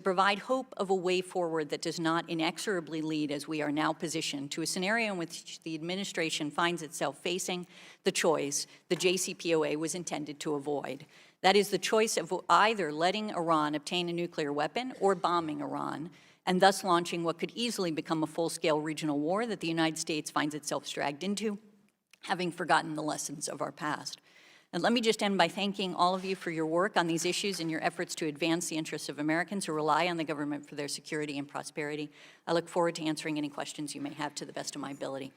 provide hope of a way forward that does not inexorably lead, as we are now positioned, to a scenario in which the administration finds itself facing the choice the JCPOA was intended to avoid. That is the choice of either letting Iran obtain a nuclear weapon or bombing Iran, and thus launching what could easily become a full-scale regional war that the United States finds itself dragged into, having forgotten the lessons of our past. And let me just end by thanking all of you for your work on these issues and your efforts to advance the interests of Americans who rely on the government for their security and prosperity. I look forward to answering any questions you may have to the best of my ability.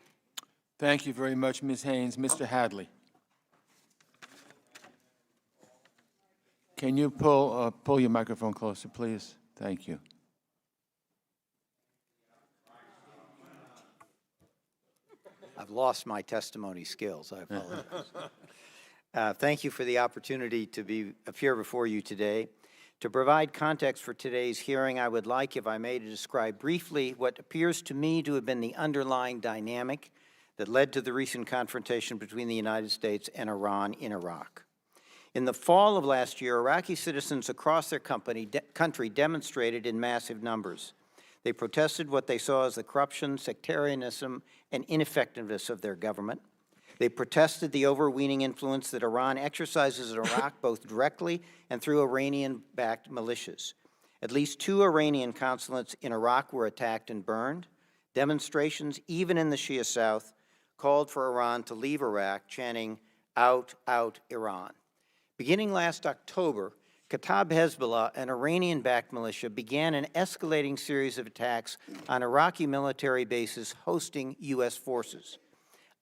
Thank you very much, Ms. Haynes. Mr. Hadley. Can you pull your microphone closer, please? Thank you. I've lost my testimony skills. I apologize. Thank you for the opportunity to appear before you today. To provide context for today's hearing, I would like, if I may, to describe briefly what appears to me to have been the underlying dynamic that led to the recent confrontation between the United States and Iran in Iraq. In the fall of last year, Iraqi citizens across their country demonstrated in massive numbers. They protested what they saw as the corruption, sectarianism, and ineffectiveness of their government. They protested the overweening influence that Iran exercises in Iraq both directly and through Iranian-backed militias. At least 2 Iranian consulates in Iraq were attacked and burned. Demonstrations, even in the Shia South, called for Iran to leave Iraq, chanting, "Out, out, Iran." Beginning last October, Kataib Hezbollah, an Iranian-backed militia, began an escalating series of attacks on Iraqi military bases hosting U.S. forces.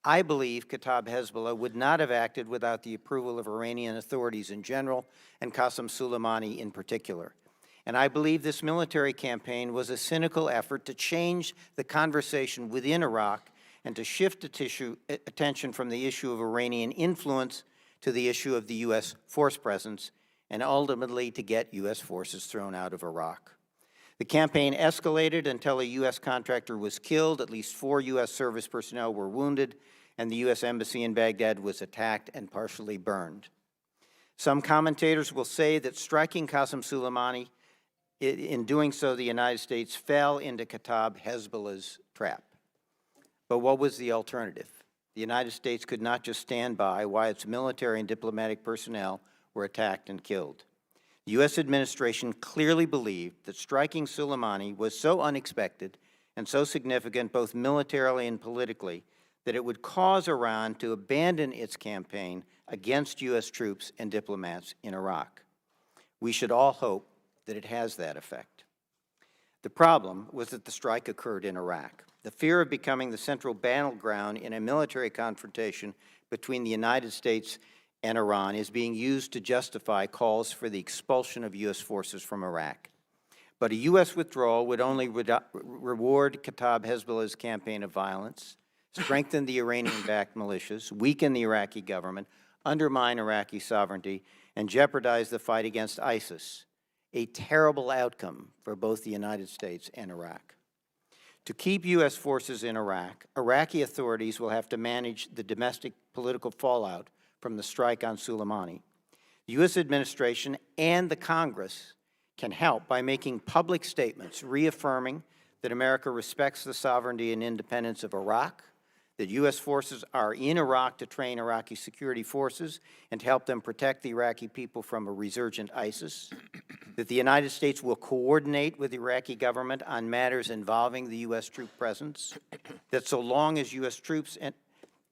I believe Kataib Hezbollah would not have acted without the approval of Iranian authorities in general and Qasem Soleimani in particular. And I believe this military campaign was a cynical effort to change the conversation within Iraq and to shift attention from the issue of Iranian influence to the issue of the U.S. force presence, and ultimately to get U.S. forces thrown out of Iraq. The campaign escalated until a U.S. contractor was killed, at least 4 U.S. service personnel were wounded, and the U.S. Embassy in Baghdad was attacked and partially burned. Some commentators will say that striking Qasem Soleimani, in doing so, the United States fell into Kataib Hezbollah's trap. But what was the alternative? The United States could not just stand by while its military and diplomatic personnel were attacked and killed. The U.S. administration clearly believed that striking Soleimani was so unexpected and so significant both militarily and politically that it would cause Iran to abandon its campaign against U.S. troops and diplomats in Iraq. We should all hope that it has that effect. The problem was that the strike occurred in Iraq. The fear of becoming the central battleground in a military confrontation between the United States and Iran is being used to justify calls for the expulsion of U.S. forces from Iraq. But a U.S. withdrawal would only reward Kataib Hezbollah's campaign of violence, strengthen the Iranian-backed militias, weaken the Iraqi government, undermine Iraqi sovereignty, and jeopardize the fight against ISIS, a terrible outcome for both the United States and Iraq. To keep U.S. forces in Iraq, Iraqi authorities will have to manage the domestic political fallout from the strike on Soleimani. The U.S. administration and the Congress can help by making public statements reaffirming that America respects the sovereignty and independence of Iraq, that U.S. forces are in Iraq to train Iraqi security forces and to help them protect the Iraqi people from a resurgent ISIS, that the United States will coordinate with the Iraqi government on matters involving the U.S. troop presence, that so long as U.S. troops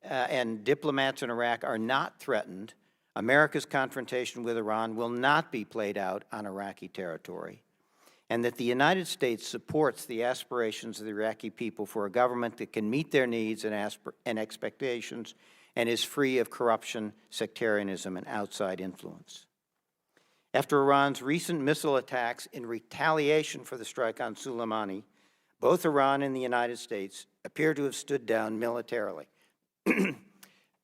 and diplomats in Iraq are not threatened, America's confrontation with Iran will not be played out on Iraqi territory, and that the United States supports the aspirations of the Iraqi people for a government that can meet their needs and expectations and is free of corruption, sectarianism, and outside influence. After Iran's recent missile attacks in retaliation for the strike on Soleimani, both Iran and the United States appear to have stood down militarily.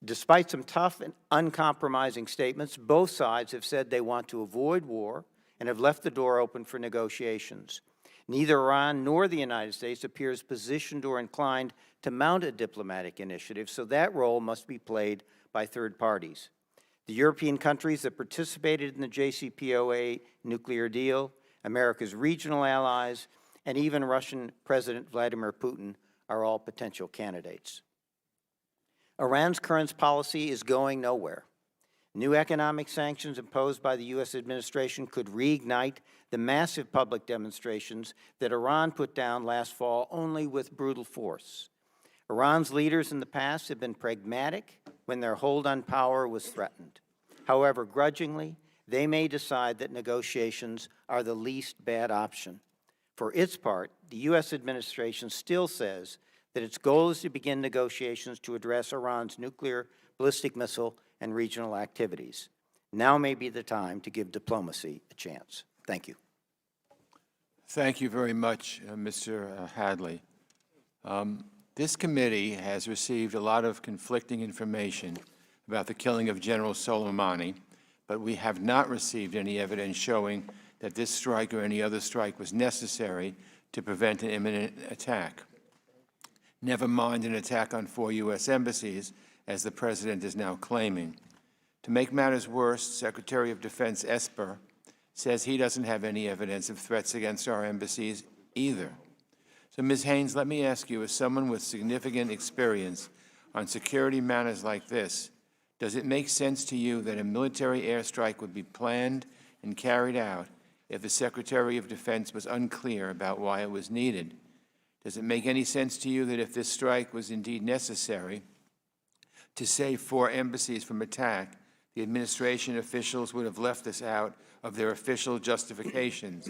Despite some tough and uncompromising statements, both sides have said they want to avoid war and have left the door open for negotiations. Neither Iran nor the United States appears positioned or inclined to mount a diplomatic initiative, so that role must be played by third parties. The European countries that participated in the JCPOA nuclear deal America's regional allies, and even Russian President Vladimir Putin are all potential candidates. Iran's current policy is going nowhere. New economic sanctions imposed by the U.S. administration could reignite the massive public demonstrations that Iran put down last fall only with brutal force. Iran's leaders in the past have been pragmatic when their hold on power was threatened. However, grudgingly, they may decide that negotiations are the least bad option. For its part, the U.S. administration still says that its goal is to begin negotiations to address Iran's nuclear, ballistic missile, and regional activities. Now may be the time to give diplomacy a chance. Thank you. Thank you very much, Mr. Hadley. This committee has received a lot of conflicting information about the killing of General Soleimani, but we have not received any evidence showing that this strike or any other strike was necessary to prevent an imminent attack. Never mind an attack on 4 U.S. embassies, as the President is now claiming. To make matters worse, Secretary of Defense Esper says he doesn't have any evidence of threats against our embassies either. So, Ms. Haynes, let me ask you, as someone with significant experience on security matters like this, does it make sense to you that a military airstrike would be planned and carried out if the Secretary of Defense was unclear about why it was needed? Does it make any sense to you that if this strike was indeed necessary to save 4 embassies from attack, the administration officials would have left this out of their official justifications?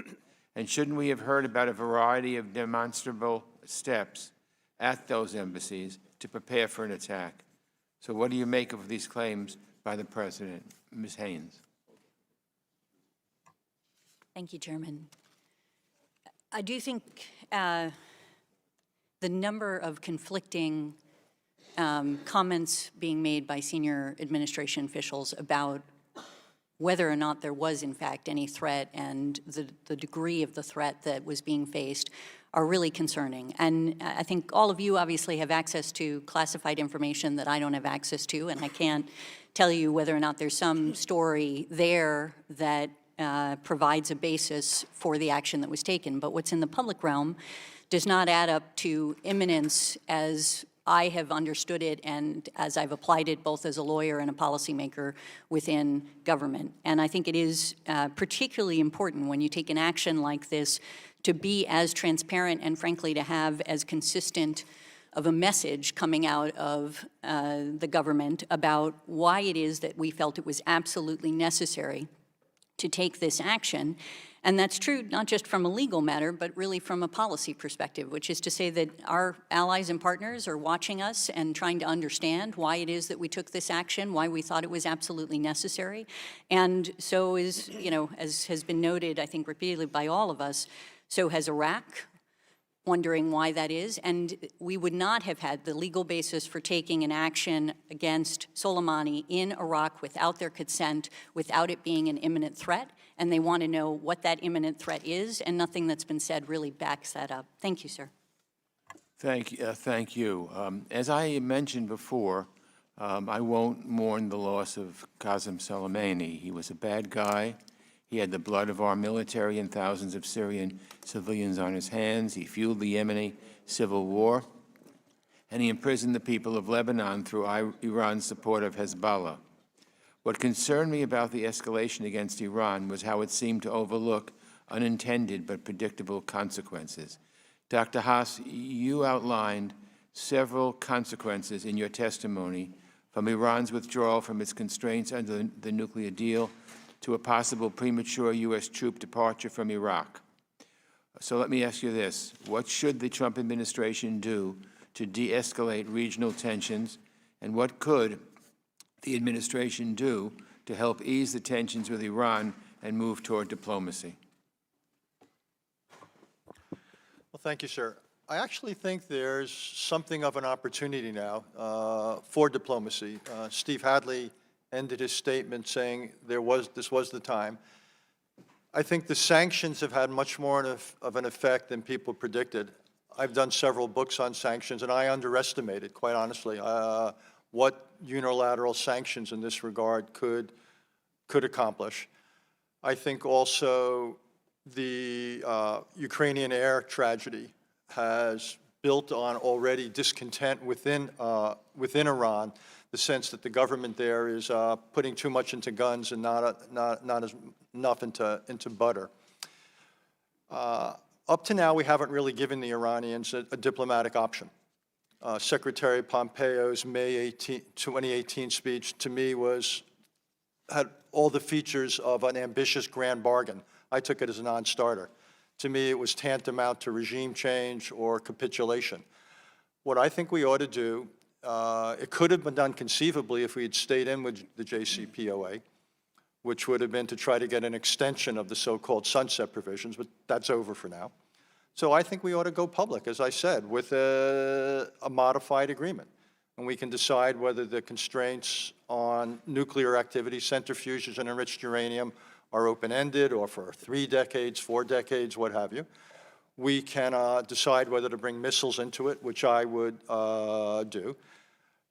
And shouldn't we have heard about a variety of demonstrable steps at those embassies to prepare for an attack? So what do you make of these claims by the President? Ms. Haynes. Thank you, Chairman. I do think the number of conflicting comments being made by senior administration officials about whether or not there was, in fact, any threat and the degree of the threat that was being faced are really concerning. And I think all of you obviously have access to classified information that I don't have access to, and I can't tell you whether or not there's some story there that provides a basis for the action that was taken. But what's in the public realm does not add up to imminence as I have understood it and as I've applied it both as a lawyer and a policymaker within government. And I think it is particularly important when you take an action like this to be as transparent and frankly to have as consistent of a message coming out of the government about why it is that we felt it was absolutely necessary to take this action. And that's true not just from a legal matter, but really from a policy perspective, which is to say that our allies and partners are watching us and trying to understand why it is that we took this action, why we thought it was absolutely necessary. And so is, you know, as has been noted, I think repeatedly by all of us, so has Iraq, wondering why that is, and we would not have had the legal basis for taking an action against Soleimani in Iraq without their consent, without it being an imminent threat, and they want to know what that imminent threat is, and nothing that's been said really backs that up. Thank you, sir. Thank you. As I mentioned before, I won't mourn the loss of Qasem Soleimani. He was a bad guy. He had the blood of our military and thousands of Syrian civilians on his hands. He fueled the Yemeni civil war, and he imprisoned the people of Lebanon through Iran's support of Hezbollah. What concerned me about the escalation against Iran was how it seemed to overlook unintended but predictable consequences. Dr. Haas, you outlined several consequences in your testimony, from Iran's withdrawal from its constraints under the nuclear deal to a possible premature U.S. troop departure from Iraq. So let me ask you this. What should the Trump administration do to de-escalate regional tensions, and what could the administration do to help ease the tensions with Iran and move toward diplomacy? Well, thank you, sir. I actually think there's something of an opportunity now for diplomacy. Steve Hadley ended his statement saying this was the time. I think the sanctions have had much more of an effect than people predicted. I've done several books on sanctions, and I underestimated, quite honestly, what unilateral sanctions in this regard could accomplish. I think also the Ukrainian air tragedy has built on already discontent within Iran, the sense that the government there is putting too much into guns and not as enough into butter. Up to now, we haven't really given the Iranians a diplomatic option. Secretary Pompeo's May 18, 2018 speech, to me, had all the features of an ambitious grand bargain. I took it as a non-starter. To me, it was tantamount to regime change or capitulation. What I think we ought to do, it could have been done conceivably if we had stayed in with the JCPOA, which would have been to try to get an extension of the so-called sunset provisions, but that's over for now. So I think we ought to go public, as I said, with a modified agreement. And we can decide whether the constraints on nuclear activity, centrifuges and enriched uranium are open-ended or for 3 decades, 4 decades, what have you. We can decide whether to bring missiles into it, which I would do.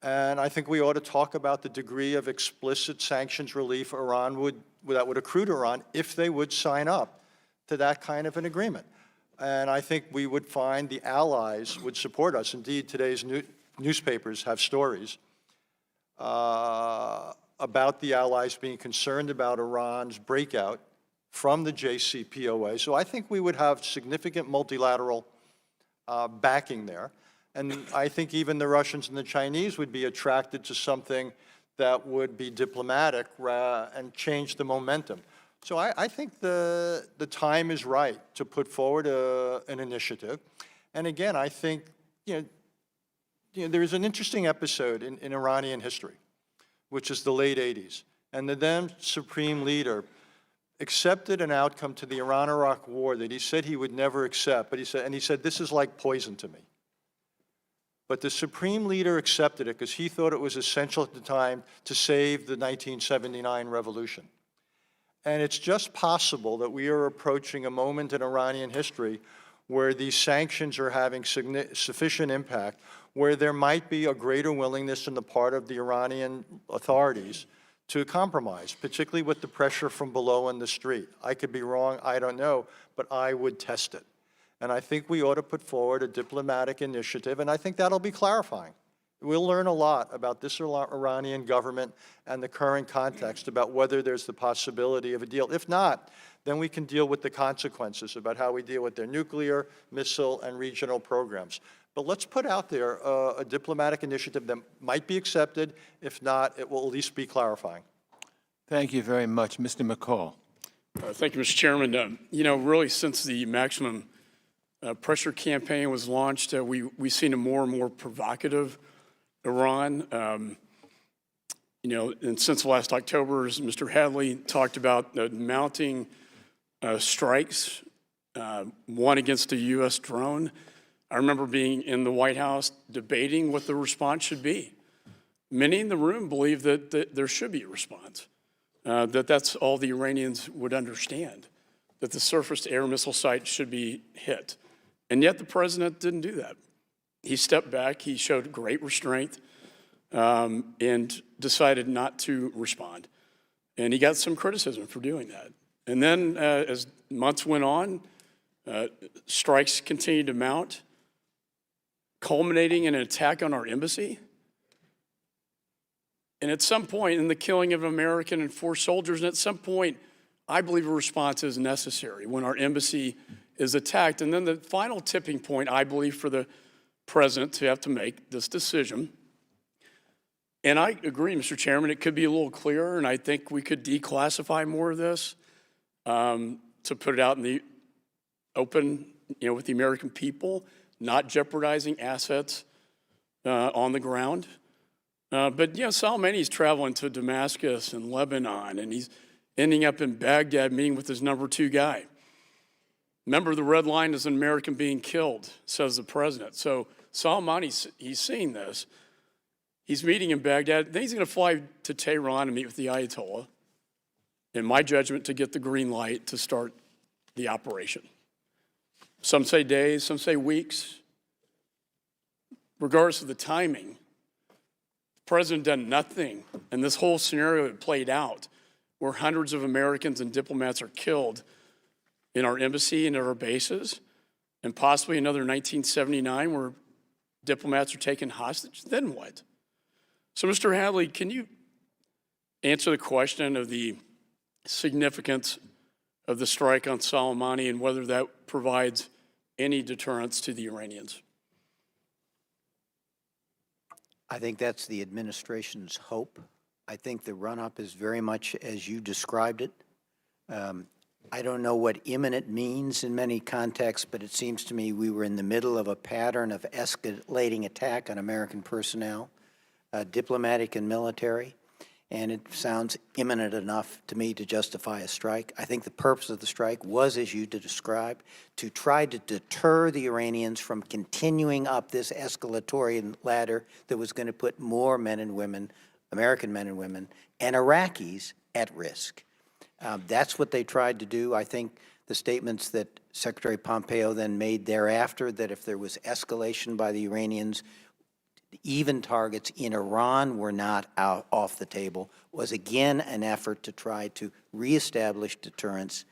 And I think we ought to talk about the degree of explicit sanctions relief that would accrue to Iran if they would sign up to that kind of an agreement. And I think we would find the allies would support us. Indeed, today's newspapers have stories about the allies being concerned about Iran's breakout from the JCPOA. So I think we would have significant multilateral backing there. And I think even the Russians and the Chinese would be attracted to something that would be diplomatic and change the momentum. So I think the time is right to put forward an initiative. And again, I think, there's an interesting episode in Iranian history, which is the late 80s. And the then supreme leader accepted an outcome to the Iran-Iraq war that he said he would never accept, but he said, this is like poison to me. But the supreme leader accepted it because he thought it was essential at the time to save the 1979 revolution. And it's just possible that we are approaching a moment in Iranian history where these sanctions are having sufficient impact, where there might be a greater willingness on the part of the Iranian authorities to compromise, particularly with the pressure from below in the street. I could be wrong, I don't know, but I would test it. And I think we ought to put forward a diplomatic initiative, and I think that'll be clarifying. We'll learn a lot about this Iranian government and the current context about whether there's the possibility of a deal. If not, then we can deal with the consequences about how we deal with their nuclear, missile, and regional programs. But let's put out there a diplomatic initiative that might be accepted. If not, it will at least be clarifying. Thank you very much. Mr. McCall. Thank you, Mr. Chairman. Really, since the maximum pressure campaign was launched, we've seen a more and more provocative Iran. And since last October, as Mr. Hadley talked about, mounting strikes, one against a U.S. drone. I remember being in the White House debating what the response should be. Many in the room believe that there should be a response, that that's all the Iranians would understand, that the surface-to-air missile site should be hit. And yet the president didn't do that. He stepped back, he showed great restraint, and decided not to respond. And he got some criticism for doing that. And then as months went on, strikes continued to mount, culminating in an attack on our embassy. And at some point, in the killing of American and 4 soldiers, and at some point, I believe a response is necessary when our embassy is attacked. And then the final tipping point, I believe, for the president to have to make this decision. And I agree, Mr. Chairman, it could be a little clearer, and I think we could declassify more of this to put it out in the open, with the American people, not jeopardizing assets on the ground. But Soleimani's traveling to Damascus and Lebanon, and he's ending up in Baghdad meeting with his number 2 guy. Remember, the red line is an American being killed, says the president. So Soleimani, he's seeing this. He's meeting in Baghdad. Then he's going to fly to Tehran and meet with the Ayatollah, in my judgment, to get the green light to start the operation. Some say days, some say weeks. Regardless of the timing, the president done nothing, and this whole scenario had played out where hundreds of Americans and diplomats are killed. in our embassy and at our bases, and possibly another 1979 where diplomats are taken hostage, then what? So, Mr. Hadley, can you answer the question of the significance of the strike on Soleimani and whether that provides any deterrence to the Iranians? I think that's the administration's hope. I think the run-up is very much as you described it. I don't know what imminent means in many contexts, but it seems to me we were in the middle of a pattern of escalating attack on American personnel, diplomatic and military, and it sounds imminent enough to me to justify a strike. I think the purpose of the strike was, as you described, to try to deter the Iranians from continuing up this escalatory ladder that was going to put more men and women, American men and women, and Iraqis at risk. That's what they tried to do. I think the statements that Secretary Pompeo then made thereafter, that if there was escalation by the Iranians, even targets in Iran were not off the table, was again an effort to try to reestablish deterrence,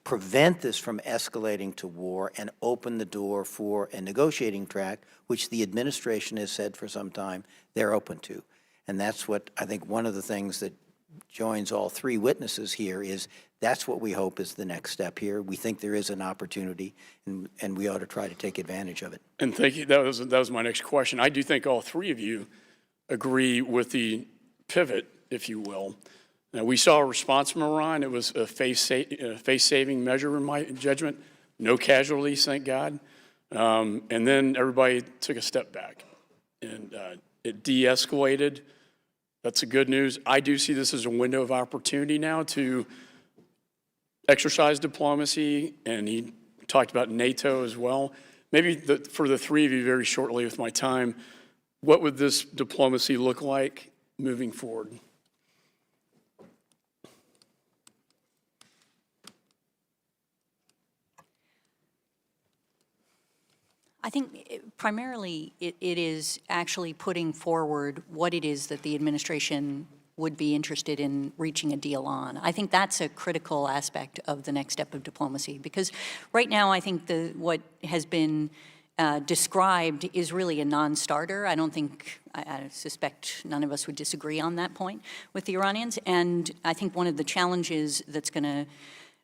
prevent this from escalating to war, and open the door for a negotiating track, which the administration has said for some time they're open to. And that's what I think one of the things that joins all three witnesses here is that's what we hope is the next step here. We think there is an opportunity, and we ought to try to take advantage of it. And thank you. That was my next question. I do think all three of you agree with the pivot, if you will. Now, we saw a response from Iran. It was a face-saving measure, in my judgment. No casualties, thank God. And then everybody took a step back, and it de-escalated. That's the good news. I do see this as a window of opportunity now to exercise diplomacy, and he talked about NATO as well. Maybe for the three of you, very shortly with my time, what would this diplomacy look like moving forward? I think primarily it is actually putting forward what it is that the administration would be interested in reaching a deal on. I think that's a critical aspect of the next step of diplomacy, because right now I think what has been described is really a non-starter. I don't think, I suspect none of us would disagree on that point with the Iranians, and I think one of the challenges that's going to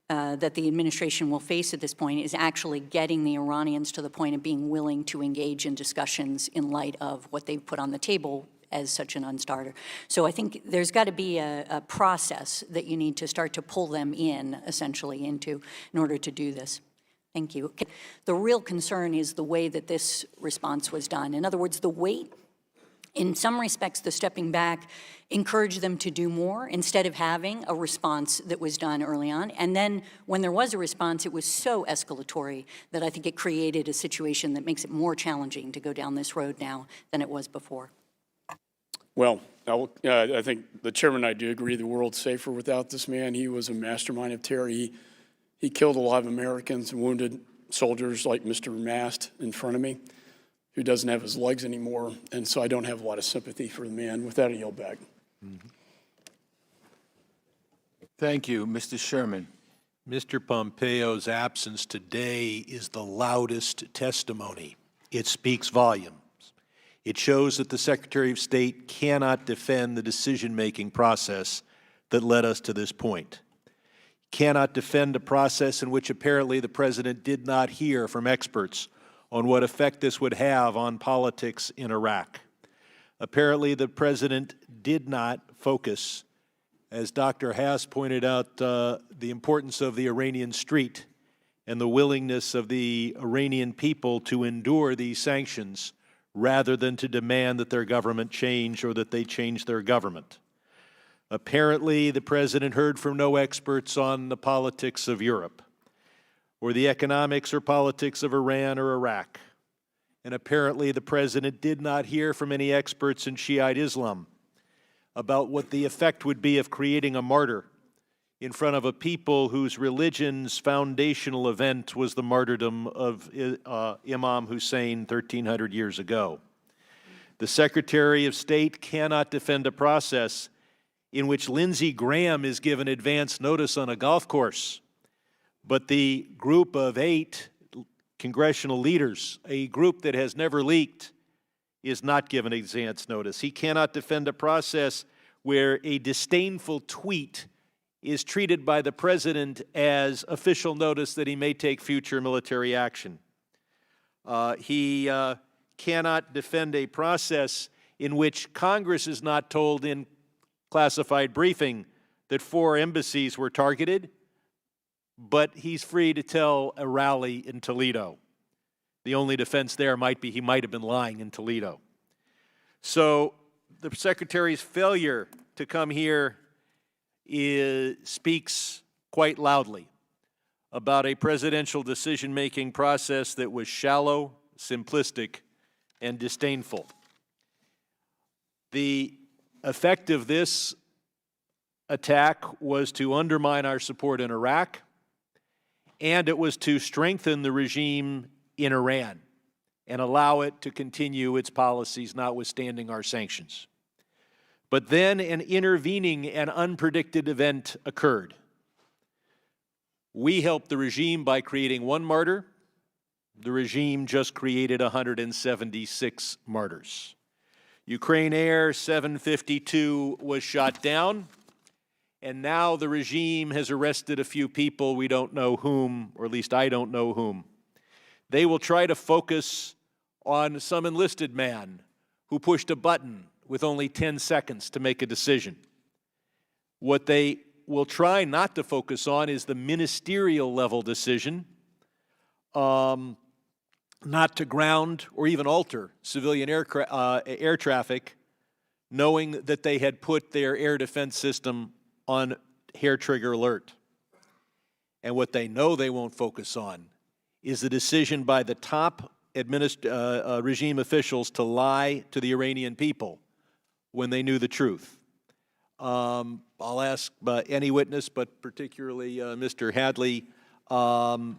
that the administration will face at this point is actually getting the Iranians to the point of being willing to engage in discussions in light of what they've put on the table as such a non-starter. So I think there's got to be a process that you need to start to pull them in, essentially, into in order to do this. Thank you. The real concern is the way that this response was done. In other words, the weight, in some respects, the stepping back encouraged them to do more instead of having a response that was done early on. And then when there was a response, it was so escalatory that I think it created a situation that makes it more challenging to go down this road now than it was before. Well, I think the chairman and I do agree the world's safer without this man. He was a mastermind of terror. He killed a lot of Americans and wounded soldiers like Mr. Mast in front of me, who doesn't have his legs anymore. And so I don't have a lot of sympathy for the man. With that, I yield back. Thank you. Mr. Sherman. Mr. Pompeo's absence today is the loudest testimony. It speaks volumes. It shows that the Secretary of State cannot defend the decision-making process that led us to this point. Cannot defend a process in which apparently the President did not hear from experts on what effect this would have on politics in Iraq. Apparently, the President did not focus, as Dr. Haas pointed out, the importance of the Iranian street and the willingness of the Iranian people to endure these sanctions rather than to demand that their government change or that they change their government. Apparently, the President heard from no experts on the politics of Europe, or the economics or politics of Iran or Iraq. And apparently the President did not hear from any experts in Shiite Islam about what the effect would be of creating a martyr in front of a people whose religion's foundational event was the martyrdom of Imam Hussein 1,300 years ago. The Secretary of State cannot defend a process in which Lindsey Graham is given advance notice on a golf course But the group of 8 congressional leaders, a group that has never leaked, is not given advance notice. He cannot defend a process where a disdainful tweet is treated by the president as official notice that he may take future military action. He cannot defend a process in which Congress is not told in classified briefing that 4 embassies were targeted, but he's free to tell a rally in Toledo. The only defense there might be he might have been lying in Toledo. So the Secretary's failure to come here speaks quite loudly about a presidential decision-making process that was shallow, simplistic, and disdainful. The effect of this attack was to undermine our support in Iraq, and it was to strengthen the regime in Iran and allow it to continue its policies notwithstanding our sanctions. But then an intervening and unpredicted event occurred. We helped the regime by creating 1 martyr. The regime just created 176 martyrs. Ukraine Air 752 was shot down, and now the regime has arrested a few people, we don't know whom, or at least I don't know whom. They will try to focus on some enlisted man who pushed a button with only 10 seconds to make a decision. What they will try not to focus on is the ministerial level decision not to ground or even alter civilian air traffic, knowing that they had put their air defense system on hair trigger alert. And what they know they won't focus on is the decision by the top regime officials to lie to the Iranian people when they knew the truth. I'll ask any witness, but particularly Mr. Hadley, and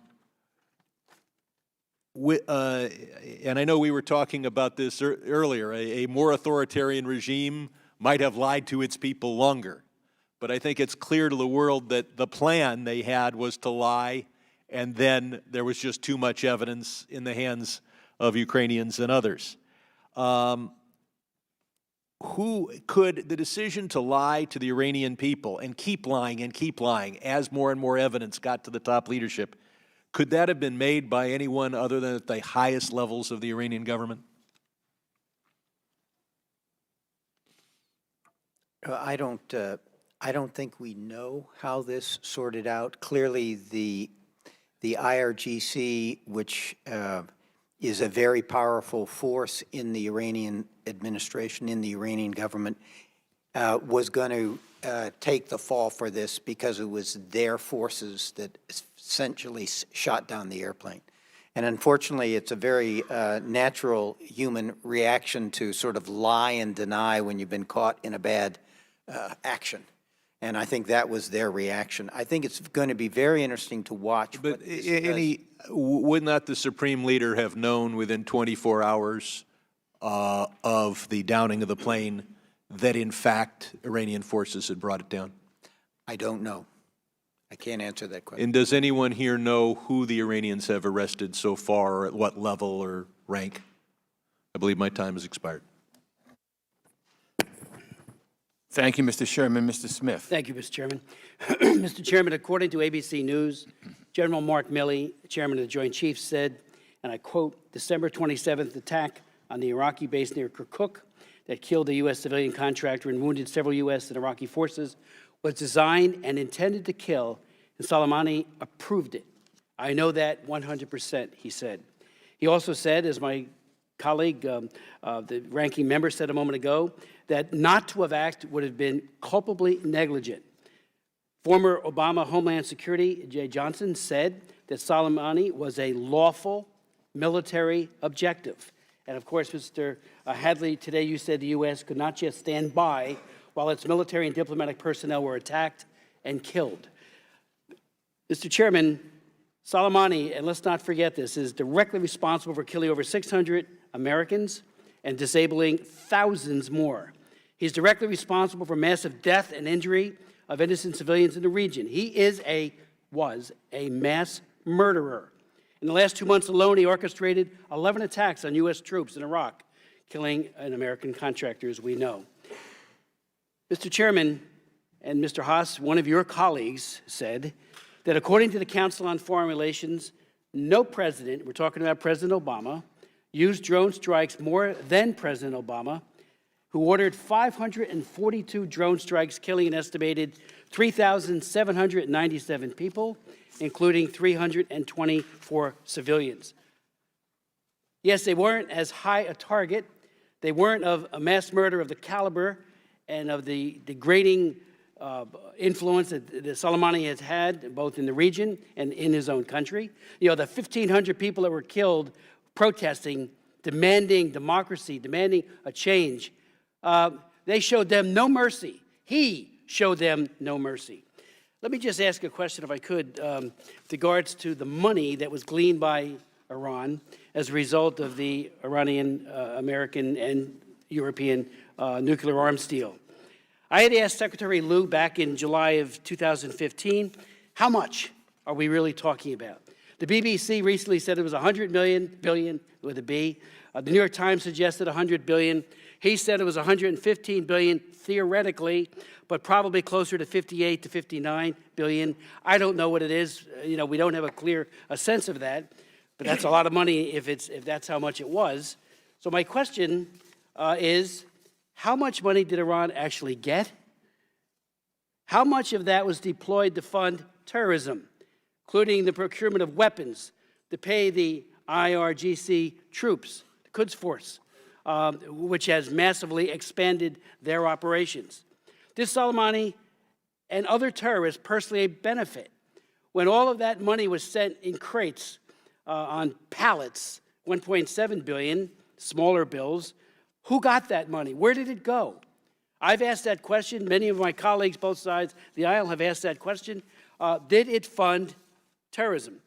I know we were talking about this earlier, a more authoritarian regime might have lied to its people longer. But I think it's clear to the world that the plan they had was to lie, and then there was just too much evidence in the hands of Ukrainians and others. Who could the decision to lie to the Iranian people and keep lying as more and more evidence got to the top leadership, could that have been made by anyone other than at the highest levels of the Iranian government? I don't think we know how this sorted out. Clearly, the IRGC, which is a very powerful force in the Iranian administration, in the Iranian government, was going to take the fall for this because it was their forces that essentially shot down the airplane. And unfortunately, it's a very natural human reaction to sort of lie and deny when you've been caught in a bad action. And I think that was their reaction. I think it's going to be very interesting to watch. But would not the Supreme Leader have known within 24 hours of the downing of the plane that, in fact, Iranian forces had brought it down? I don't know. I can't answer that question. And does anyone here know who the Iranians have arrested so far, or at what level or rank? I believe my time has expired. Thank you, Mr. Sherman. Mr. Smith. Thank you, Mr. Chairman. Mr. Chairman, according to ABC News, General Mark Milley, chairman of the Joint Chiefs, said, and I quote, December 27th attack on the Iraqi base near Kirkuk that killed a U.S. civilian contractor and wounded several U.S. and Iraqi forces was designed and intended to kill, and Soleimani approved it. I know that 100%, he said. He also said, as my colleague, the ranking member said a moment ago, that not to have acted would have been culpably negligent. Former Obama Homeland Security Jay Johnson said that Soleimani was a lawful military objective. And of course, Mr. Hadley, today you said the U.S. could not just stand by while its military and diplomatic personnel were attacked and killed. Mr. Chairman, Soleimani, and let's not forget this, is directly responsible for killing over 600 Americans and disabling thousands more. He's directly responsible for massive death and injury of innocent civilians in the region. He is a was a mass murderer. In the last 2 months alone, he orchestrated 11 attacks on U.S. troops in Iraq, killing an American contractor, as we know. Mr. Chairman and Mr. Haas, one of your colleagues said that according to the Council on Foreign Relations, no president, we're talking about President Obama, used drone strikes more than President Obama, who ordered 542 drone strikes, killing an estimated 3,797 people, including 324 civilians. Yes, they weren't as high a target. They weren't of a mass murder of the caliber and of the degrading influence that Soleimani has had, both in the region and in his own country. You know, the 1,500 people that were killed protesting, demanding democracy, demanding a change, they showed them no mercy. He showed them no mercy. Let me just ask a question, if I could, with regards to the money that was gleaned by Iran as a result of the Iranian, American, and European nuclear arms deal. I had asked Secretary Lew back in July of 2015, how much are we really talking about? The BBC recently said it was $100 billion with a B. The New York Times suggested $100 billion. He said it was $115 billion theoretically, but probably closer to $58 to $59 billion. I don't know what it is. You know, we don't have a clear sense of that, but that's a lot of money if that's how much it was. So my question is, how much money did Iran actually get? How much of that was deployed to fund terrorism, including the procurement of weapons, to pay the IRGC troops, the Quds Force, which has massively expanded their operations? Did Soleimani and other terrorists personally benefit when all of that money was sent in crates on pallets, $1.7 billion, smaller bills? Who got that money? Where did it go? I've asked that question. Many of my colleagues, both sides of the aisle, have asked that question. Did it fund terrorism?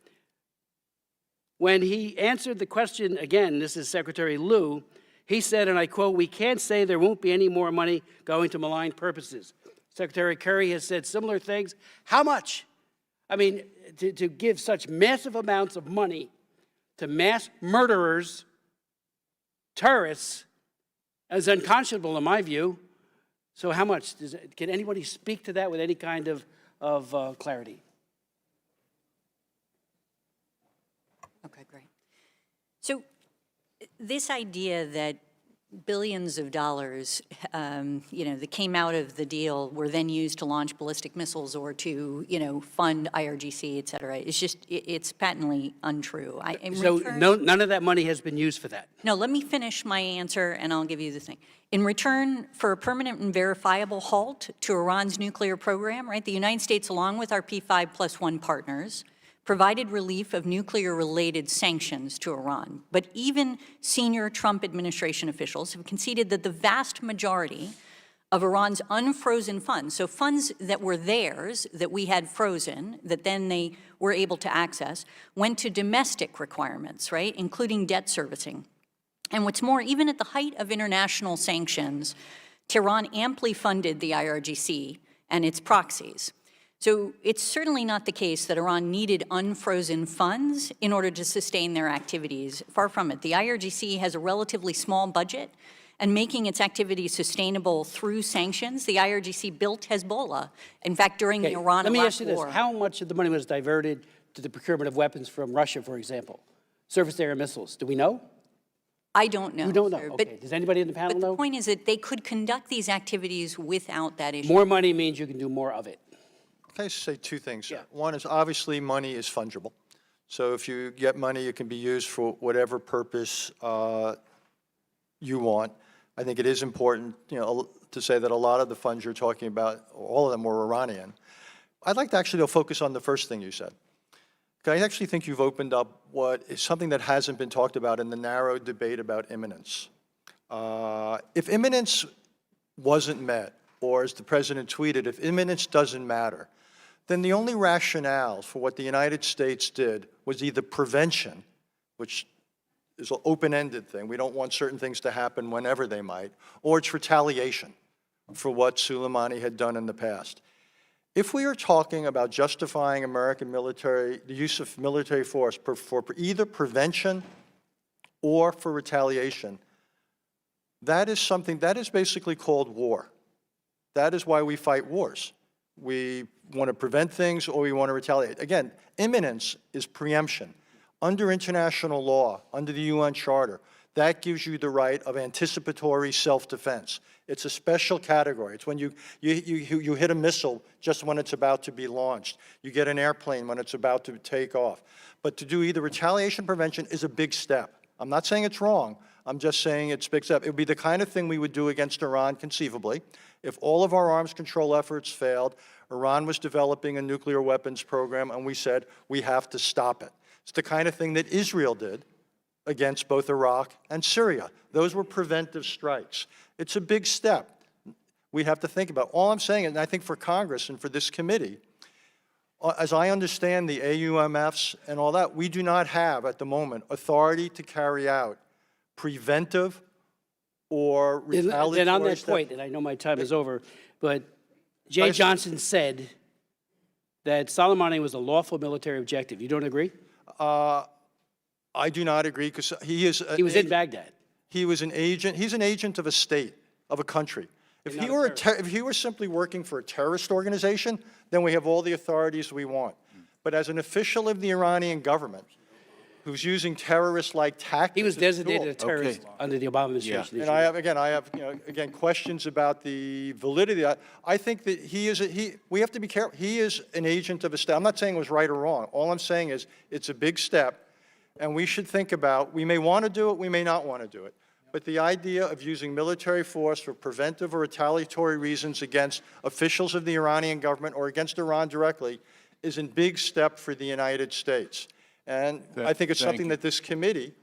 When he answered the question again, this is Secretary Lew, he said, and I quote, "We can't say there won't be any more money going to malign purposes." Secretary Kerry has said similar things. How much? I mean, to give such massive amounts of money to mass murderers, terrorists, is unconscionable in my view. So how much? Can anybody speak to that with any kind of clarity? Okay, great. So this idea that billions of dollars, that came out of the deal were then used to launch ballistic missiles or to, fund IRGC, et cetera, it's patently untrue. None of that money has been used for that? No, let me finish my answer and I'll give you the thing. In return for a permanent and verifiable halt to Iran's nuclear program, right, the United States, along with our P5+1 partners, provided relief of nuclear-related sanctions to Iran. But even senior Trump administration officials have conceded that the vast majority of Iran's unfrozen funds, so funds that were theirs, that we had frozen, that then they were able to access, went to domestic requirements, right, including debt servicing. And what's more, even at the height of international sanctions, Tehran amply funded the IRGC and its proxies. So it's certainly not the case that Iran needed unfrozen funds in order to sustain their activities. Far from it. The IRGC has a relatively small budget, and making its activities sustainable through sanctions, the IRGC built Hezbollah. In fact, during the Iran-Iraq war. Let me ask you this. How much of the money was diverted to the procurement of weapons from Russia, for example? Surface-to-air missiles. Do we know? I don't know. You don't know? Sir, Okay. Does anybody in the panel But know? the point is that they could conduct these activities without that issue. More money means you can do more of it. Can I say two things, sir? Yeah. One is obviously money is fungible. So if you get money, it can be used for whatever purpose you want. I think it is important, to say that a lot of the funds you're talking about, all of them were Iranian. I'd like to actually focus on the first thing you said. I actually think you've opened up what is something that hasn't been talked about in the narrow debate about imminence. If imminence wasn't met, or as the president tweeted, if imminence doesn't matter, then the only rationale for what the United States did was either prevention, which is an open-ended thing. We don't want certain things to happen whenever they might, or it's retaliation for what Soleimani had done in the past. If we are talking about justifying American military, the use of military force for either prevention or for retaliation, that is something, that is basically called war. That is why we fight wars. We want to prevent things or we want to retaliate. Again, imminence is preemption. Under international law, under the UN Charter, that gives you the right of anticipatory self-defense. It's a special category. It's when you hit a missile just when it's about to be launched. You get an airplane when it's about to take off. But to do either retaliation or prevention is a big step. I'm not saying it's wrong. I'm just saying it's a big step. It would be the kind of thing we would do against Iran conceivably. If all of our arms control efforts failed, Iran was developing a nuclear weapons program, and we said we have to stop it. It's the kind of thing that Israel did against both Iraq and Syria. Those were preventive strikes. It's a big step we have to think about. All I'm saying, and I think for Congress and for this committee, as I understand the AUMFs and all that, we do not have at the moment authority to carry out preventive or retaliatory Then on that steps. point, and I know my time is over, but Jay Johnson said that Soleimani was a lawful military objective. You don't agree? I do not agree because he is. He was in Baghdad. He was an agent. He's an agent of a state, of a country. If not he a were terrorist. if he were simply working for a terrorist organization, then we have all the authorities we want. But as an official of the Iranian government, who's using terrorist-like tactics, He was as a designated a tool, terrorist under the Obama administration. and I have questions about the validity. I think that we have to be careful. He is an agent of a state. I'm not saying it was right or wrong. All I'm saying is it's a big step, and we should think about, we may want to do it, we may not want to do it. But the idea of using military force for preventive or retaliatory reasons against officials of the Iranian government or against Iran directly is a big step for the United States. And I think it's Thank something you. that this committee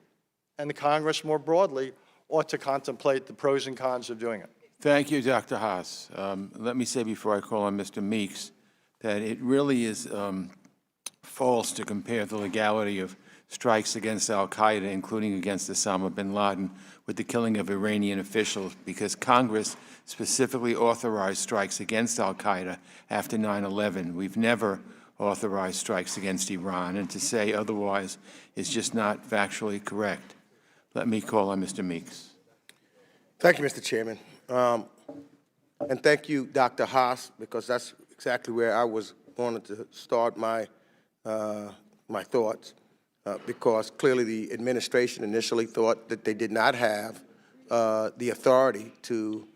and the Congress more broadly ought to contemplate the pros and cons of doing it. Thank you, Dr. Haas. Let me say before I call on Mr. Meeks that it really is false to compare the legality of strikes against al-Qaeda, including against Osama bin Laden, with the killing of Iranian officials, because Congress specifically authorized strikes against al-Qaeda after 9/11. We've never authorized strikes against Iran, and to say otherwise is just not factually correct. Let me call on Mr. Meeks. Thank you, Mr. Chairman. And thank you, Dr. Haas, because that's exactly where I was wanting to start my thoughts, because clearly the administration initially thought that they did not have the authority to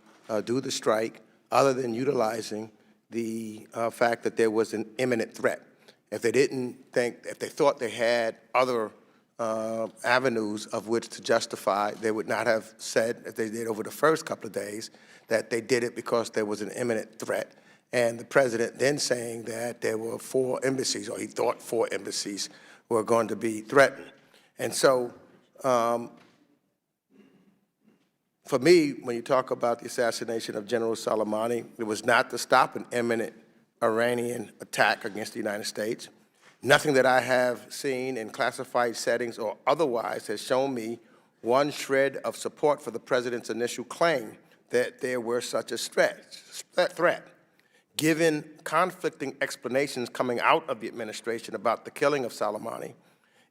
do the strike other than utilizing the fact that there was an imminent threat. If they didn't think, if they thought they had other avenues of which to justify, they would not have said, as they did over the first couple of days, that they did it because there was an imminent threat. And the president then saying that there were 4 embassies, or he thought 4 embassies were going to be threatened. And so, for me, when you talk about the assassination of General Soleimani, it was not to stop an imminent Iranian attack against the United States. Nothing that I have seen in classified settings or otherwise has shown me one shred of support for the president's initial claim that there were such a threat. Given conflicting explanations coming out of the administration about the killing of Soleimani,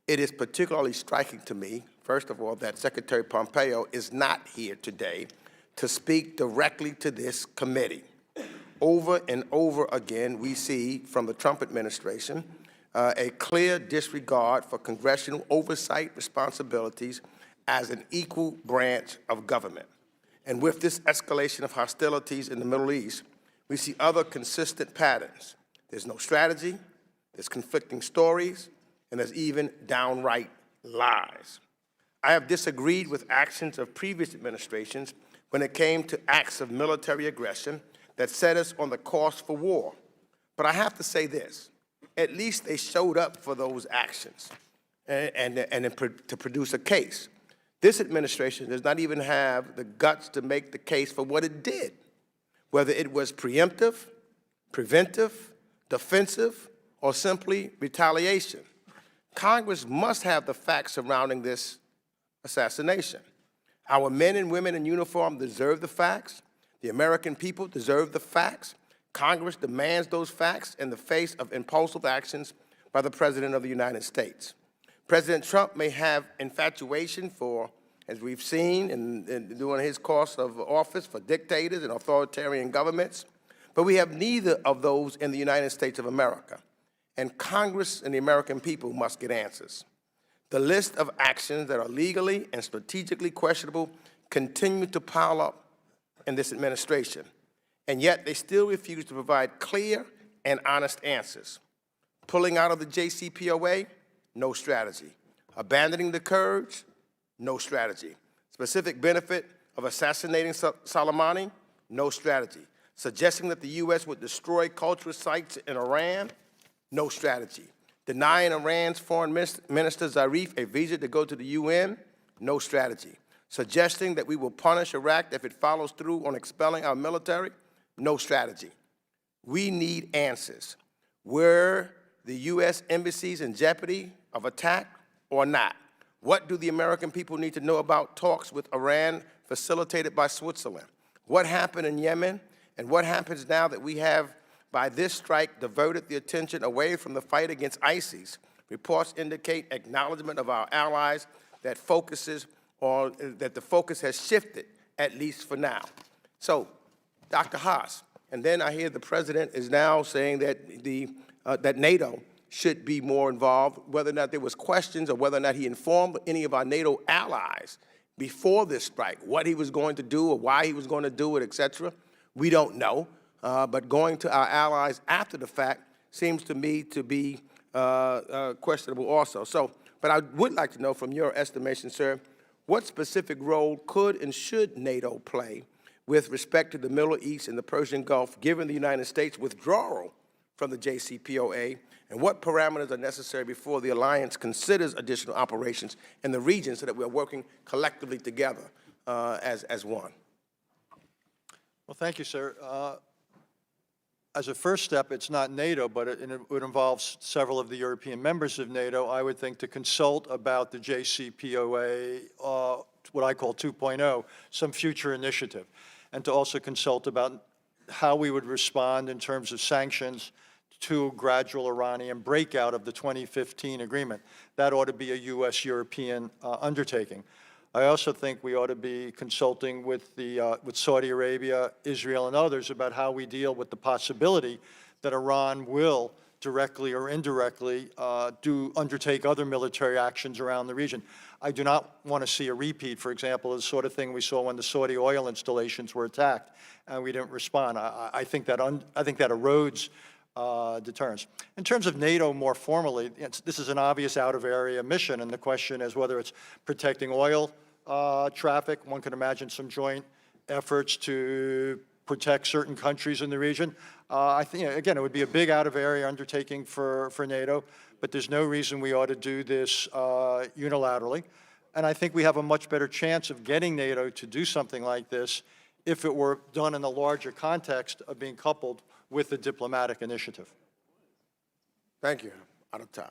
it is particularly striking to me, first of all, that Secretary Pompeo is not here today to speak directly to this committee. Over and over again, we see from the Trump administration a clear disregard for congressional oversight responsibilities as an equal branch of government. And with this escalation of hostilities in the Middle East, we see other consistent patterns. There's no strategy, there's conflicting stories, and there's even downright lies. I have disagreed with actions of previous administrations when it came to acts of military aggression that set us on the course for war. But I have to say this, at least they showed up for those actions and to produce a case. This administration does not even have the guts to make the case for what it did, whether it was preemptive, preventive, defensive, or simply retaliation. Congress must have the facts surrounding this assassination. Our men and women in uniform deserve the facts. The American people deserve the facts. Congress demands those facts in the face of impulsive actions by the President of the United States. President Trump may have infatuation for, as we've seen during his course of office, for dictators and authoritarian governments, but we have neither of those in the United States of America. And Congress and the American people must get answers. The list of actions that are legally and strategically questionable continue to pile up in this administration, and yet they still refuse to provide clear and honest answers. Pulling out of the JCPOA, no strategy. Abandoning the Kurds, no strategy. Specific benefit of assassinating Soleimani, no strategy. Suggesting that the U.S. would destroy cultural sites in Iran, no strategy. Denying Iran's foreign minister Zarif a visa to go to the UN, no strategy. Suggesting that we will punish Iraq if it follows through on expelling our military, no strategy. We need answers. Were the U.S. embassies in jeopardy of attack or not? What do the American people need to know about talks with Iran facilitated by Switzerland? What happened in Yemen? And what happens now that we have, by this strike, diverted the attention away from the fight against ISIS? Reports indicate acknowledgement of our allies that the focus has shifted, at least for now. So, Dr. Haas, and then I hear the President is now saying that that NATO should be more involved, whether or not there was questions or whether or not he informed any of our NATO allies before this strike, what he was going to do or why he was going to do it, et cetera. We don't know, but going to our allies after the fact seems to me to be questionable also. So, but I would like to know from your estimation, sir, what specific role could and should NATO play with respect to the Middle East and the Persian Gulf, given the United States' withdrawal from the JCPOA, and what parameters are necessary before the alliance considers additional operations in the region so that we're working collectively together as one? Well, thank you, sir. As a first step, it's not NATO, but it would involve several of the European members of NATO, I would think, to consult about the JCPOA, what I call 2.0, some future initiative, and to also consult about how we would respond in terms of sanctions to gradual Iranian breakout of the 2015 agreement. That ought to be a U.S.-European undertaking. I also think we ought to be consulting with Saudi Arabia, Israel, and others about how we deal with the possibility that Iran will directly or indirectly undertake other military actions around the region. I do not want to see a repeat, for example, of the sort of thing we saw when the Saudi oil installations were attacked and we didn't respond. I think that erodes deterrence. In terms of NATO more formally, this is an obvious out-of-area mission, and the question is whether it's protecting oil traffic. One could imagine some joint efforts to protect certain countries in the region. I think, again, it would be a big out-of-area undertaking for NATO, but there's no reason we ought to do this unilaterally. And I think we have a much better chance of getting NATO to do something like this if it were done in the larger context of being coupled with the diplomatic initiative. Thank you. Out of time.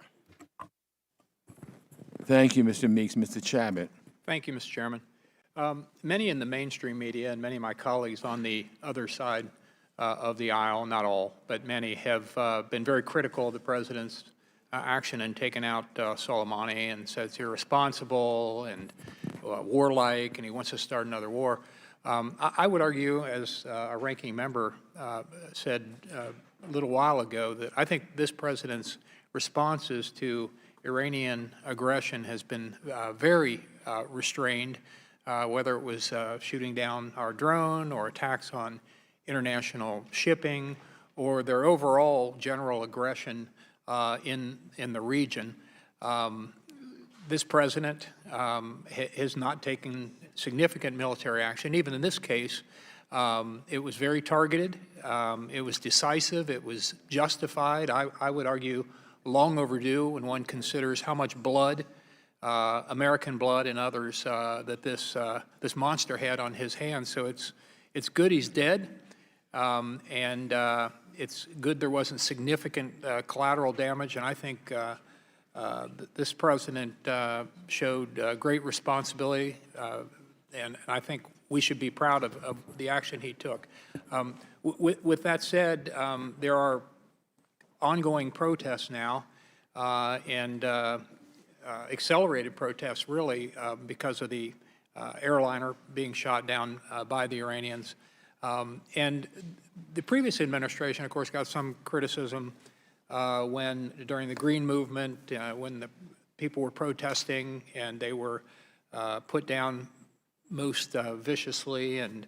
Thank you, Mr. Meeks. Mr. Chabot. Thank you, Mr. Chairman. Many in the mainstream media and many of my colleagues on the other side of the aisle, not all, but many, have been very critical of the President's action in taking out Soleimani and said it's irresponsible and warlike and he wants to start another war. I would argue, as a ranking member said a little while ago, that I think this President's responses to Iranian aggression has been very restrained, whether it was shooting down our drone or attacks on international shipping or their overall general aggression in the region. This President has not taken significant military action. Even in this case, it was very targeted. It was decisive. It was justified. I would argue long overdue when one considers how much blood, American blood and others, that this monster had on his hands. So it's good he's dead, and it's good there wasn't significant collateral damage. And I think this President showed great responsibility, and I think we should be proud of the action he took. With that said, there are ongoing protests now, and accelerated protests, really, because of the airliner being shot down by the Iranians. And the previous administration, of course, got some criticism during the Green Movement, when the people were protesting and they were put down most viciously and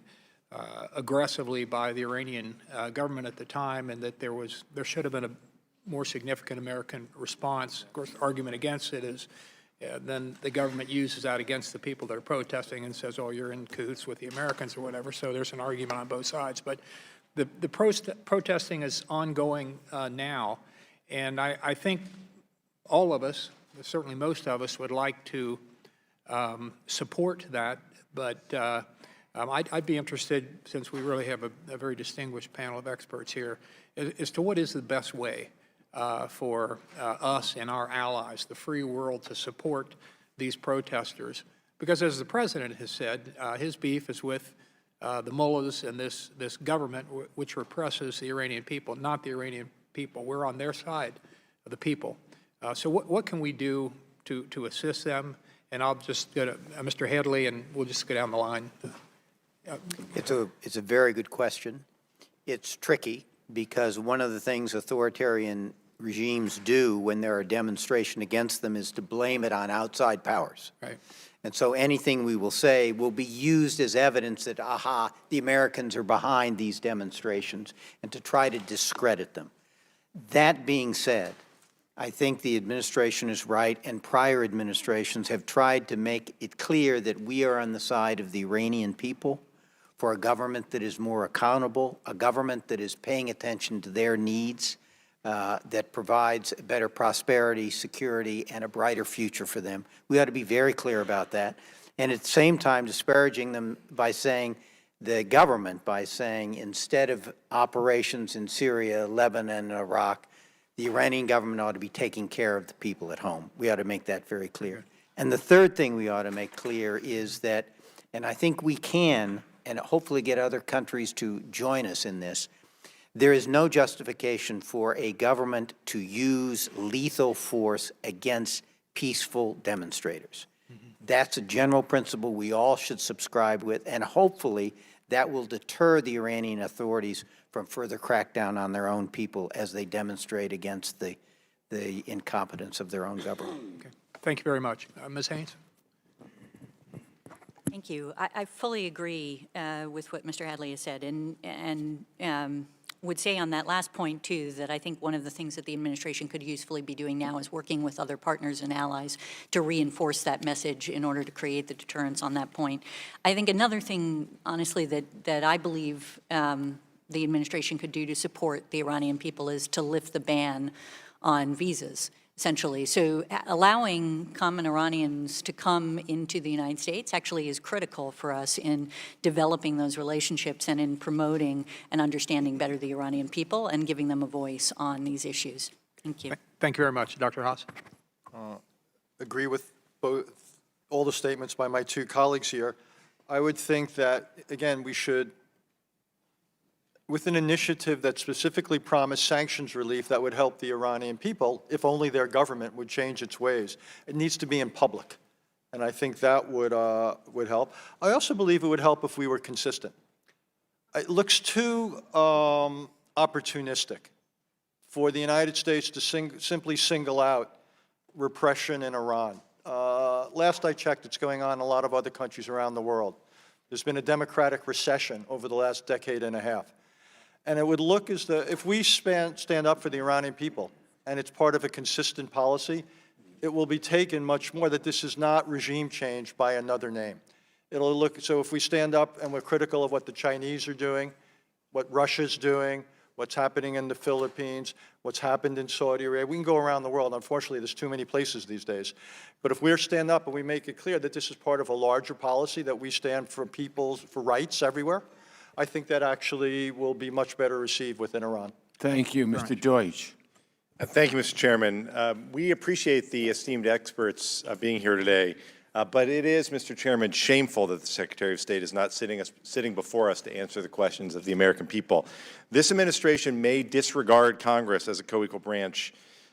aggressively by the Iranian government at the time, and that there should have been a more significant American response. Of course, the argument against it is then the government uses that against the people that are protesting and says, oh, you're in cahoots with the Americans or whatever. So there's an argument on both sides. But the protesting is ongoing now, and I think all of us, certainly most of us, would like to support that. But I'd be interested, since we really have a very distinguished panel of experts here, as to what is the best way for us and our allies, the free world, to support these protesters. Because as the President has said, his beef is with the mullahs and this government which represses the Iranian people, not the Iranian people. We're on their side of the people. So what can we do to assist them? And I'll just go to Mr. Hadley, and we'll just go down the line. It's a very good question. It's tricky because one of the things authoritarian regimes do when there are demonstrations against them is to blame it on outside powers. Right. And so anything we will say will be used as evidence that, aha, the Americans are behind these demonstrations, and to try to discredit them. That being said, I think the administration is right, and prior administrations have tried to make it clear that we are on the side of the Iranian people, for a government that is more accountable, a government that is paying attention to their needs, that provides better prosperity, security, and a brighter future for them. We ought to be very clear about that. And at the same time, disparaging them by saying, the government, by saying instead of operations in Syria, Lebanon, and Iraq, the Iranian government ought to be taking care of the people at home. We ought to make that very clear. And the third thing we ought to make clear is that, and I think we can, and hopefully get other countries to join us in this, there is no justification for a government to use lethal force against peaceful demonstrators. That's a general principle we all should subscribe with, and hopefully that will deter the Iranian authorities from further crackdown on their own people as they demonstrate against the incompetence of their own government. Okay. Thank you very much. Ms. Haynes? Thank you. I fully agree with what Mr. Hadley has said, and would say on that last point, too, that I think one of the things that the administration could usefully be doing now is working with other partners and allies to reinforce that message in order to create the deterrence on that point. I think another thing, honestly, that I believe the administration could do to support the Iranian people is to lift the ban on visas, essentially. So allowing common Iranians to come into the United States actually is critical for us in developing those relationships and in promoting and understanding better the Iranian people and giving them a voice on these issues. Thank you. Thank you very much. Dr. Haas? Agree with all the statements by my two colleagues here. I would think that, again, we should, with an initiative that specifically promised sanctions relief that would help the Iranian people, if only their government would change its ways. It needs to be in public, and I think that would help. I also believe it would help if we were consistent. It looks too opportunistic for the United States to simply single out repression in Iran. Last I checked, it's going on in a lot of other countries around the world. There's been a democratic recession over the last decade and a half. And it would look as though, if we stand up for the Iranian people, and it's part of a consistent policy, it will be taken much more that this is not regime change by another name. It'll look, so if we stand up and we're critical of what the Chinese are doing, what Russia's doing, what's happening in the Philippines, what's happened in Saudi Arabia, we can go around the world. Unfortunately, there's too many places these days. But if we stand up and we make it clear that this is part of a larger policy, that we stand for for rights everywhere, I think that actually will be much better received within Iran. Thank you, Mr. Deutsch. Thank you, Mr. Chairman. We appreciate the esteemed experts being here today. But it is, Mr. Chairman, shameful that the Secretary of State is not sitting before us to answer the questions of the American people. This administration may disregard Congress as a co-equal branch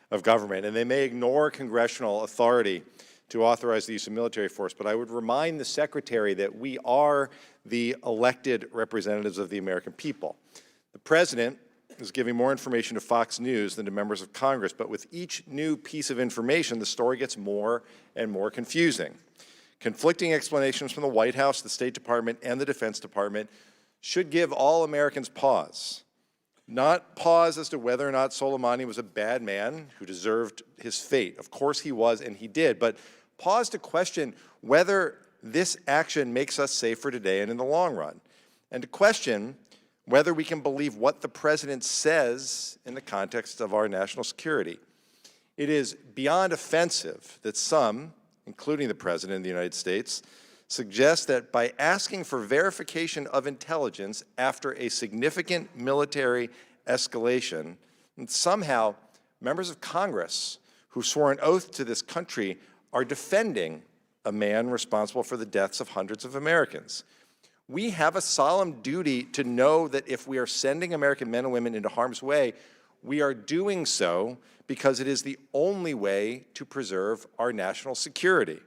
of government, and they may ignore congressional authority to authorize the use of military force, but I would remind the Secretary that we are the elected representatives of the American people. The President is giving more information to Fox News than to members of Congress, but with each new piece of information, the story gets more and more confusing. Conflicting explanations from the White House, the State Department, and the Defense Department should give all Americans pause. Not pause as to whether or not Soleimani was a bad man who deserved his fate. Of course he was, and he did, but pause to question whether this action makes us safer today and in the long run, and to question whether we can believe what the President says in the context of our national security. It is beyond offensive that some, including the President of the United States, suggest that by asking for verification of intelligence after a significant military escalation, and somehow members of Congress who swore an oath to this country are defending a man responsible for the deaths of hundreds of Americans. We have a solemn duty to know that if we are sending American men and women into harm's way, we are doing so because it is the only way to preserve our national security.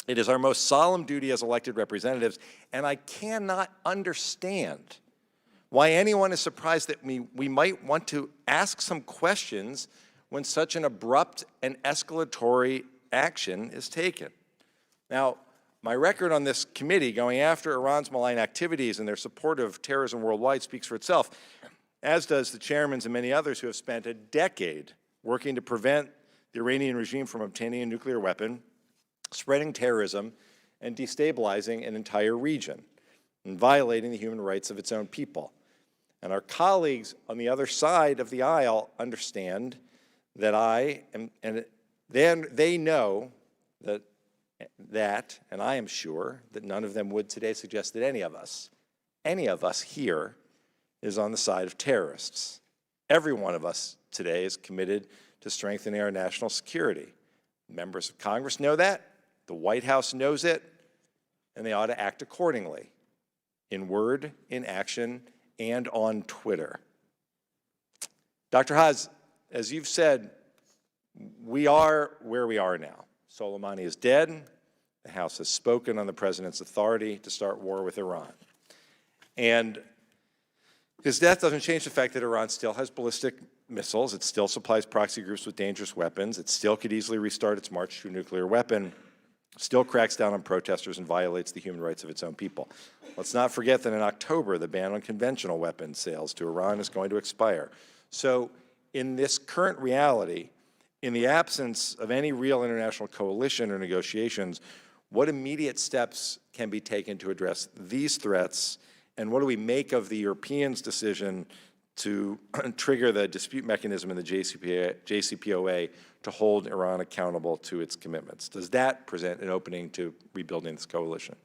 It is our most solemn duty as elected representatives, and I cannot understand why anyone is surprised that we might want to ask some questions when such an abrupt and escalatory action is taken. Now, my record on this committee going after Iran's malign activities and their support of terrorism worldwide speaks for itself, as does the chairman's and many others who have spent a decade working to prevent the Iranian regime from obtaining a nuclear weapon, spreading terrorism, and destabilizing an entire region, and violating the human rights of its own people. And our colleagues on the other side of the aisle understand that they know that, and I am sure that none of them would today suggest that any of us here is on the side of terrorists. Every one of us today is committed to strengthening our national security. Members of Congress know that, the White House knows it, and they ought to act accordingly, in word, in action, and on Twitter. Dr. Haz, as you've said, we are where we are now. Soleimani is dead. The House has spoken on the President's authority to start war with Iran. And his death doesn't change the fact that Iran still has ballistic missiles. It still supplies proxy groups with dangerous weapons. It still could easily restart its march to a nuclear weapon. Still cracks down on protesters and violates the human rights of its own people. Let's not forget that in October, the ban on conventional weapons sales to Iran is going to expire. So in this current reality, in the absence of any real international coalition or negotiations, what immediate steps can be taken to address these threats, and what do we make of the Europeans' decision to trigger the dispute mechanism in the JCPOA to hold Iran accountable to its commitments? Does that present an opening to rebuilding this coalition?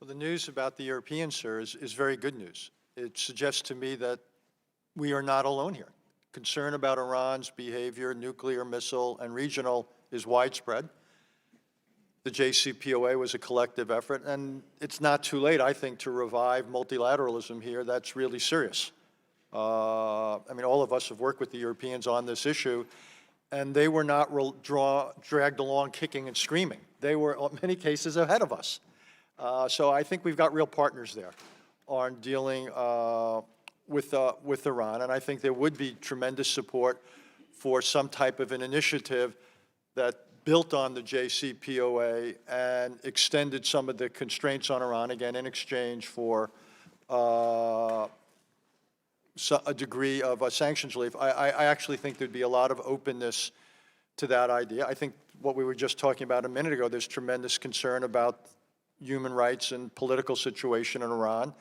Well, the news about the Europeans, sir, is very good news. It suggests to me that we are not alone here. Concern about Iran's behavior, nuclear, missile, and regional is widespread. The JCPOA was a collective effort, and it's not too late, I think, to revive multilateralism here. That's really serious. I mean, all of us have worked with the Europeans on this issue, and they were not dragged along kicking and screaming. They were, in many cases, ahead of us. So I think we've got real partners there on dealing with Iran, and I think there would be tremendous support for some type of an initiative that built on the JCPOA and extended some of the constraints on Iran, again, in exchange for a degree of sanctions relief. I actually think there'd be a lot of openness to that idea. I think what we were just talking about a minute ago, there's tremendous concern about human rights and political situation in Iran.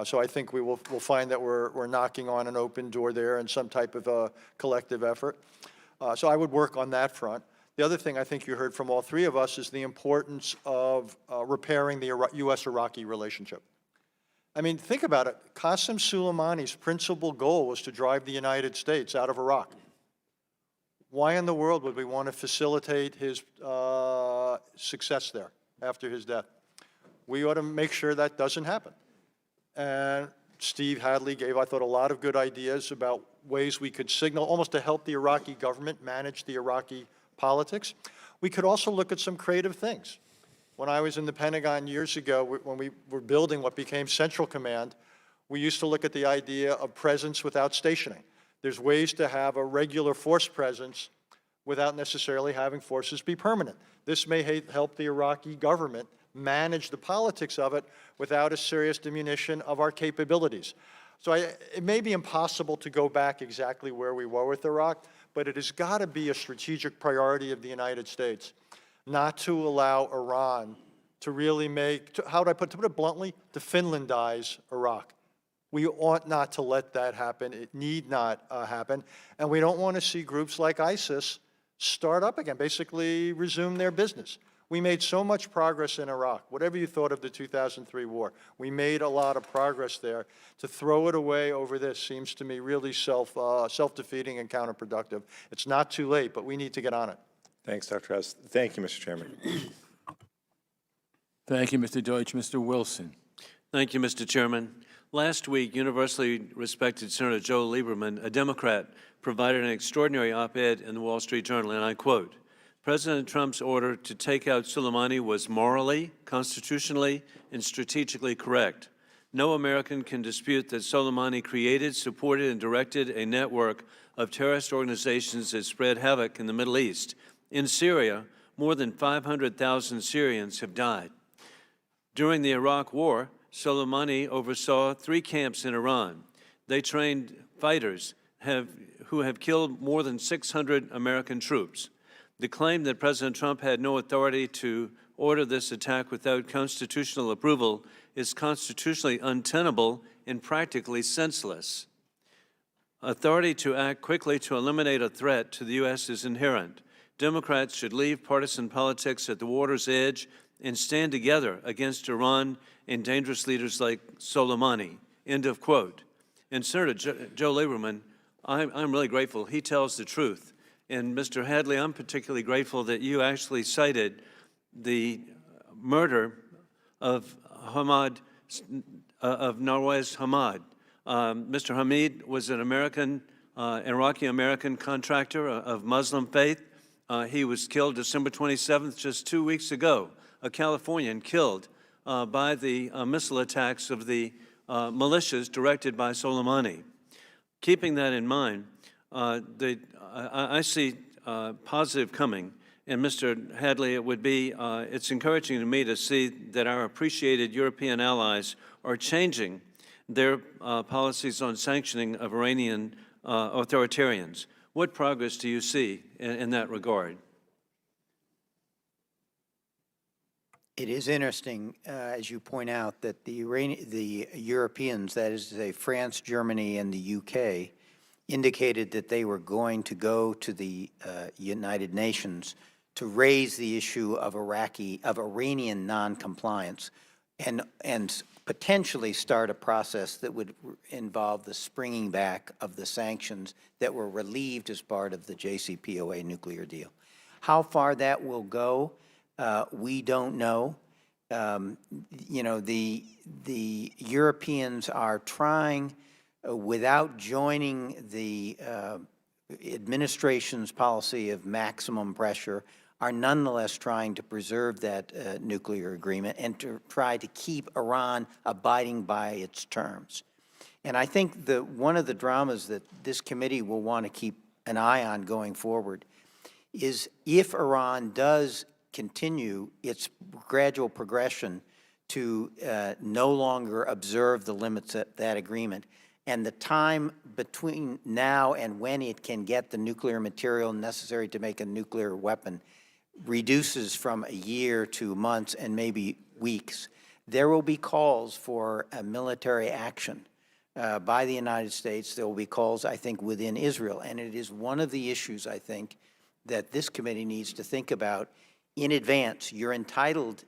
So I think we'll find that we're knocking on an open door there in some type of a collective effort. So I would work on that front. The other thing I think you heard from all three of us is the importance of repairing the U.S.-Iraqi relationship. I mean, think about it. Qasem Soleimani's principal goal was to drive the United States out of Iraq. Why in the world would we want to facilitate his success there after his death? We ought to make sure that doesn't happen. And Steve Hadley gave, I thought, a lot of good ideas about ways we could signal, almost to help the Iraqi government manage the Iraqi politics. We could also look at some creative things. When I was in the Pentagon years ago, when we were building what became Central Command, we used to look at the idea of presence without stationing. There's ways to have a regular force presence without necessarily having forces be permanent. This may help the Iraqi government manage the politics of it without a serious diminution of our capabilities. So it may be impossible to go back exactly where we were with Iraq, but it has got to be a strategic priority of the United States not to allow Iran to really make, to put it bluntly, to Finlandize Iraq. We ought not to let that happen. It need not happen. And we don't want to see groups like ISIS start up again, basically resume their business. We made so much progress in Iraq. Whatever you thought of the 2003 war, we made a lot of progress there. To throw it away over this seems to me really self-defeating and counterproductive. It's not too late, but we need to get on it. Thanks, Dr. House. Thank you, Mr. Chairman. Thank you, Mr. Deutsch. Mr. Wilson. Thank you, Mr. Chairman. Last week, universally respected Senator Joe Lieberman, a Democrat, provided an extraordinary op-ed in the Wall Street Journal, and I quote, "President Trump's order to take out Soleimani was morally, constitutionally, and strategically correct. No American can dispute that Soleimani created, supported, and directed a network of terrorist organizations that spread havoc in the Middle East. In Syria, more than 500,000 Syrians have died. During the Iraq War, Soleimani oversaw 3 camps in Iran. They trained fighters who have killed more than 600 American troops. The claim that President Trump had no authority to order this attack without constitutional approval is constitutionally untenable and practically senseless. Authority to act quickly to eliminate a threat to the U.S. is inherent. Democrats should leave partisan politics at the water's edge and stand together against Iran and dangerous leaders like Soleimani." End of quote. And Senator Joe Lieberman, I'm really grateful. He tells the truth. And Mr. Hadley, I'm particularly grateful that you actually cited the murder of Nawaz Hamid. Mr. Hamid was an Iraqi-American contractor of Muslim faith. He was killed December 27th, just 2 weeks ago, a Californian killed by the missile attacks of the militias directed by Soleimani. Keeping that in mind, I see positive coming. And Mr. Hadley, it's encouraging to me to see that our appreciated European allies are changing their policies on sanctioning of Iranian authoritarians. What progress do you see in that regard? It is interesting, as you point out, that the Europeans, that is to say France, Germany, and the UK, indicated that they were going to go to the United Nations to raise the issue of Iranian noncompliance and potentially start a process that would involve the springing back of the sanctions that were relieved as part of the JCPOA nuclear deal. How far that will go, we don't know. You know, the Europeans are trying, without joining the administration's policy of maximum pressure, are nonetheless trying to preserve that nuclear agreement and to try to keep Iran abiding by its terms. And I think one of the dramas that this committee will want to keep an eye on going forward is if Iran does continue its gradual progression to no longer observe the limits of that agreement, and the time between now and when it can get the nuclear material necessary to make a nuclear weapon reduces from a year to months and maybe weeks, there will be calls for a military action by the United States. There will be calls, I think, within Israel. And it is one of the issues, I think, that this committee needs to think about in advance. You're entitled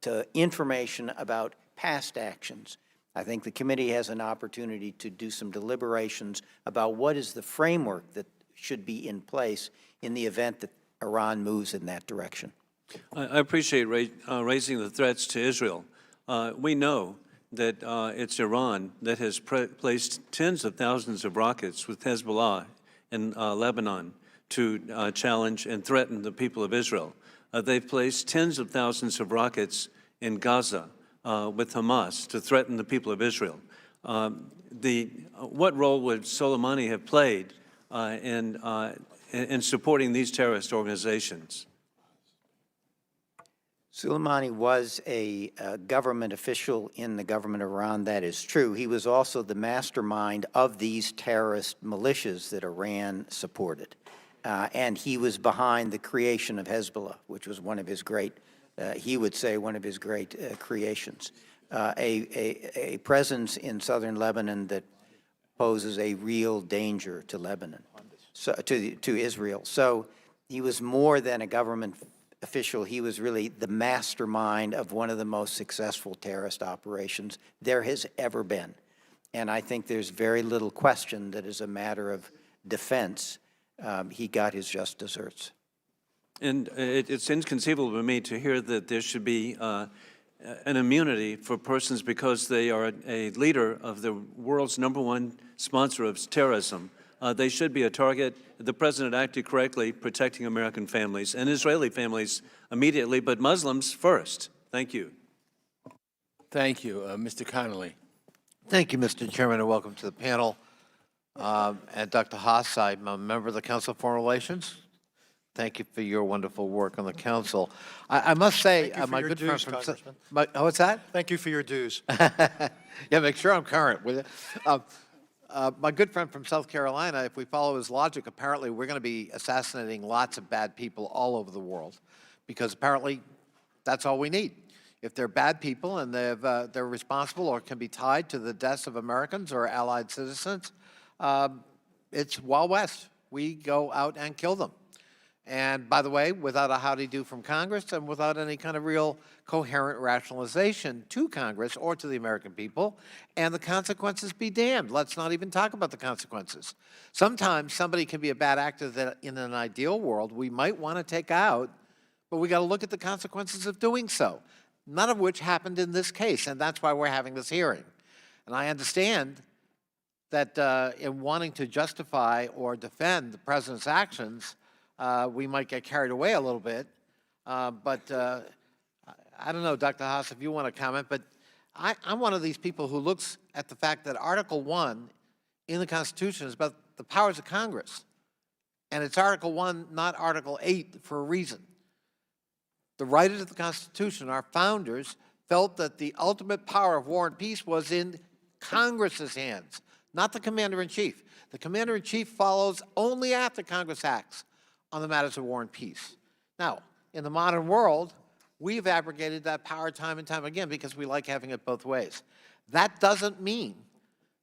to information about past actions. I think the committee has an opportunity to do some deliberations about what is the framework that should be in place in the event that Iran moves in that direction. I appreciate raising the threats to Israel. We know that it's Iran that has placed tens of thousands of rockets with Hezbollah in Lebanon to challenge and threaten the people of Israel. They've placed tens of thousands of rockets in Gaza with Hamas to threaten the people of Israel. What role would Soleimani have played in supporting these terrorist organizations? Soleimani was a government official in the government of Iran, that is true. He was also the mastermind of these terrorist militias that Iran supported. And he was behind the creation of Hezbollah, which was one of his great, he would say, one of his great creations. A presence in southern Lebanon that poses a real danger to Lebanon, to Israel. So he was more than a government official. He was really the mastermind of one of the most successful terrorist operations there has ever been. And I think there's very little question that as a matter of defense, he got his just desserts. And it's inconceivable to me to hear that there should be an immunity for persons because they are a leader of the world's #1 sponsor of terrorism. They should be a target. The president acted correctly, protecting American families and Israeli families immediately, but Muslims first. Thank you. Thank you. Mr. Connolly. Thank you, Mr. Chairman, and welcome to the panel. And Dr. Haas, I'm a member of the Council of Foreign Relations. Thank you for your wonderful work on the council. I must say, Thank you for my your good dues, friend from Congressman. what's that? Thank you for your dues. Yeah, make sure I'm current with it. My good friend from South Carolina, if we follow his logic, apparently we're going to be assassinating lots of bad people all over the world, because apparently that's all we need. If they're bad people and they're responsible or can be tied to the deaths of Americans or allied citizens, it's Wild West. We go out and kill them. And by the way, without a howdy-do from Congress and without any kind of real coherent rationalization to Congress or to the American people, and the consequences be damned. Let's not even talk about the consequences. Sometimes somebody can be a bad actor that in an ideal world we might want to take out, but we got to look at the consequences of doing so, none of which happened in this case, and that's why we're having this hearing. And I understand that in wanting to justify or defend the president's actions, we might get carried away a little bit, but I don't know, Dr. Haas, if you want to comment, but I'm one of these people who looks at the fact that Article 1 in the Constitution is about the powers of Congress, and it's Article 1, not Article 8, for a reason. The writers of the Constitution, our founders, felt that the ultimate power of war and peace was in Congress's hands, not the Commander-in-Chief. The Commander-in-Chief follows only after Congress acts on the matters of war and peace. Now, in the modern world, we've abrogated that power time and time again because we like having it both ways. That doesn't mean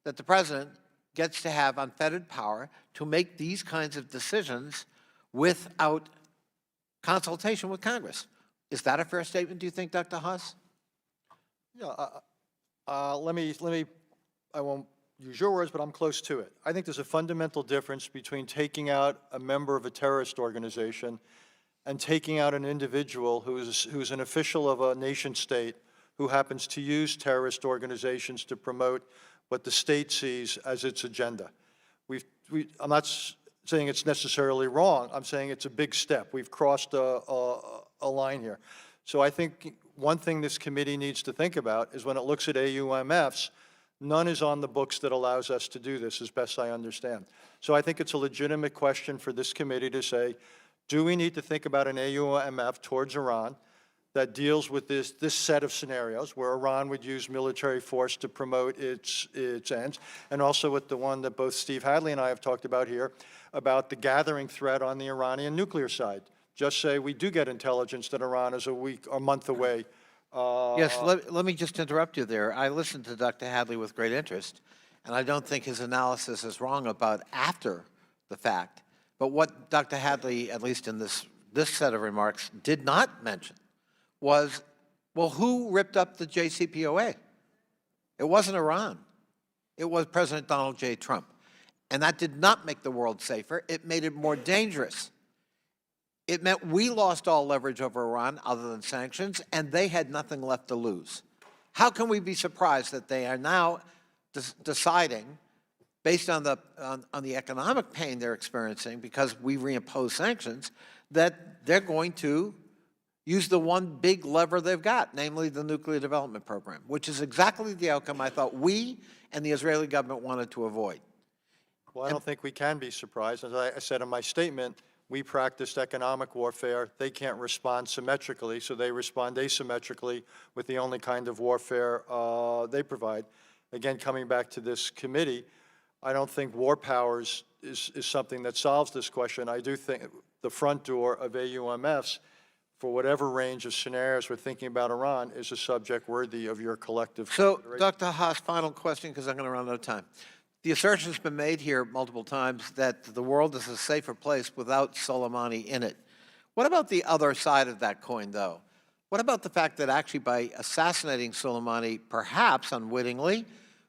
that the president gets to have unfettered power to make these kinds of decisions without consultation with Congress. Is that a fair statement, do you think, Dr. Haas? Yeah, I won't use your words, but I'm close to it. I think there's a fundamental difference between taking out a member of a terrorist organization and taking out an individual who's an official of a nation state who happens to use terrorist organizations to promote what the state sees as its agenda. I'm not saying it's necessarily wrong. I'm saying it's a big step. We've crossed a line here. So I think one thing this committee needs to think about is when it looks at AUMFs, none is on the books that allows us to do this, as best I understand. So I think it's a legitimate question for this committee to say, do we need to think about an AUMF towards Iran that deals with this set of scenarios where Iran would use military force to promote its ends, and also with the one that both Steve Hadley and I have talked about here, about the gathering threat on the Iranian nuclear side. Just say we do get intelligence that Iran is a month away. Yes, let me just interrupt you there. I listened to Dr. Hadley with great interest, and I don't think his analysis is wrong about after the fact. But what Dr. Hadley, at least in this set of remarks, did not mention was, well, who ripped up the JCPOA? It wasn't Iran. It was President Donald J. Trump. And that did not make the world safer. It made it more dangerous. It meant we lost all leverage over Iran other than sanctions, and they had nothing left to lose. How can we be surprised that they are now deciding, based on the economic pain they're experiencing because we reimpose sanctions, that they're going to use the one big lever they've got, namely the nuclear development program, which is exactly the outcome I thought we and the Israeli government wanted to avoid. Well, I don't think we can be surprised. As I said in my statement, we practiced economic warfare. They can't respond symmetrically, so they respond asymmetrically with the only kind of warfare they provide. Again, coming back to this committee, I don't think war powers is something that solves this question. I do think the front door of AUMFs, for whatever range of scenarios we're thinking about Iran, is a subject worthy of your collective So, consideration. Dr. Haas, final question, because I'm going to run out of time. The assertion's been made here multiple times that the world is a safer place without Soleimani in it. What about the other side of that coin, though? What about the fact that actually by assassinating Soleimani, perhaps unwittingly,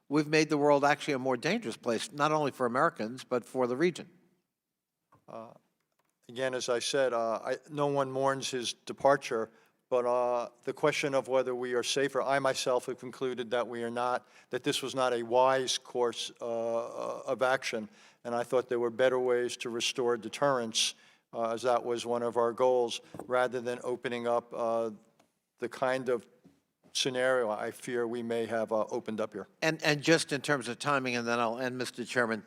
we've made the world actually a more dangerous place, not only for Americans, but for the region? Again, as I said, no one mourns his departure, but the question of whether we are safer, I myself have concluded that we are not, that this was not a wise course of action, and I thought there were better ways to restore deterrence, as that was one of our goals, rather than opening up the kind of scenario I fear we may have opened up here. And just in terms of timing, and then I'll end, Mr. Chairman,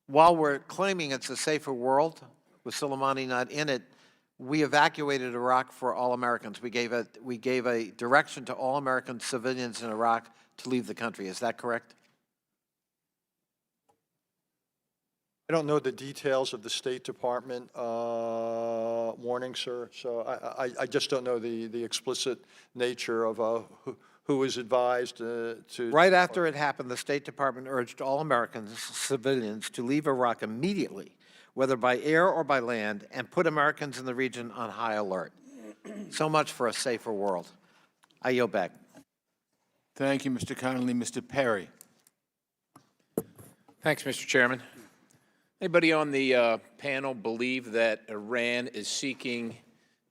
while we're claiming it's a safer world, with Soleimani not in it, we evacuated Iraq for all Americans. We gave a direction to all American civilians in Iraq to leave the country. Is that correct? I don't know the details of the State Department warning, sir, so I just don't know the explicit nature of who was advised to... Right after it happened, the State Department urged all Americans, civilians, to leave Iraq immediately, whether by air or by land, and put Americans in the region on high alert. So much for a safer world. I yield back. Thank you, Mr. Connolly. Mr. Perry. Thanks, Mr. Chairman. Anybody on the panel believe that Iran is seeking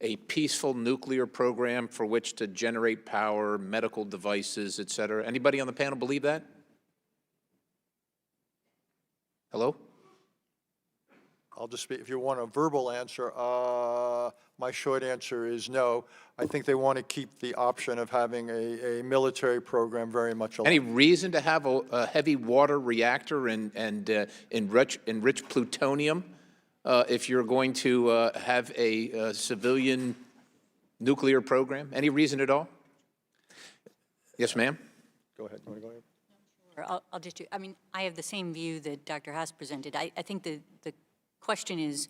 a peaceful nuclear program for which to generate power, medical devices, et cetera? Anybody on the panel believe that? Hello? I'll just speak, if you want a verbal answer, my short answer is no. I think they want to keep the option of having a military program very much alive. Any reason to have a heavy water reactor and enrich plutonium if you're going to have a civilian nuclear program? Any reason at all? Yes, ma'am? Go ahead. You want to go ahead? I'll just do, I mean, I have the same view that Dr. Haas presented. I think the question is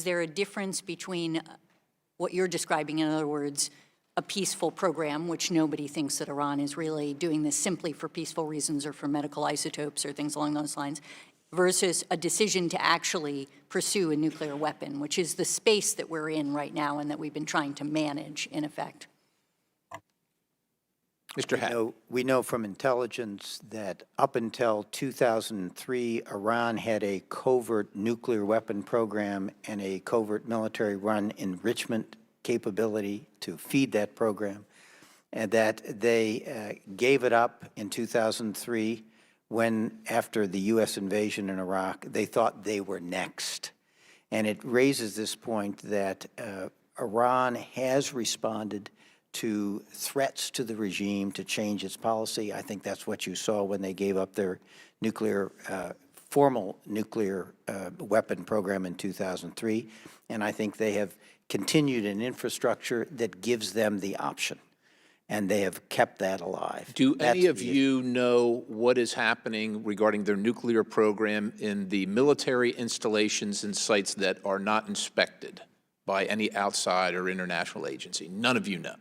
there a difference between what you're describing, in other words, a peaceful program, which nobody thinks that Iran is really doing this simply for peaceful reasons or for medical isotopes or things along those lines, versus a decision to actually pursue a nuclear weapon, which is the space that we're in right now and that we've been trying to manage, in effect. Mr. Hatt. We know from intelligence that up until 2003, Iran had a covert nuclear weapon program and a covert military run enrichment capability to feed that program, and that they gave it up in 2003 when, after the U.S. invasion in Iraq, they thought they were next. And it raises this point that Iran has responded to threats to the regime to change its policy. I think that's what you saw when they gave up their nuclear, formal nuclear weapon program in 2003. And I think they have continued an infrastructure that gives them the option. And they have kept that alive. Do any of you know what is happening regarding their nuclear program in the military installations and sites that are not inspected by any outside or international agency? None of you know.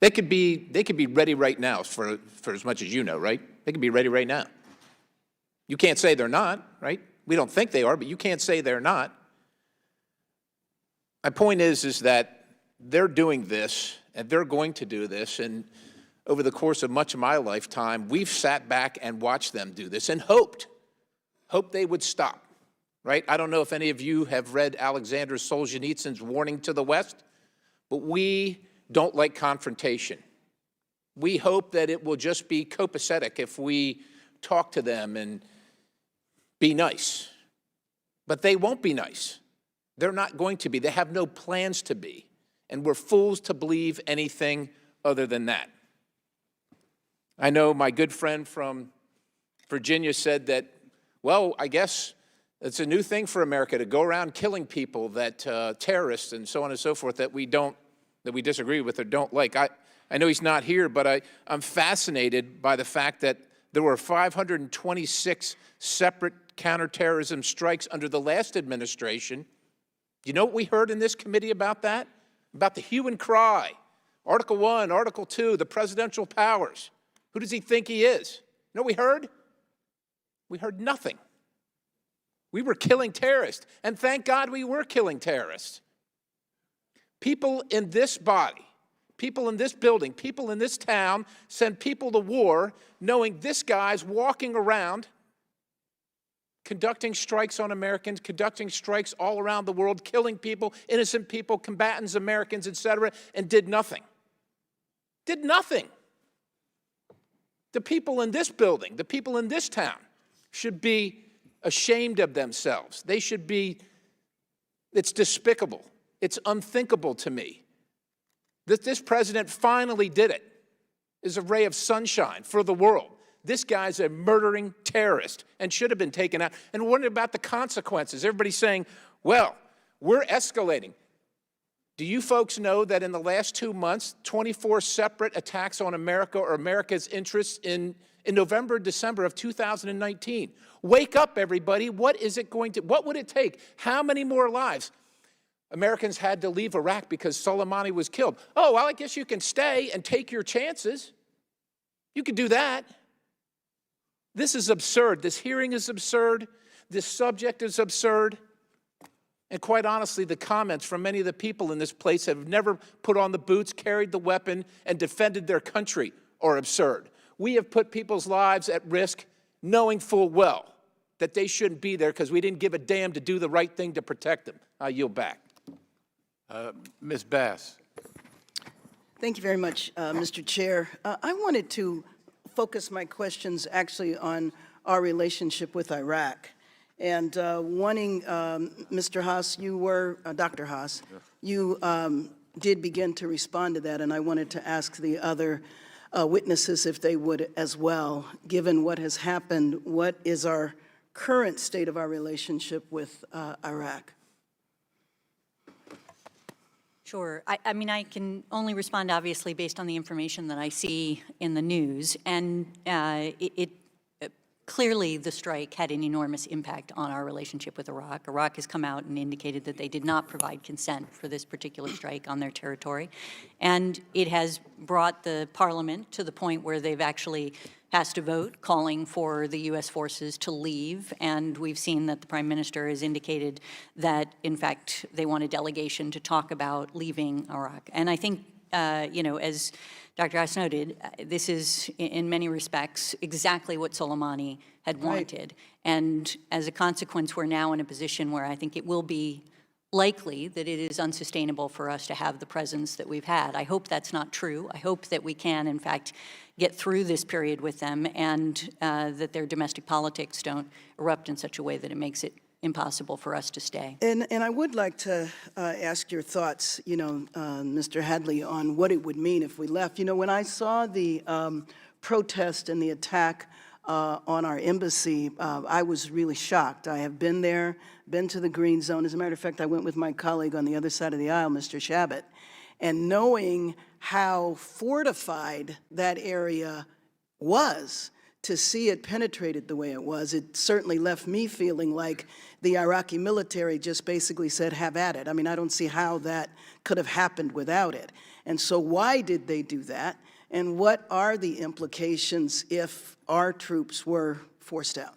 They could be ready right now for as much as you know, right? They could be ready right now. You can't say they're not, right? We don't think they are, but you can't say they're not. My point is that they're doing this, and they're going to do this, and over the course of much of my lifetime, we've sat back and watched them do this and hoped hope they would stop, right? I don't know if any of you have read Alexander Solzhenitsyn's Warning to the West, but we don't like confrontation. We hope that it will just be copacetic if we talk to them and be nice. But they won't be nice. They're not going to be. They have no plans to be. And we're fools to believe anything other than that. I know my good friend from Virginia said that, well, I guess it's a new thing for America to go around killing people, that terrorists and so on and so forth, that we disagree with or don't like. I know he's not here, but I'm fascinated by the fact that there were 526 separate counterterrorism strikes under the last administration. You know what we heard in this committee about that? About the hue and cry. Article 1, Article 2, the presidential powers. Who does he think he is? You know what we heard? We heard nothing. We were killing terrorists, and thank God we were killing terrorists. People in this body, people in this building, people in this town send people to war knowing this guy's walking around conducting strikes on Americans, conducting strikes all around the world, killing people, innocent people, combatants, Americans, etc., and did nothing. Did nothing. The people in this building, the people in this town should be ashamed of themselves. They should be, it's despicable. It's unthinkable to me that this president finally did it. Is a ray of sunshine for the world. This guy's a murdering terrorist and should have been taken out. And what about the consequences? Everybody's saying, well, we're escalating. Do you folks know that in the last 2 months, 24 separate attacks on America or America's interests in November, December of 2019? Wake up, everybody. What would it take? How many more lives? Americans had to leave Iraq because Soleimani was killed. Oh, well, I guess you can stay and take your chances. You could do that. This is absurd. This hearing is absurd. This subject is absurd. And quite honestly, the comments from many of the people in this place have never put on the boots, carried the weapon, and defended their country are absurd. We have put people's lives at risk knowing full well that they shouldn't be there because we didn't give a damn to do the right thing to protect them. I yield back. Ms. Bass. Thank you very much, Mr. Chair. I wanted to focus my questions actually on our relationship with Iraq. And wanting, Mr. Haas, Dr. Haas, you did begin to respond to that, and I wanted to ask the other witnesses if they would as well. Given what has happened, what is our current state of our relationship with Iraq? Sure. I mean, I can only respond, obviously, based on the information that I see in the news. And clearly, the strike had an enormous impact on our relationship with Iraq. Iraq has come out and indicated that they did not provide consent for this particular strike on their territory. And it has brought the parliament to the point where they've actually has to vote, calling for the U.S. forces to leave. And we've seen that the Prime Minister has indicated that, in fact, they want a delegation to talk about leaving Iraq. And I think, you know, as Dr. Haas noted, this is, in many respects, exactly what Soleimani had wanted. And as a consequence, we're now in a position where I think it will be likely that it is unsustainable for us to have the presence that we've had. I hope that's not true. I hope that we can, in fact, get through this period with them and that their domestic politics don't erupt in such a way that it makes it impossible for us to stay. And I would like to ask your thoughts, you know, Mr. Hadley, on what it would mean if we left. You know, when I saw the protest and the attack on our embassy, I was really shocked. I have been there, been to the Green Zone. As a matter of fact, I went with my colleague on the other side of the aisle, Mr. Shabbat, and knowing how fortified that area was, to see it penetrated the way it was, it certainly left me feeling like the Iraqi military just basically said, have at it. I mean, I don't see how that could have happened without it. And so why did they do that? And what are the implications if our troops were forced out?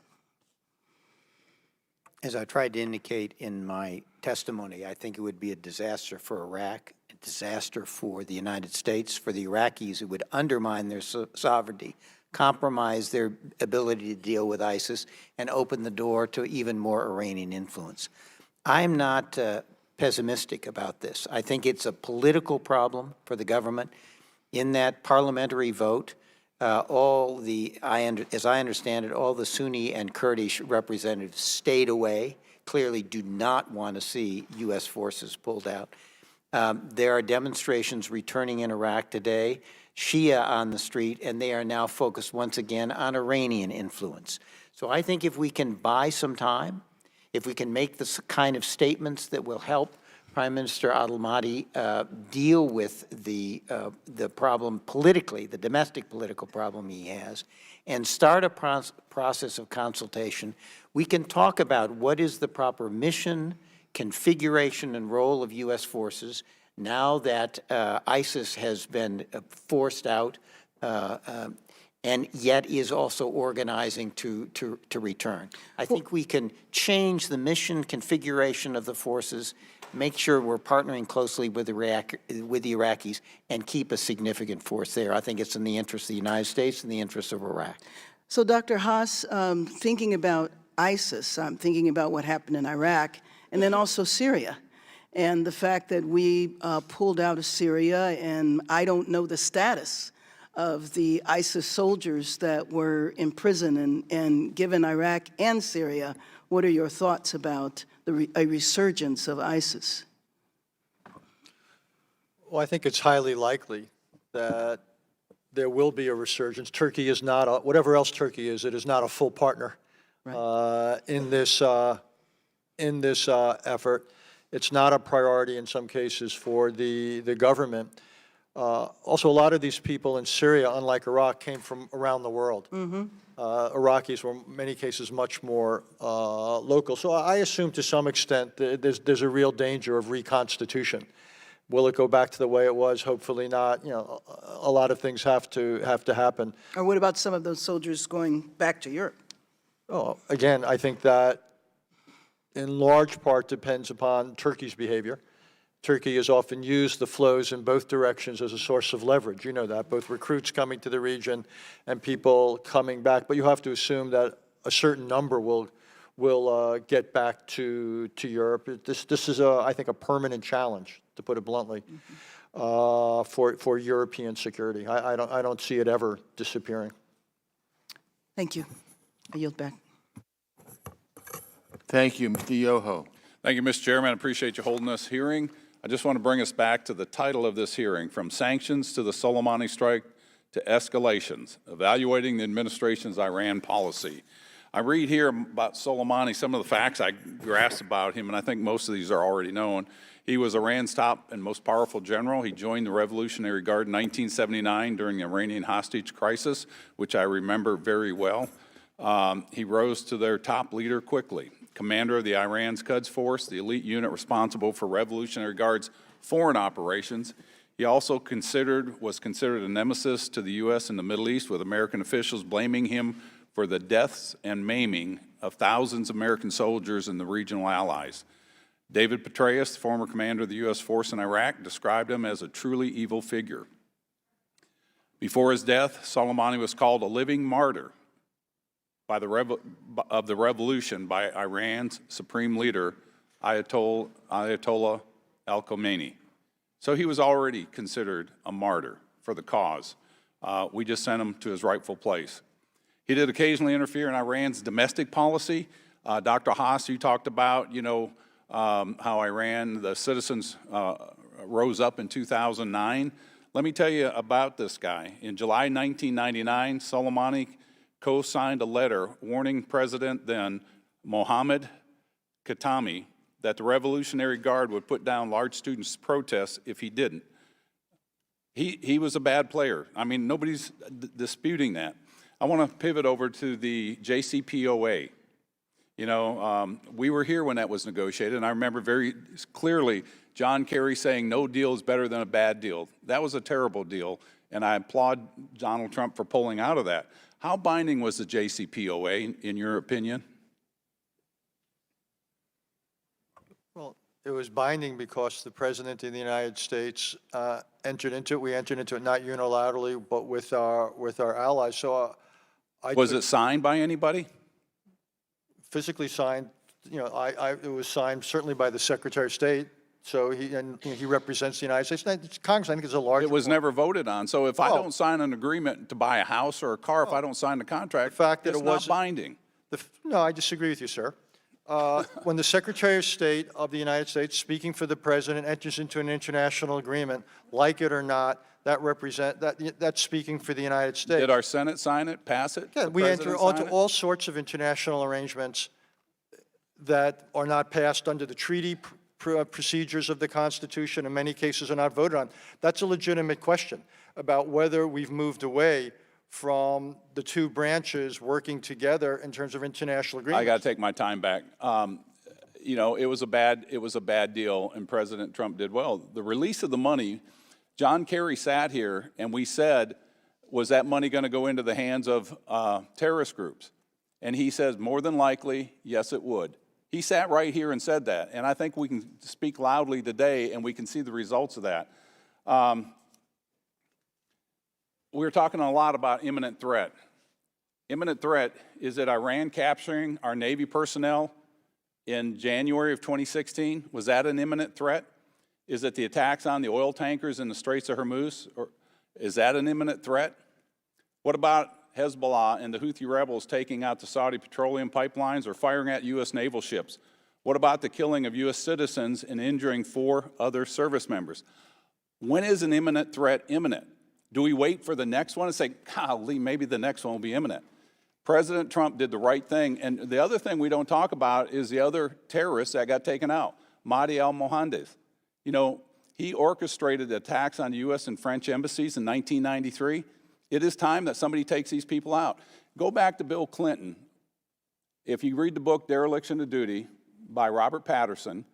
As I tried to indicate in my testimony, I think it would be a disaster for Iraq, a disaster for the United States, for the Iraqis. It would undermine their sovereignty, compromise their ability to deal with ISIS, and open the door to even more Iranian influence. I'm not pessimistic about this. I think it's a political problem for the government. In that parliamentary vote, as I understand it, all the Sunni and Kurdish representatives stayed away, clearly do not want to see U.S. forces pulled out. There are demonstrations returning in Iraq today, Shia on the street, and they are now focused once again on Iranian influence. So I think if we can buy some time, if we can make the kind of statements that will help Prime Minister Al-Maliki deal with the problem politically, the domestic political problem he has, and start a process of consultation, we can talk about what is the proper mission, configuration, and role of U.S. forces now that ISIS has been forced out and yet is also organizing to return. I think we can change the mission configuration of the forces, make sure we're partnering closely with the Iraqis, and keep a significant force there. I think it's in the interest of the United States and the interest of Iraq. So, Dr. Haas, thinking about ISIS, I'm thinking about what happened in Iraq, and then also Syria, and the fact that we pulled out of Syria, and I don't know the status of the ISIS soldiers that were imprisoned and given Iraq and Syria. What are your thoughts about a resurgence of ISIS? Well, I think it's highly likely that there will be a resurgence. Turkey is not, whatever else Turkey is, it is not a full partner in this effort. It's not a priority in some cases for the government. Also, a lot of these people in Syria, unlike Iraq, came from around the world. Iraqis were, in many cases, much more local. So I assume to some extent that there's a real danger of reconstitution. Will it go back to the way it was? Hopefully not. You know, a lot of things have to happen. Or what about some of those soldiers going back to Europe? Oh, again, I think that in large part depends upon Turkey's behavior. Turkey has often used the flows in both directions as a source of leverage. You know that, both recruits coming to the region and people coming back. But you have to assume that a certain number will get back to Europe. This is, I think, a permanent challenge, to put it bluntly, for European security. I don't see it ever disappearing. Thank you. I yield back. Thank you. Mr. Yoho. Thank you, Mr. Chairman. I appreciate you holding this hearing. I just want to bring us back to the title of this hearing, From Sanctions to the Soleimani Strike to Escalations, Evaluating the Administration's Iran Policy. I read here about Soleimani, some of the facts I grasped about him, and I think most of these are already known. He was Iran's top and most powerful general. He joined the Revolutionary Guard in 1979 during the Iranian hostage crisis, which I remember very well. He rose to their top leader quickly. Commander of the Iran's Quds Force, the elite unit responsible for Revolutionary Guard's foreign operations. He also was considered a nemesis to the U.S. in the Middle East, with American officials blaming him for the deaths and maiming of thousands of American soldiers and the regional allies. David Petraeus, the former commander of the U.S. force in Iraq, described him as a truly evil figure. Before his death, Soleimani was called a living martyr of the revolution by Iran's supreme leader, Ayatollah al-Khamenei. So he was already considered a martyr for the cause. We just sent him to his rightful place. He did occasionally interfere in Iran's domestic policy. Dr. Haas, you talked about, how Iran, the citizens rose up in 2009. Let me tell you about this guy. In July 1999, Soleimani co-signed a letter warning President then Mohammad Khatami that the Revolutionary Guard would put down large student protests if he didn't. He was a bad player. I mean, nobody's disputing that. I want to pivot over to the JCPOA. We were here when that was negotiated, and I remember very clearly John Kerry saying no deal is better than a bad deal. That was a terrible deal, and I applaud Donald Trump for pulling out of that. How binding was the JCPOA, in your opinion? Well, It was binding because the President of the United States entered into it. We entered into it not unilaterally, but with our allies. So Was it signed by anybody? physically signed, it was signed certainly by the Secretary of State. So he represents the United States. Congress, I think, is a large. It was never voted on. So if I Oh. don't sign an agreement to buy a house or a car, if I don't sign the contract, The fact that it's it not wasn't- binding. No, I disagree with you, sir. When the Secretary of State of the United States, speaking for the President, enters into an international agreement, like it or not, that's speaking for the United States. Did our Senate sign it, pass it? Yeah, The we enter President sign onto it? all sorts of international arrangements that are not passed under the treaty procedures of the Constitution, in many cases are not voted on. That's a legitimate question about whether we've moved away from the two branches working together in terms of international agreements. I got to take my time back. It was a bad deal, and President Trump did well. The release of the money, John Kerry sat here, and we said, was that money going to go into the hands of terrorist groups? And he says, more than likely, yes, it would. He sat right here and said that, and I think we can speak loudly today, and we can see the results of that. We were talking a lot about imminent threat. Imminent threat is that Iran capturing our Navy personnel in January of 2016. Was that an imminent threat? Is it the attacks on the oil tankers in the Straits of Hormuz? Or is that an imminent threat? What about Hezbollah and the Houthi rebels taking out the Saudi petroleum pipelines or firing at U.S. naval ships? What about the killing of U.S. citizens and injuring 4 other service members? When is an imminent threat imminent? Do we wait for the next one and say, golly, maybe the next one will be imminent? President Trump did the right thing. And the other thing we don't talk about is the other terrorist that got taken out, Mahdi al-Mohandes. He orchestrated attacks on the U.S. and French embassies in 1993. It is time that somebody takes these people out. Go back to Bill Clinton. If you read the book Dereliction of Duty by Robert Patterson,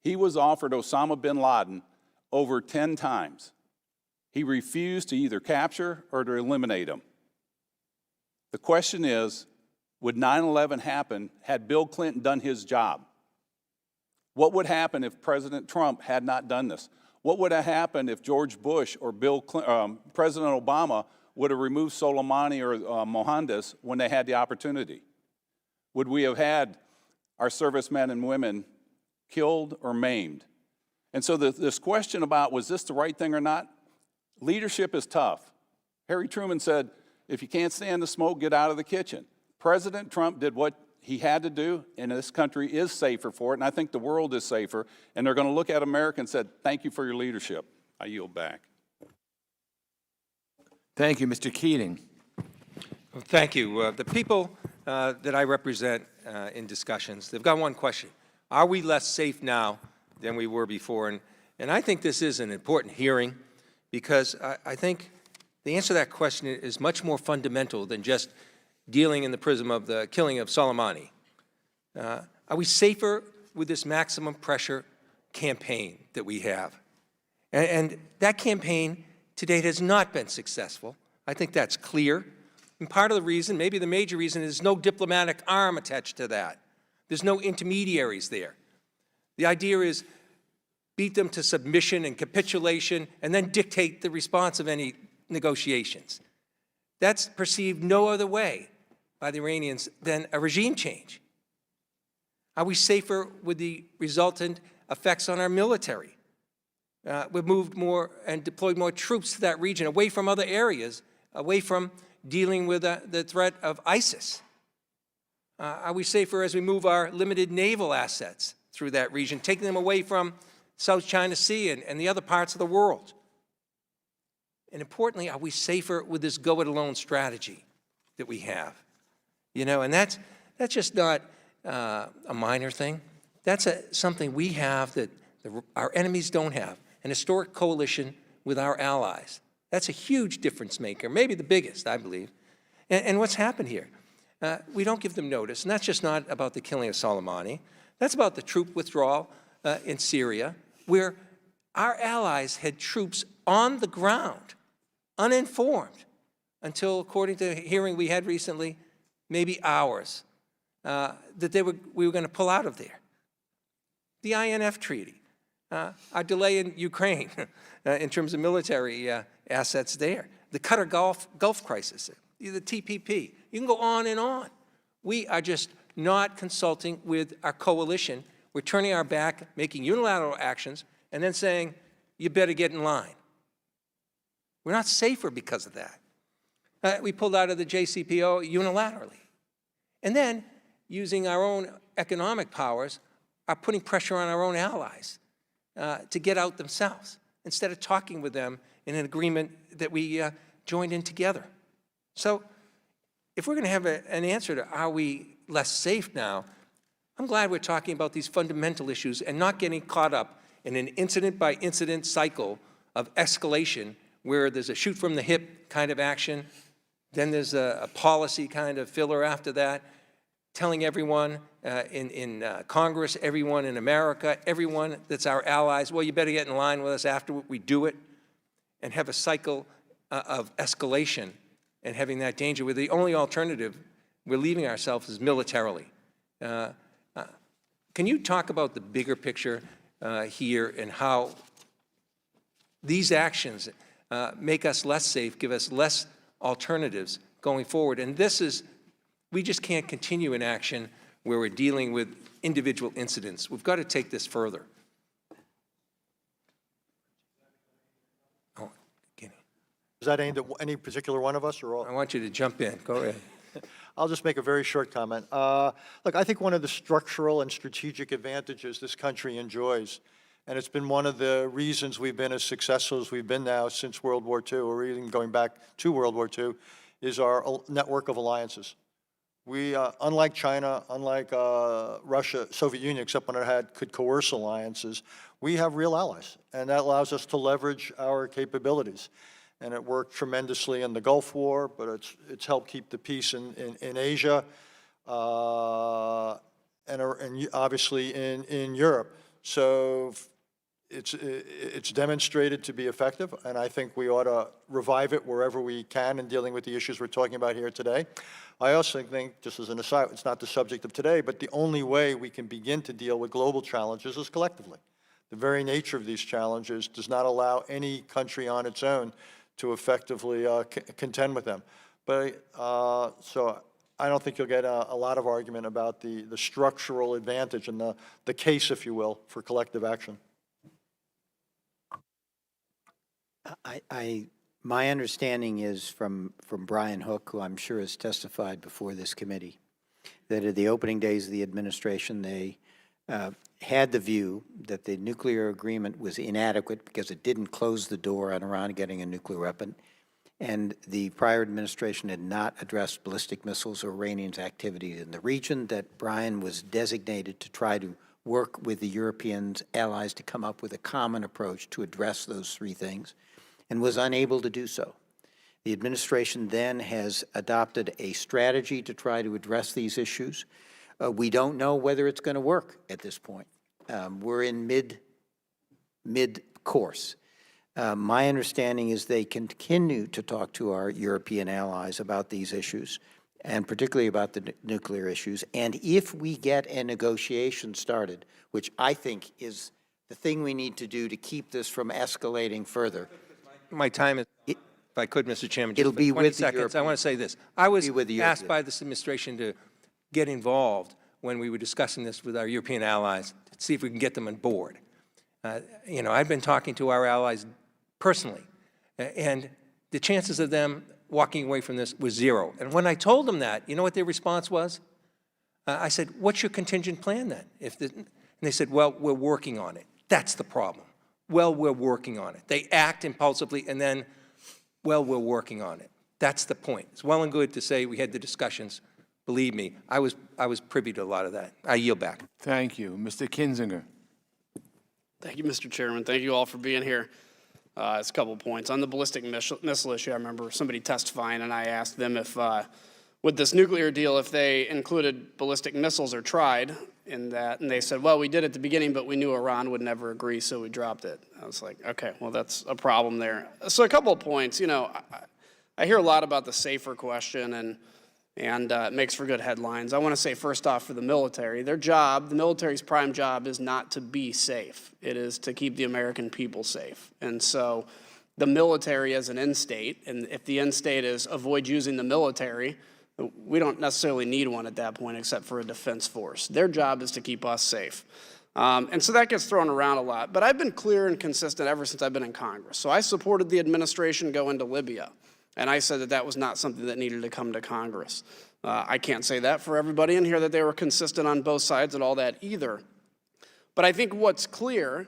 he was offered Osama bin Laden over 10 times. He refused to either capture or to eliminate him. The question is, would 9/11 happen had Bill Clinton done his job? What would happen if President Trump had not done this? What would have happened if George Bush or President Obama would have removed Soleimani or Mohandes when they had the opportunity? Would we have had our servicemen and women killed or maimed? And so this question about was this the right thing or not, leadership is tough. Harry Truman said, if you can't stand the smoke, get out of the kitchen. President Trump did what he had to do, and this country is safer for it, and I think the world is safer, and they're going to look at America and say, thank you for your leadership. I yield back. Thank you, Mr. Keating. Well, thank you. The people that I represent in discussions, they've got one question. Are we less safe now than we were before? And I think this is an important hearing because I think the answer to that question is much more fundamental than just dealing in the prism of the killing of Soleimani. Are we safer with this maximum pressure campaign that we have? And that campaign to date has not been successful. I think that's clear. And part of the reason, maybe the major reason, is no diplomatic arm attached to that. There's no intermediaries there. The idea is beat them to submission and capitulation and then dictate the response of any negotiations. That's perceived no other way by the Iranians than a regime change. Are we safer with the resultant effects on our military? We've moved more and deployed more troops to that region, away from other areas, away from dealing with the threat of ISIS. Are we safer as we move our limited naval assets through that region, taking them away from South China Sea and the other parts of the world? And importantly, are we safer with this go-it-alone strategy that we have? And that's just not a minor thing. That's something we have that our enemies don't have, an historic coalition with our allies. That's a huge difference maker, maybe the biggest, I believe. And what's happened here? We don't give them notice, and that's just not about the killing of Soleimani. That's about the troop withdrawal in Syria, where our allies had troops on the ground, uninformed, until, according to a hearing we had recently, maybe hours, that we were going to pull out of there. The INF Treaty. our delay in Ukraine in terms of military assets there, the Qatar Gulf crisis, the TPP. You can go on and on. We are just not consulting with our coalition. We're turning our back, making unilateral actions, and then saying, you better get in line. We're not safer because of that. We pulled out of the JCPO unilaterally. And then, using our own economic powers, are putting pressure on our own allies to get out themselves, instead of talking with them in an agreement that we joined in together. So if we're going to have an answer to are we less safe now, I'm glad we're talking about these fundamental issues and not getting caught up in an incident-by-incident cycle of escalation where there's a shoot-from-the-hip kind of action, then there's a policy kind of filler after that, telling everyone in Congress, everyone in America, everyone that's our allies, well, you better get in line with us after we do it, and have a cycle of escalation and having that danger where the only alternative we're leaving ourselves is militarily. Can you talk about the bigger picture here and how these actions make us less safe, give us less alternatives going forward? And this is, we just can't continue in action where we're dealing with individual incidents. We've got to take this further. Oh, Is that aimed at any particular one of us or all? I want you to jump in. Go ahead. I'll just make a very short comment. Look, I think one of the structural and strategic advantages this country enjoys, and it's been one of the reasons we've been as successful as we've been now since World War II, or even going back to World War II, is our network of alliances. We, unlike China, unlike Russia, Soviet Union, except when it could coerce alliances, we have real allies, and that allows us to leverage our capabilities. And it worked tremendously in the Gulf War, but it's helped keep the peace in Asia, and obviously in Europe. So it's demonstrated to be effective, and I think we ought to revive it wherever we can in dealing with the issues we're talking about here today. I also think, just as an aside, it's not the subject of today, but the only way we can begin to deal with global challenges is collectively. The very nature of these challenges does not allow any country on its own to effectively contend with them. But so I don't think you'll get a lot of argument about the structural advantage and the case, if you will, for collective action. My understanding is from Brian Hook, who I'm sure has testified before this committee, that at the opening days of the administration, they had the view that the nuclear agreement was inadequate because it didn't close the door on Iran getting a nuclear weapon, and the prior administration had not addressed ballistic missiles or Iranian activities in the region, that Brian was designated to try to work with the European allies to come up with a common approach to address those three things, and was unable to do so. The administration then has adopted a strategy to try to address these issues. We don't know whether it's going to work at this point. We're in mid-course. My understanding is they continue to talk to our European allies about these issues, and particularly about the nuclear issues. And if we get a negotiation started, which I think is the thing we need to do to keep this from escalating further. My time is, if I could, Mr. Chairman, just It'll for be 20 with the seconds. I want to say this. I was asked European. by this administration to get involved when we were discussing this with our European allies to see if we can get them on board. You know, I've been talking to our allies personally, and the chances of them walking away from this was zero. And when I told them that, you know what their response was? I said, what's your contingent plan then? And they said, well, we're working on it. That's the problem. Well, we're working on it. They act impulsively and then, well, we're working on it. That's the point. It's well and good to say we had the discussions. Believe me, I was privy to a lot of that. I yield back. Thank you. Mr. Kinzinger. Thank you, Mr. Chairman. Thank you all for being here. It's a couple of points. On the ballistic missile issue, I remember somebody testifying, and I asked them if, with this nuclear deal, if they included ballistic missiles or tried in that, and they said, well, we did at the beginning, but we knew Iran would never agree, so we dropped it. I was like, okay, well, that's a problem there. So a couple of points. You know, I hear a lot about the safer question, and it makes for good headlines. I want to say first off for the military, their job, the military's prime job is not to be safe. It is to keep the American people safe. And so the military as an end state, and if the end state is avoid using the military, we don't necessarily need one at that point except for a defense force. Their job is to keep us safe. And so that gets thrown around a lot. But I've been clear and consistent ever since I've been in Congress. So I supported the administration go into Libya. And I said that that was not something that needed to come to Congress. I can't say that for everybody in here that they were consistent on both sides and all that either. But I think what's clear,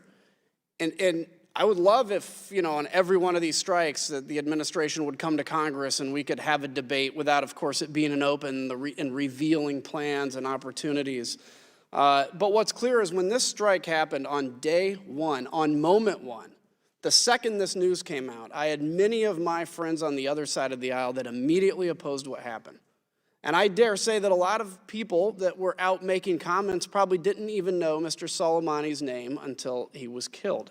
and I would love if, you know, on every one of these strikes that the administration would come to Congress and we could have a debate without, of course, it being an open and revealing plans and opportunities. But what's clear is when this strike happened on day one, on moment one, the second this news came out, I had many of my friends on the other side of the aisle that immediately opposed what happened. And I dare say that a lot of people that were out making comments probably didn't even know Mr. Soleimani's name until he was killed.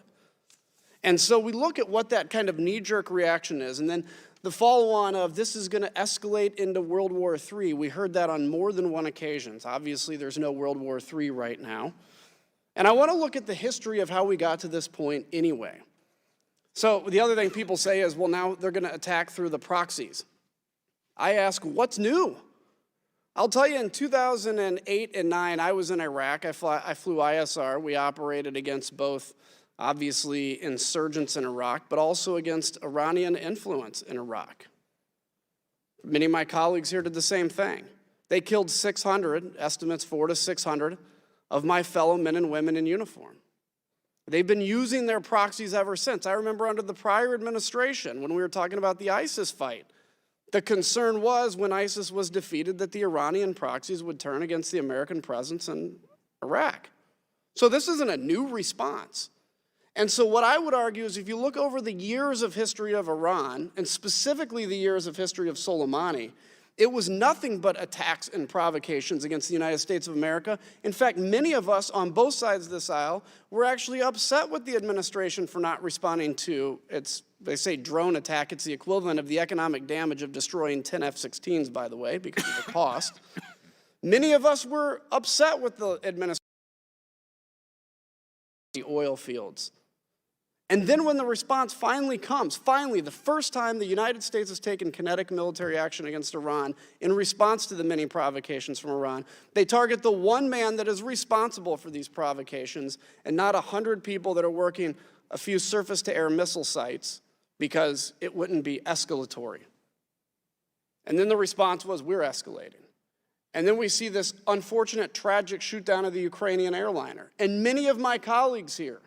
And so we look at what that kind of knee-jerk reaction is, and then the follow-on of this is going to escalate into World War III. We heard that on more than one occasion. Obviously, there's no World War III right now. And I want to look at the history of how we got to this point anyway. So the other thing people say is, well, now they're going to attack through the proxies. I ask, what's new? I'll tell you, in 2008 and 9, I was in Iraq. I flew ISR. We operated against both, obviously, insurgents in Iraq, but also against Iranian influence in Iraq. Many of my colleagues here did the same thing. They killed 600, estimates 400 to 600, of my fellow men and women in uniform. They've been using their proxies ever since. I remember under the prior administration when we were talking about the ISIS fight, the concern was when ISIS was defeated that the Iranian proxies would turn against the American presence in Iraq. So this isn't a new response. And so what I would argue is if you look over the years of history of Iran, and specifically the years of history of Soleimani, it was nothing but attacks and provocations against the United States of America. In fact, many of us on both sides of this aisle were actually upset with the administration for not responding to its, they say drone attack. It's the equivalent of the economic damage of destroying 10 F-16s, by the way, because of the cost. Many of us were upset with the administration, the oil fields. And then when the response finally comes, finally, the first time the United States has taken kinetic military action against Iran in response to the many provocations from Iran, they target the one man that is responsible for these provocations and not 100 people that are working a few surface-to-air missile sites because it wouldn't be escalatory. And then the response was, we're escalating. And then we see this unfortunate, tragic shoot-down of the Ukrainian airliner. And many of my colleagues here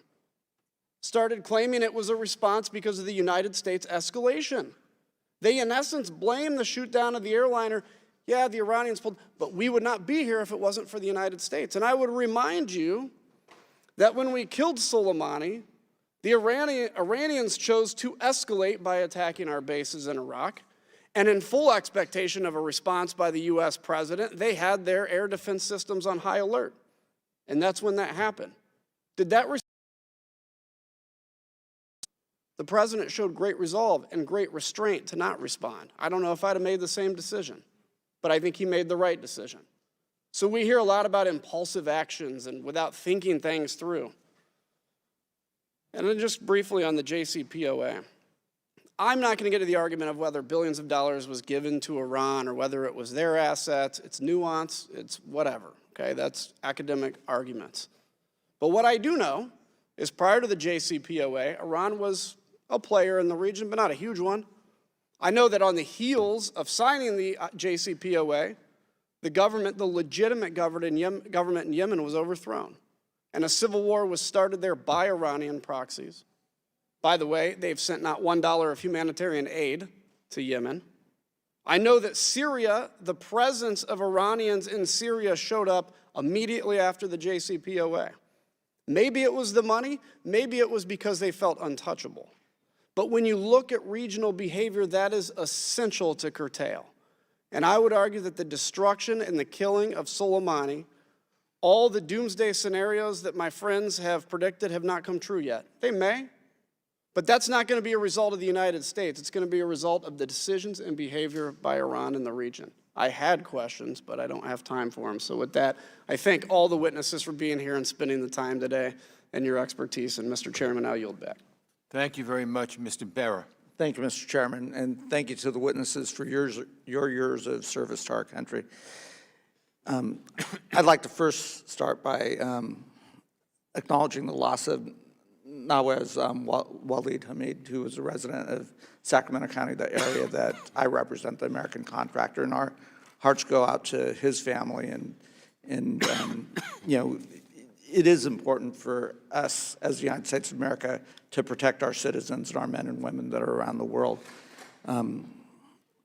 started claiming it was a response because of the United States escalation. They, in essence, blame the shoot-down of the airliner. Yeah, the Iranians pulled, but we would not be here if it wasn't for the United States. And I would remind you that when we killed Soleimani, the Iranians chose to escalate by attacking our bases in Iraq. And in full expectation of a response by the U.S. president, they had their air defense systems on high alert. And that's when that happened. Did that The president showed great resolve and great restraint to not respond. I don't know if I'd have made the same decision, but I think he made the right decision. So we hear a lot about impulsive actions and without thinking things through. And then just briefly on the JCPOA. I'm not going to get to the argument of whether billions of dollars was given to Iran or whether it was their assets. It's nuance, it's whatever, okay? That's academic arguments. But what I do know is prior to the JCPOA, Iran was a player in the region, but not a huge one. I know that on the heels of signing the JCPOA, the government, the legitimate government in Yemen was overthrown. And a civil war was started there by Iranian proxies. By the way, they've sent not $1 of humanitarian aid to Yemen. I know that Syria, the presence of Iranians in Syria showed up immediately after the JCPOA. Maybe it was the money, maybe it was because they felt untouchable. But when you look at regional behavior, that is essential to curtail. And I would argue that the destruction and the killing of Soleimani, all the doomsday scenarios that my friends have predicted have not come true yet. They may, but that's not going to be a result of the United States. It's going to be a result of the decisions and behavior by Iran in the region. I had questions, but I don't have time for them. So with that, I thank all the witnesses for being here and spending the time today and your expertise. And Mr. Chairman, I'll yield back. Thank you very much, Mr. Bera. Thank you, Mr. Chairman, and thank you to the witnesses for your years of service to our country. I'd like to first start by acknowledging the loss of Nawaz Waleed Hamid, who was a resident of Sacramento County, the area that I represent, the American contractor, and our hearts go out to his family. And you know, it is important for us as the United States of America to protect our citizens and our men and women that are around the world.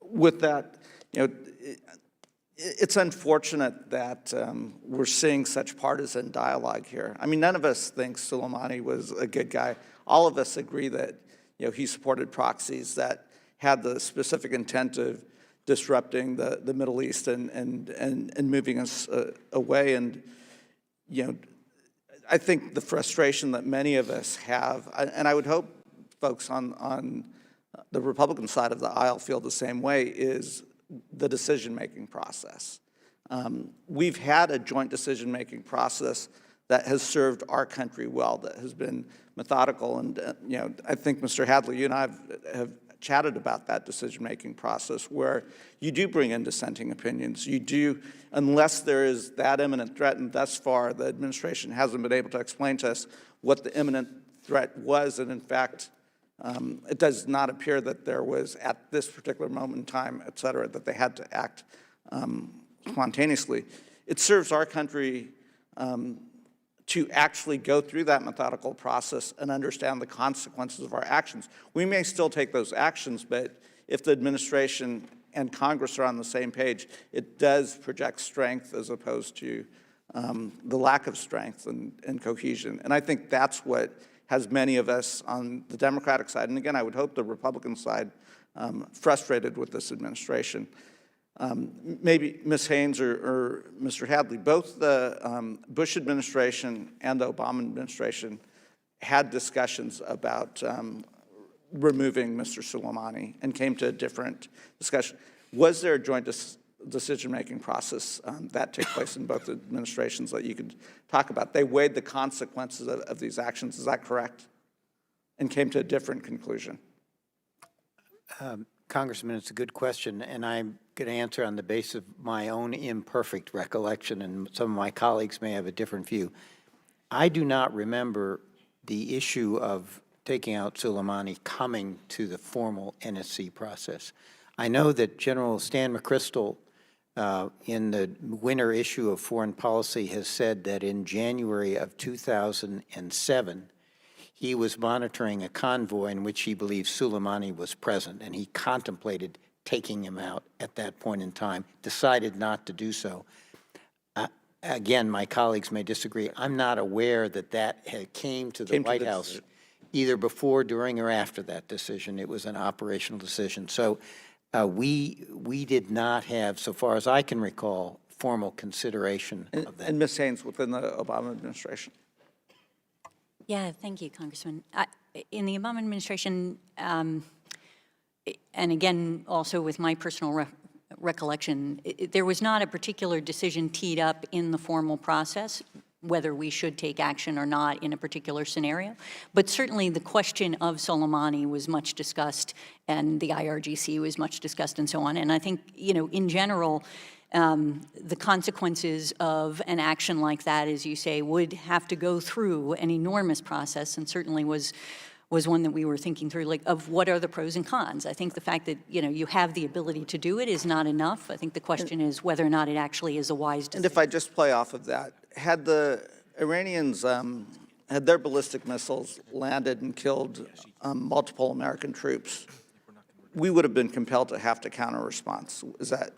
With that, you know, it's unfortunate that we're seeing such partisan dialogue here. I mean, none of us thinks Soleimani was a good guy. All of us agree that, you know, he supported proxies that had the specific intent of disrupting the Middle East and moving us away. And, you know, I think the frustration that many of us have, and I would hope folks on the Republican side of the aisle feel the same way, is the decision-making process. We've had a joint decision-making process that has served our country well, that has been methodical. And, you know, I think, Mr. Hadley, you and I have chatted about that decision-making process where you do bring in dissenting opinions. You do, unless there is that imminent threat, and thus far the administration hasn't been able to explain to us what the imminent threat was, and in fact, it does not appear that there was, at this particular moment in time, et cetera, that they had to act spontaneously. It serves our country to actually go through that methodical process and understand the consequences of our actions. We may still take those actions, but if the administration and Congress are on the same page, it does project strength as opposed to the lack of strength and cohesion. And I think that's what has many of us on the Democratic side, and again, I would hope the Republican side, frustrated with this administration. Maybe Ms. Haynes or Mr. Hadley, both the Bush administration and the Obama administration had discussions about removing Mr. Soleimani and came to a different discussion. Was there a joint decision-making process that took place in both administrations that you could talk about? They weighed the consequences of these actions, is that correct? And came to a different conclusion. Congressman, it's a good question, and I'm going to answer on the basis of my own imperfect recollection, and some of my colleagues may have a different view. I do not remember the issue of taking out Soleimani coming to the formal NSC process. I know that General Stan McChrystal, in the winter issue of Foreign Policy, has said that in January of 2007, he was monitoring a convoy in which he believes Soleimani was present, and he contemplated taking him out at that point in time, decided not to do so. Again, my colleagues may disagree. I'm not aware that that came to the White House either before, during, or after that decision. It was an operational decision. So we did not have, so far as I can recall, formal consideration of that. And Ms. Haynes, within the Obama administration? Yeah, thank you, Congressman. In the Obama administration, and again, also with my personal recollection, there was not a particular decision teed up in the formal process whether we should take action or not in a particular scenario. But certainly the question of Soleimani was much discussed, and the IRGC was much discussed, and so on. And I think, you know, in general, the consequences of an action like that, as you say, would have to go through an enormous process, and certainly was one that we were thinking through, like, of what are the pros and cons. I think the fact that, you know, you have the ability to do it is not enough. I think the question is whether or not it actually is a wise decision. And if I just play off of that, had the Iranians, had their ballistic missiles landed and killed multiple American troops, we would have been compelled to have to counter-response. Is that?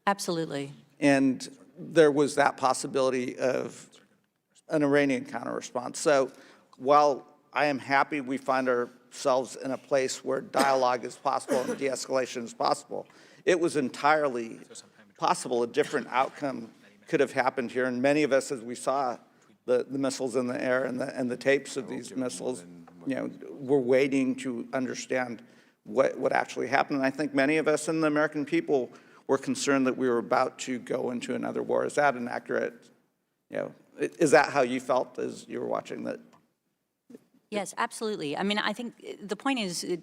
Absolutely. And there was that possibility of an Iranian counter-response. So while I am happy we find ourselves in a place where dialogue is possible and de-escalation is possible, it was entirely possible a different outcome could have happened here. And many of us, as we saw the missiles in the air and the tapes of these missiles, you know, were waiting to understand what actually happened. And I think many of us and the American people were concerned that we were about to go into another war. Is that an accurate, is that how you felt as you were watching that? Yes, absolutely. I mean, I think the point is,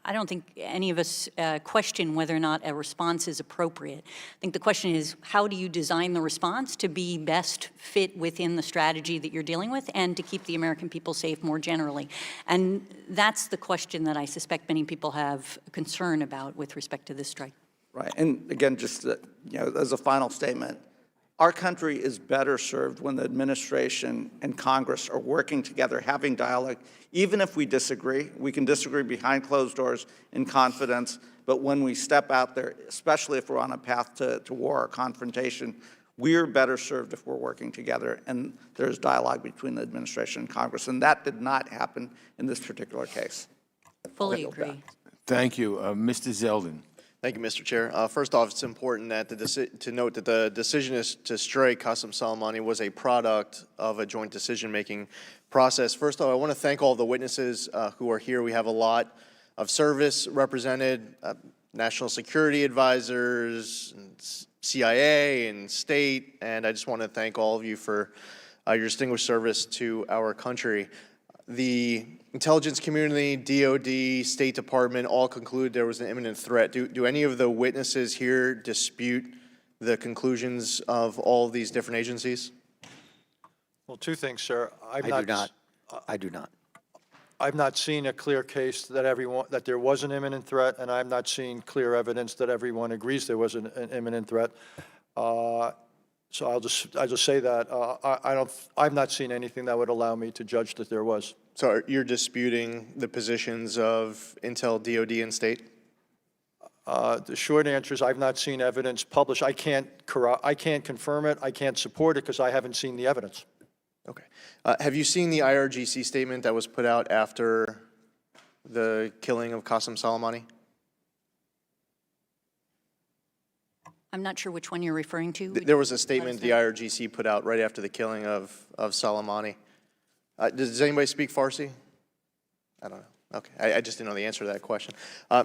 I don't think any of us question whether or not a response is appropriate. I think the question is, how do you design the response to be best fit within the strategy that you're dealing with and to keep the American people safe more generally? And that's the question that I suspect many people have concern about with respect to this strike. Right, and again, just as a final statement, our country is better served when the administration and Congress are working together, having dialogue. Even if we disagree, we can disagree behind closed doors in confidence, but when we step out there, especially if we're on a path to war or confrontation, we're better served if we're working together and there's dialogue between the administration and Congress, and that did not happen in this particular case. Fully agree. Thank you. Mr. Zeldin. Thank you, Mr. Chair. First off, it's important that to note that the decision to strike Qasem Soleimani was a product of a joint decision-making process. First off, I want to thank all the witnesses who are here. We have a lot of service represented, national security advisors, and CIA and state, and I just want to thank all of you for your distinguished service to our country. The intelligence community, DOD, State Department all conclude there was an imminent threat. Do any of the witnesses here dispute the conclusions of all of these different agencies? Well, two things, sir. I do not. I do not. I've not seen a clear case that there was an imminent threat, and I've not seen clear evidence that everyone agrees there was an imminent threat. So I'll just say that I've not seen anything that would allow me to judge that there was. So you're disputing the positions of Intel, DOD, and State? The short answer is I've not seen evidence published. I can't confirm it. I can't support it because I haven't seen the evidence. Okay. Have you seen the IRGC statement that was put out after the killing of Qasem Soleimani? I'm not sure which one you're referring to. There was a statement the IRGC put out right after the killing of Soleimani. Does anybody speak Farsi? I don't know. Okay, I just didn't know the answer to that question.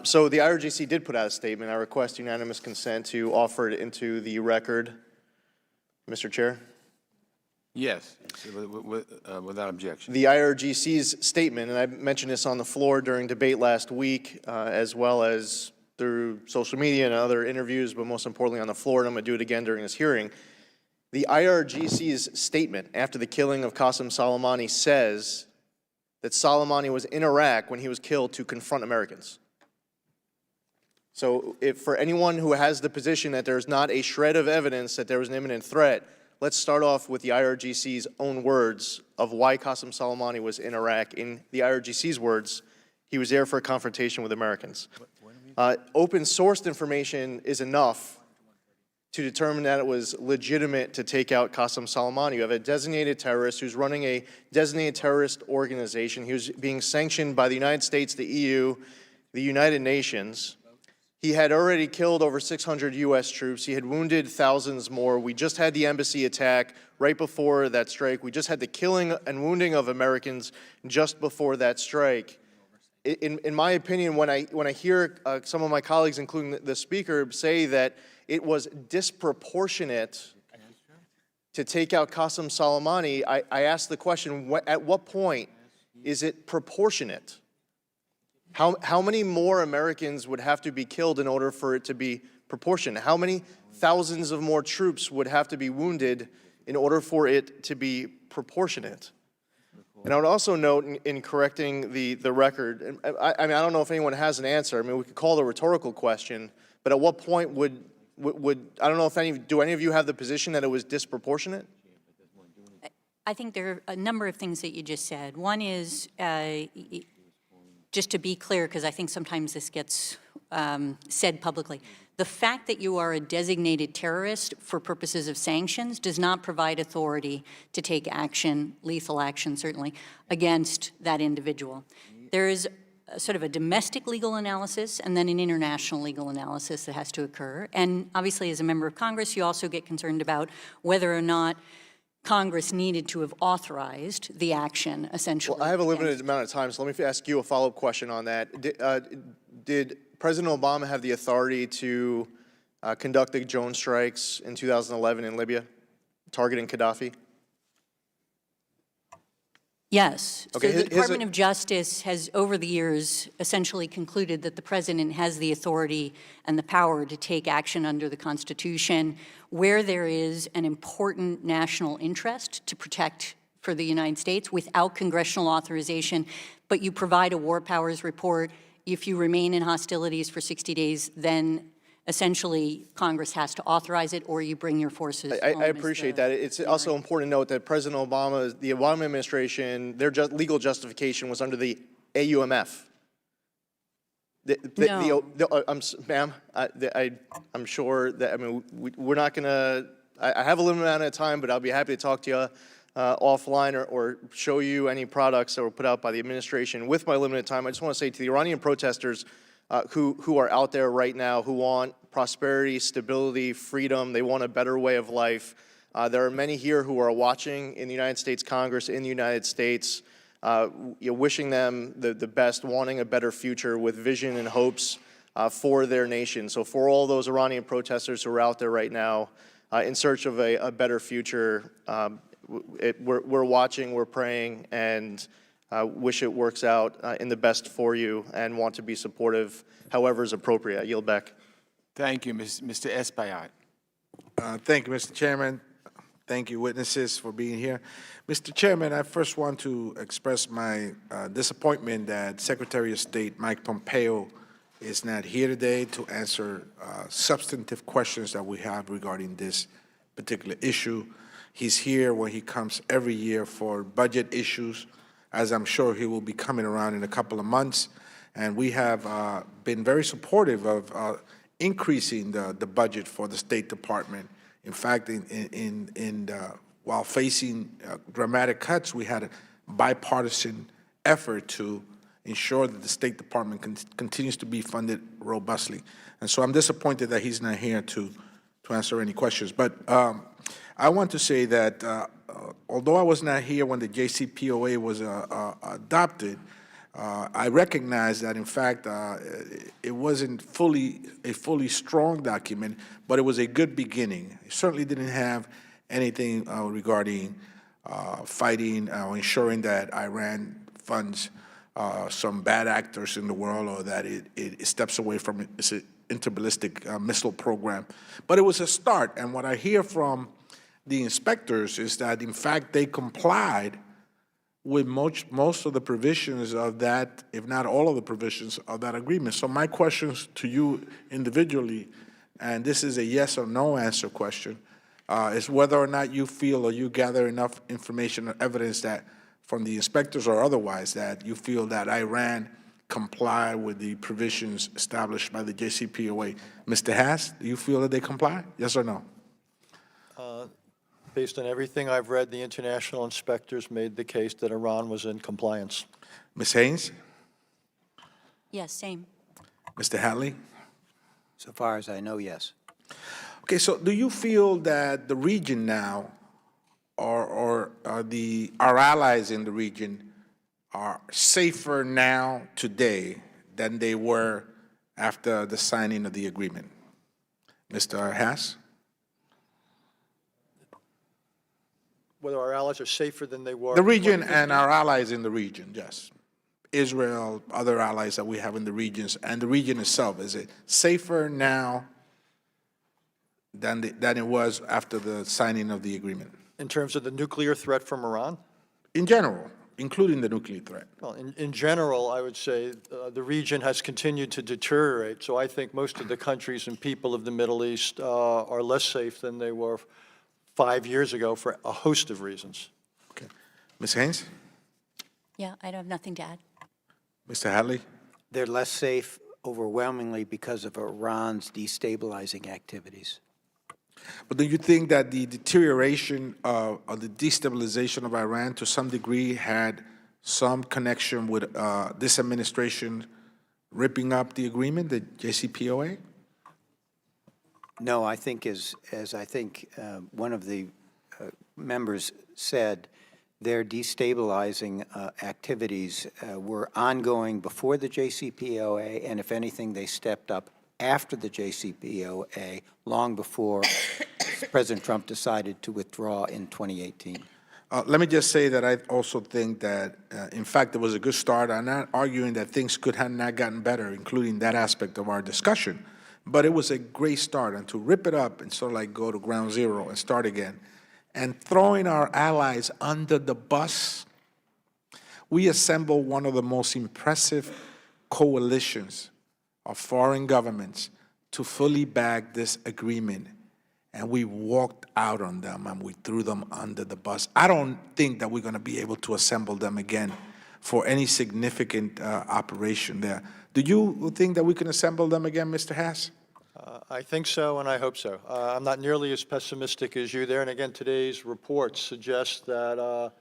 So the IRGC did put out a statement. I request unanimous consent to offer it into the record. Mr. Chair? Yes, without objection. The IRGC's statement, and I mentioned this on the floor during debate last week, as well as through social media and other interviews, but most importantly on the floor, and I'm going to do it again during this hearing. The IRGC's statement after the killing of Qasem Soleimani says that Soleimani was in Iraq when he was killed to confront Americans. So for anyone who has the position that there's not a shred of evidence that there was an imminent threat, let's start off with the IRGC's own words of why Qasem Soleimani was in Iraq. In the IRGC's words, he was there for a confrontation with Americans. Open-sourced information is enough to determine that it was legitimate to take out Qasem Soleimani. You have a designated terrorist who's running a designated terrorist organization. He was being sanctioned by the United States, the EU, the United Nations. He had already killed over 600 U.S. troops. He had wounded thousands more. We just had the embassy attack right before that strike. We just had the killing and wounding of Americans just before that strike. In my opinion, when I hear some of my colleagues, including the speaker, say that it was disproportionate to take out Qasem Soleimani, I ask the question, at what point is it proportionate? How many more Americans would have to be killed in order for it to be proportionate? How many thousands of more troops would have to be wounded in order for it to be proportionate? And I would also note in correcting the record, I mean, I don't know if anyone has an answer. I mean, we could call it a rhetorical question, but at what point would I don't know if do any of you have the position that it was disproportionate? I think there are a number of things that you just said. One is, just to be clear, because I think sometimes this gets said publicly, the fact that you are a designated terrorist for purposes of sanctions does not provide authority to take action, lethal action certainly, against that individual. There is sort of a domestic legal analysis and then an international legal analysis that has to occur. And obviously, as a member of Congress, you also get concerned about whether or not Congress needed to have authorized the action, essentially. Well, I have a limited amount of time, so let me ask you a follow-up question on that. Did President Obama have the authority to conducting drone strikes in 2011 in Libya, targeting Gaddafi? Yes. Okay, So the here's a- Department of Justice has, over the years, essentially concluded that the president has the authority and the power to take action under the Constitution where there is an important national interest to protect for the United States without congressional authorization, but you provide a war powers report. If you remain in hostilities for 60 days, then essentially Congress has to authorize it, or you bring your forces home I as appreciate the- that. It's also important to note that President Obama, the Obama administration, their legal justification was under the AUMF. Ma'am, I'm sure that, I mean, we're not going to, I have a limited amount of time, but I'll be happy to talk to you offline or show you any products that were put out by the administration. With my limited time, I just want to say to the Iranian protesters who are out there right now, who want prosperity, stability, freedom, they want a better way of life. There are many here who are watching in the United States Congress, in the United States, wishing them the best, wanting a better future with vision and hopes for their nation. So for all those Iranian protesters who are out there right now in search of a better future, we're watching, we're praying, and wish it works out in the best for you and want to be supportive however is appropriate. I yield back. Thank you, Mr. Espaillat. Thank you, Mr. Chairman. Thank you, witnesses, for being here. Mr. Chairman, I first want to express my disappointment that Secretary of State Mike Pompeo is not here today to answer substantive questions that we have regarding this particular issue. He's here when he comes every year for budget issues, as I'm sure he will be coming around in a couple of months. And we have been very supportive of increasing the budget for the State Department. In fact, while facing dramatic cuts, we had a bipartisan effort to ensure that the State Department continues to be funded robustly. And so I'm disappointed that he's not here to answer any questions. But I want to say that although I was not here when the JCPOA was adopted, I recognize that, in fact, it wasn't a fully strong document, but it was a good beginning. It certainly didn't have anything regarding fighting or ensuring that Iran funds some bad actors in the world, or that it steps away from its interballistic missile program. But it was a start, and what I hear from the inspectors is that, in fact, they complied with most of the provisions of that, if not all of the provisions of that agreement. So my questions to you individually, and this is a yes or no answer question, is whether or not you feel or you gather enough information or evidence that, from the inspectors or otherwise, that you feel that Iran comply with the provisions established by the JCPOA. Mr. Hass, do you feel that they comply? Yes or no? Based on everything I've read, the international inspectors made the case that Iran was in compliance. Ms. Haynes? Yes, same. Mr. Hadley? So far as I know, yes. Okay, so do you feel that the region now, or our allies in the region, are safer now today than they were after the signing of the agreement? Mr. Hass? Whether our allies are safer than they were. The region and our allies in the region, yes. Israel, other allies that we have in the regions, and the region itself, is it safer now than it was after the signing of the agreement? In terms of the nuclear threat from Iran? In general, including the nuclear threat. Well, in general, I would say the region has continued to deteriorate. So I think most of the countries and people of the Middle East are less safe than they were 5 years ago for a host of reasons. Okay. Ms. Haynes? Yeah, I have nothing to add. Mr. Hadley? They're less safe overwhelmingly because of Iran's destabilizing activities. But do you think that the deterioration of the destabilization of Iran to some degree had some connection with this administration ripping up the agreement, the JCPOA? No, I think as I think one of the members said, their destabilizing activities were ongoing before the JCPOA, and if anything, they stepped up after the JCPOA, long before President Trump decided to withdraw in 2018. Let me just say that I also think that, in fact, it was a good start. I'm not arguing that things could have not gotten better, including that aspect of our discussion. But it was a great start. And to rip it up and sort of like go to ground zero and start again, and throwing our allies under the bus, we assembled one of the most impressive coalitions of foreign governments to fully back this agreement. And we walked out on them and we threw them under the bus. I don't think that we're going to be able to assemble them again for any significant operation there. Do you think that we can assemble them again, Mr. Haas? I think so, and I hope so. I'm not nearly as pessimistic as you there. And again, today's reports suggest that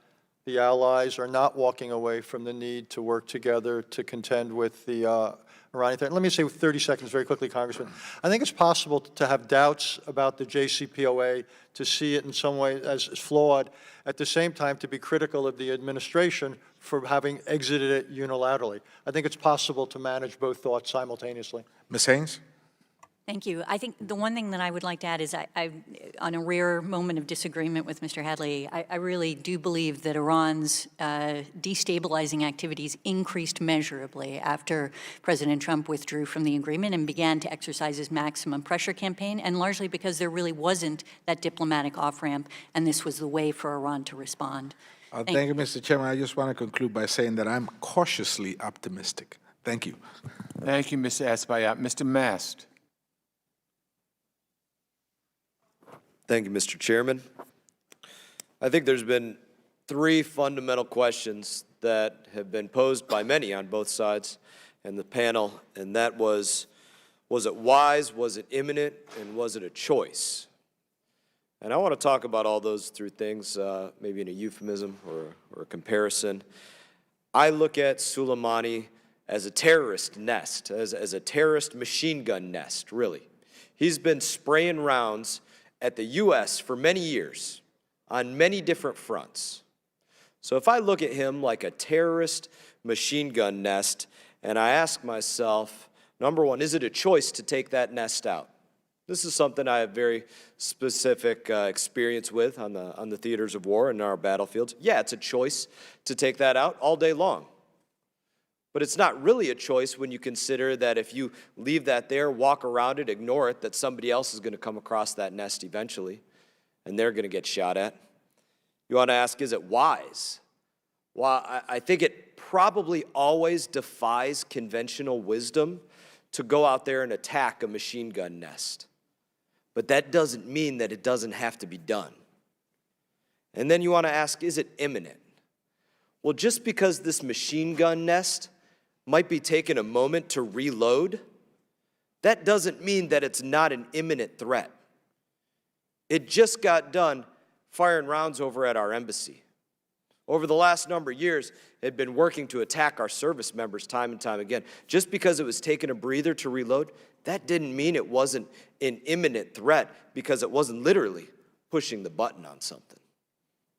the allies are not walking away from the need to work together to contend with the Iranian threat. Let me say 30 seconds very quickly, Congressman. I think it's possible to have doubts about the JCPOA, to see it in some way as flawed, at the same time to be critical of the administration for having exited it unilaterally. I think it's possible to manage both thoughts simultaneously. Ms. Haynes? Thank you. I think the one thing that I would like to add is on a rare moment of disagreement with Mr. Hadley, I really do believe that Iran's destabilizing activities increased measurably after President Trump withdrew from the agreement and began to exercise his maximum pressure campaign, and largely because there really wasn't that diplomatic off-ramp, and this was the way for Iran to respond. Thank you, Mr. Chairman. I just want to conclude by saying that I'm cautiously optimistic. Thank you. Thank you, Mr. Espaillat. Mr. Mast. Thank you, Mr. Chairman. I think there's been three fundamental questions that have been posed by many on both sides in the panel, and that was it wise, was it imminent, and was it a choice? And I want to talk about all those three things, maybe in a euphemism or a comparison. I look at Soleimani as a terrorist nest, as a terrorist machine gun nest, really. He's been spraying rounds at the U.S. for many years on many different fronts. So if I look at him like a terrorist machine gun nest, and I ask myself, number one, is it a choice to take that nest out? This is something I have very specific experience with on the theaters of war and our battlefields. Yeah, it's a choice to take that out all day long. But it's not really a choice when you consider that if you leave that there, walk around it, ignore it, that somebody else is going to come across that nest eventually, and they're going to get shot at. You want to ask, is it wise? Well, I think it probably always defies conventional wisdom to go out there and attack a machine gun nest. But that doesn't mean that it doesn't have to be done. And then you want to ask, is it imminent? Well, just because this machine gun nest might be taking a moment to reload, that doesn't mean that it's not an imminent threat. It just got done firing rounds over at our embassy. Over the last number of years, it had been working to attack our service members time and time again. Just because it was taking a breather to reload, that didn't mean it wasn't an imminent threat, because it wasn't literally pushing the button on something.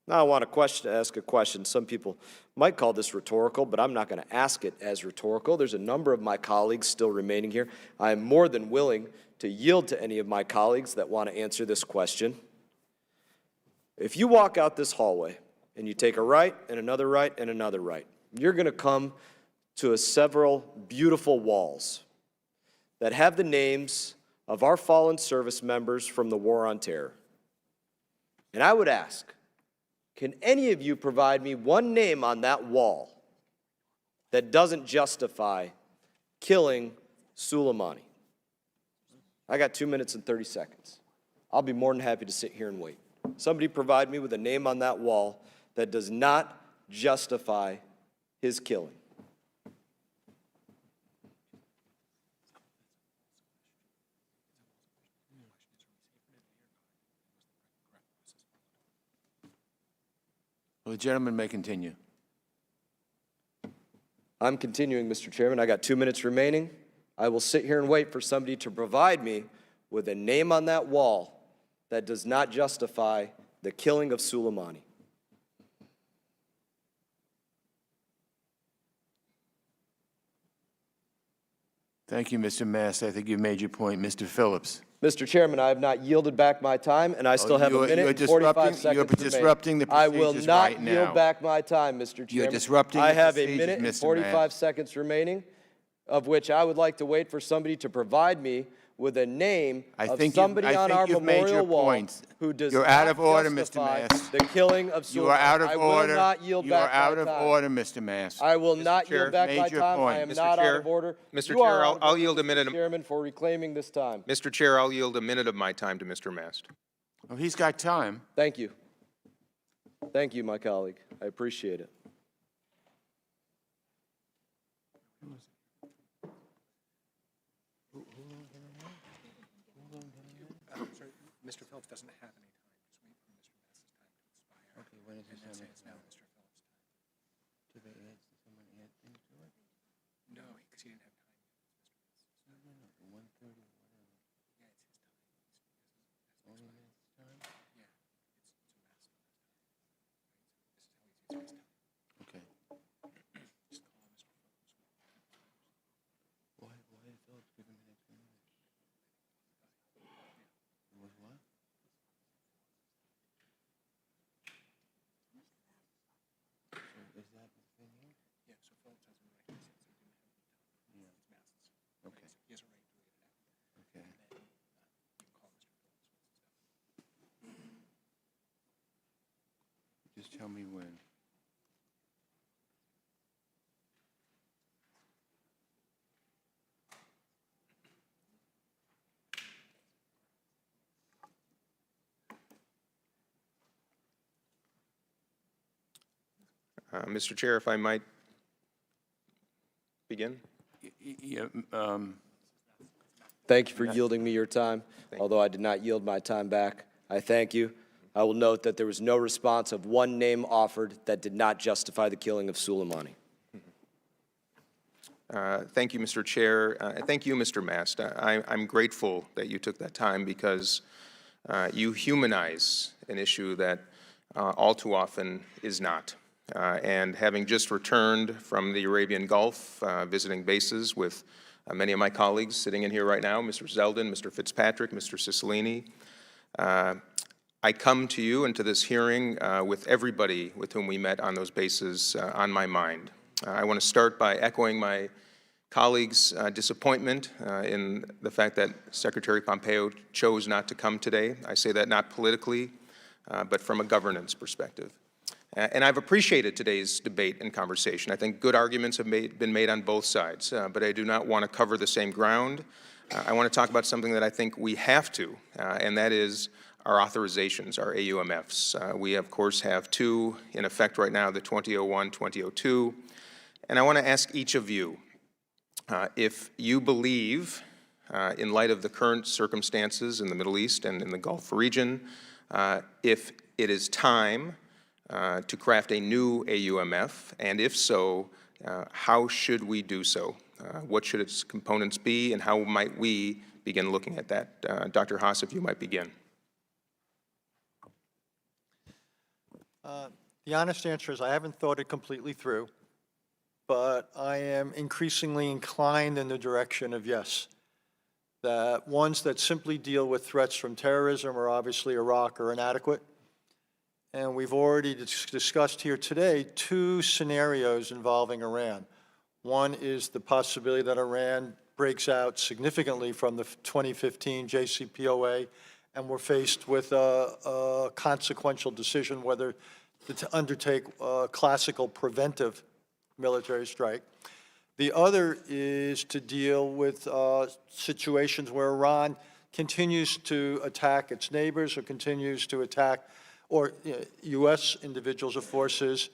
Now I want to ask a question. Some people might call this rhetorical, but I'm not going to ask it as rhetorical. There's a number of my colleagues still remaining here. I am more than willing to yield to any of my colleagues that want to answer this question. If you walk out this hallway and you take a right and another right and another right, you're going to come to several beautiful walls that have the names of our fallen service members from the War on Terror. And I would ask, can any of you provide me one name on that wall that doesn't justify killing Soleimani? I got 2 minutes and 30 seconds. I'll be more than happy to sit here and wait. Somebody provide me with a name on that wall that does not justify his killing. Well, the gentleman may continue. I'm continuing, Mr. Chairman. I got 2 minutes remaining. I will sit here and wait for somebody to provide me with a name on that wall that does not justify the killing of Soleimani. Thank you, Mr. Mast. I think you've made your point. Mr. Phillips. Mr. Chairman, I have not yielded back my time, and I still have a minute and 45 seconds You're disrupting the remaining. I will procedures not right now. yield back my time, Mr. Chairman. You're disrupting I the have a procedures, minute and Mr. 45 Mast. seconds remaining, of which I would like to wait for somebody to provide me with a name of somebody on our you've made your memorial wall points. who does You're not out of order, Mr. justify Mast. the killing of Soleimani. You are out of I order. will not yield You back are out my of time. order, Mr. Mast. I will not Chair, yield back made my your time. point. I am Mr. not out Chair, of order. Mr. You are Chair, out of I'll order, yield a minute. Mr. Chairman, for reclaiming this time. Mr. Chair, I'll yield a minute of my time to Mr. Mast. Oh, he's got time. Thank you. Thank you, my colleague. I appreciate it. Mr. Phillips doesn't have any time. Just wait for Mr. Mast's time to expire. Okay, when is his And then say time it's now Mr. Phillips' time. Did they add someone add things to it? No, because he didn't have time. No, 1:30, whatever. Yeah, it's his time. Only minutes time? Yeah, it's a Mast's time. This is how he uses his time. Okay. Just call him Mr. Phillips. Why did Phillips give him an extra minute? It was what? So is that the thing here? Yeah, so Phillips has a right to say, so he didn't have any time. Yeah. It's Mast's. Okay. He has a right to wait it out. Okay. And then you can call Mr. Phillips once it's done. Just tell me when. Mr. Chair, if I might begin? Yeah, Thank you for yielding me your time, although I did not yield my time back. I thank you. I will note that there was no response of one name offered that did not justify the killing of Soleimani. Thank you, Mr. Chair. Thank you, Mr. Mast. I'm grateful that you took that time because you humanize an issue that all too often is not. And having just returned from the Arabian Gulf, visiting bases with many of my colleagues sitting in here right now, Mr. Zeldin, Mr. Fitzpatrick, Mr. Cicilline, I come to you and to this hearing with everybody with whom we met on those bases on my mind. I want to start by echoing my colleagues' disappointment in the fact that Secretary Pompeo chose not to come today. I say that not politically, but from a governance perspective. And I've appreciated today's debate and conversation. I think good arguments have been made on both sides, but I do not want to cover the same ground. I want to talk about something that I think we have to, and that is our authorizations, our AUMFs. We, of course, have two in effect right now, the 2001, 2002. And I want to ask each of you, if you believe, in light of the current circumstances in the Middle East and in the Gulf region, if it is time to craft a new AUMF, and if so, how should we do so? What should its components be, and how might we begin looking at that? Dr. Haas, if you might begin. The honest answer is I haven't thought it completely through, but I am increasingly inclined in the direction of yes. That ones that simply deal with threats from terrorism or obviously Iraq are inadequate. And we've already discussed here today two scenarios involving Iran. One is the possibility that Iran breaks out significantly from the 2015 JCPOA, and we're faced with a consequential decision whether to undertake a classical preventive military strike. The other is to deal with situations where Iran continues to attack its neighbors or continues to attack or U.S. individuals or forces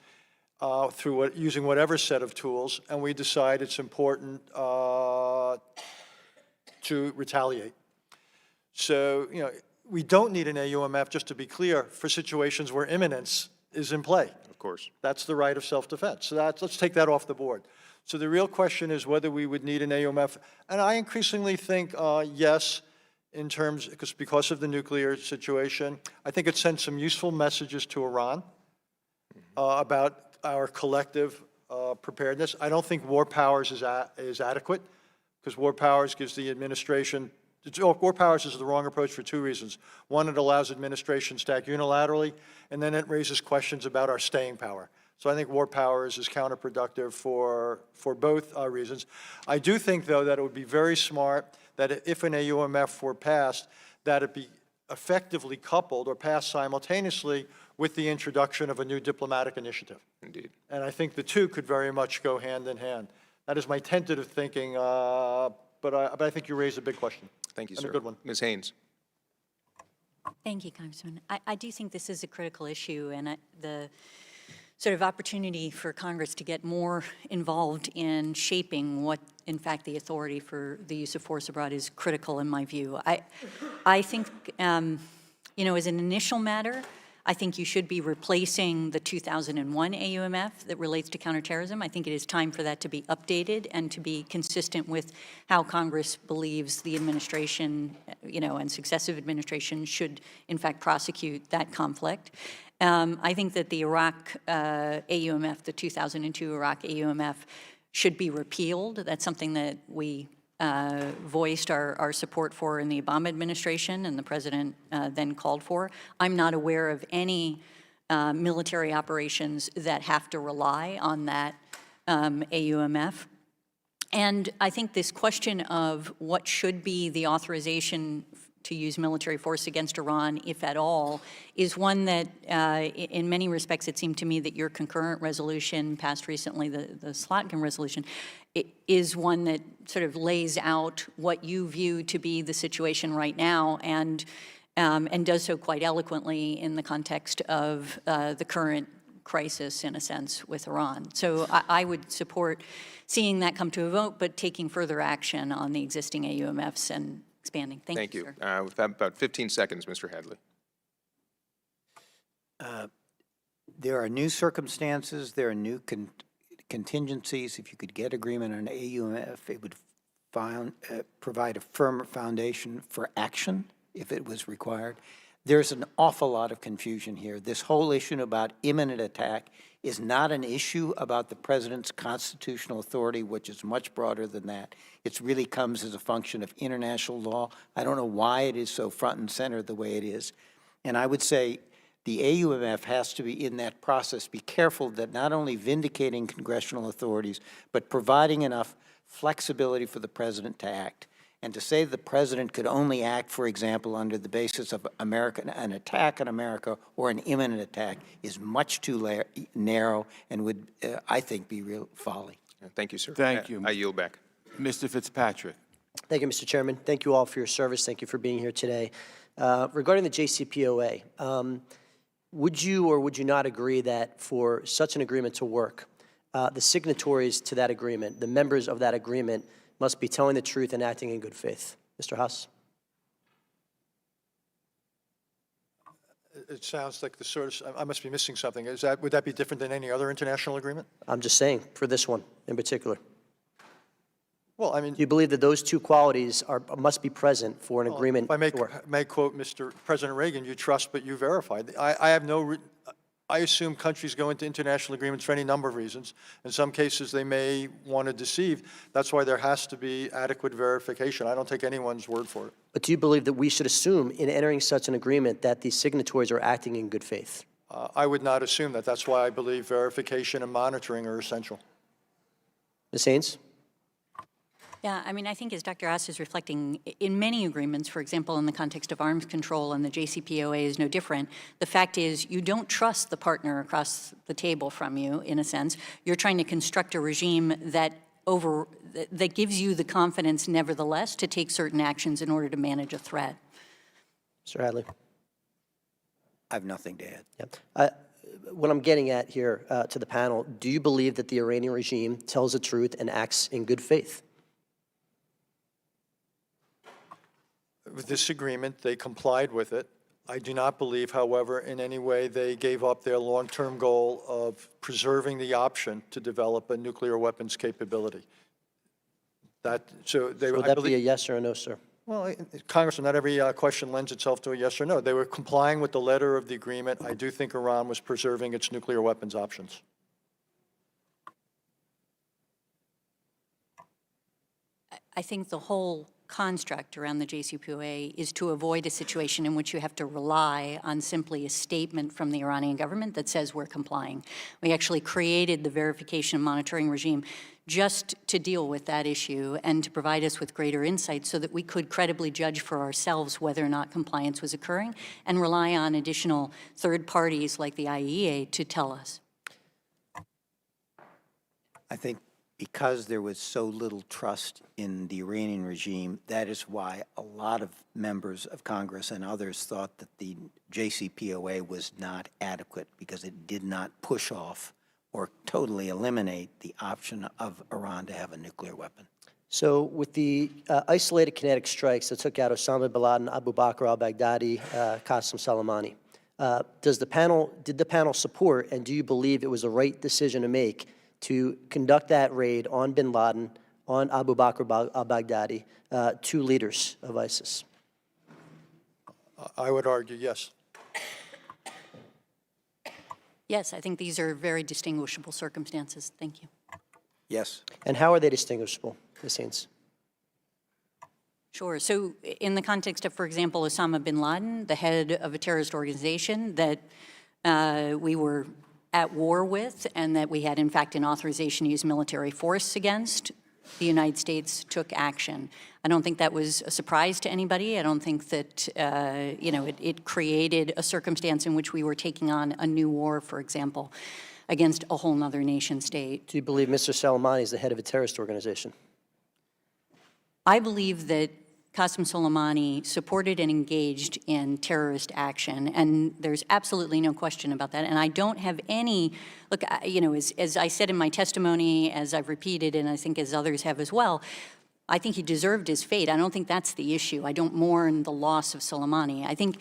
through using whatever set of tools, and we decide it's important to retaliate. So, we don't need an AUMF, just to be clear, for situations where imminence is in play. Of course. That's the right of self-defense. So let's take that off the board. So the real question is whether we would need an AUMF. And I increasingly think yes, in terms, because of the nuclear situation. I think it sends some useful messages to Iran about our collective preparedness. I don't think war powers is adequate, because war powers gives the administration, war powers is the wrong approach for two reasons. One, it allows administrations to act unilaterally, and then it raises questions about our staying power. So I think war powers is counterproductive for both reasons. I do think, though, that it would be very smart that if an AUMF were passed, that it be effectively coupled or passed simultaneously with the introduction of a new diplomatic initiative. Indeed. And I think the two could very much go hand in hand. That is my tentative thinking, but I think you raised a big question. Thank you, And sir. a good one. Ms. Haynes. Thank you, Congressman. I do think this is a critical issue, and the sort of opportunity for Congress to get more involved in shaping what, in fact, the authority for the use of force abroad is critical in my view. I think, you know, as an initial matter, I think you should be replacing the 2001 AUMF that relates to counterterrorism. I think it is time for that to be updated and to be consistent with how Congress believes the administration, you know, and successive administrations should, in fact, prosecute that conflict. I think that the Iraq AUMF, the 2002 Iraq AUMF, should be repealed. That's something that we voiced our support for in the Obama administration, and the president then called for. I'm not aware of any military operations that have to rely on that AUMF. And I think this question of what should be the authorization to use military force against Iran, if at all, is one that, in many respects, it seemed to me that your concurrent resolution passed recently, the Slotkin resolution, it is one that sort of lays out what you view to be the situation right now, and does so quite eloquently in the context of the current crisis, in a sense, with Iran. So I would support seeing that come to a vote, but taking further action on the existing AUMFs and expanding. Thank you, sir. We've had about 15 seconds, Mr. Hadley. There are new circumstances, there are new contingencies. If you could get agreement on AUMF, it would provide a firmer foundation for action if it was required. There's an awful lot of confusion here. This whole issue about imminent attack is not an issue about the president's constitutional authority, which is much broader than that. It really comes as a function of international law. I don't know why it is so front and center the way it is. And I would say the AUMF has to be in that process. Be careful that not only vindicating congressional authorities, but providing enough flexibility for the president to act. And to say the president could only act, for example, under the basis of an attack on America or an imminent attack is much too narrow and would, I think, be real folly. Thank you, sir. Thank you. I yield back. Mr. Fitzpatrick. Thank you, Mr. Chairman. Thank you all for your service. Thank you for being here today. Regarding the JCPOA, would you or would you not agree that for such an agreement to work, the signatories to that agreement, the members of that agreement, must be telling the truth and acting in good faith? Mr. Haas? It sounds like the sort of, I must be missing something. Would that be different than any other international agreement? I'm just saying, for this one in particular. Well, I mean, Do you believe that those two qualities must be present for an agreement if I to work? may quote Mr. President Reagan, you trust but you verify. I assume countries go into international agreements for any number of reasons. In some cases, they may want to deceive. That's why there has to be adequate verification. I don't take anyone's word for it. But do you believe that we should assume in entering such an agreement that the signatories are acting in good faith? I would not assume that. That's why I believe verification and monitoring are essential. Ms. Haynes? Yeah, I mean, I think as Dr. Haas is reflecting, in many agreements, for example, in the context of arms control, and the JCPOA is no different, the fact is you don't trust the partner across the table from you, in a sense. You're trying to construct a regime that gives you the confidence, nevertheless, to take certain actions in order to manage a threat. Mr. Hadley? I have nothing to add. Yep. What I'm getting at here to the panel, do you believe that the Iranian regime tells the truth and acts in good faith? With this agreement, they complied with it. I do not believe, however, in any way they gave up their long-term goal of preserving the option to develop a nuclear weapons capability. Would that be a yes or a no, sir? Well, Congressman, not every question lends itself to a yes or no. They were complying with the letter of the agreement. I do think Iran was preserving its nuclear weapons options. I think the whole construct around the JCPOA is to avoid a situation in which you have to rely on simply a statement from the Iranian government that says we're complying. We actually created the verification and monitoring regime just to deal with that issue and to provide us with greater insight so that we could credibly judge for ourselves whether or not compliance was occurring and rely on additional third parties like the IAEA to tell us. I think because there was so little trust in the Iranian regime, that is why a lot of members of Congress and others thought that the JCPOA was not adequate because it did not push off or totally eliminate the option of Iran to have a nuclear weapon. So with the isolated kinetic strikes that took out Osama bin Laden, Abu Bakr al-Baghdadi, Qasem Soleimani, did the panel support and do you believe it was the right decision to make to conduct that raid on bin Laden, on Abu Bakr al-Baghdadi, two leaders of ISIS? I would argue yes. Yes, I think these are very distinguishable circumstances. Thank you. Yes. And how are they distinguishable, Ms. Haynes? Sure. So in the context of, for example, Osama bin Laden, the head of a terrorist organization that we were at war with and that we had, in fact, an authorization to use military force against, the United States took action. I don't think that was a surprise to anybody. I don't think that, it created a circumstance in which we were taking on a new war, for example, against a whole other nation state. Do you believe Mr. Soleimani is the head of a terrorist organization? I believe that Qasem Soleimani supported and engaged in terrorist action, and there's absolutely no question about that. And I don't have any, look, as I said in my testimony, as I've repeated, and I think as others have as well, I think he deserved his fate. I don't think that's the issue. I don't mourn the loss of Soleimani. I think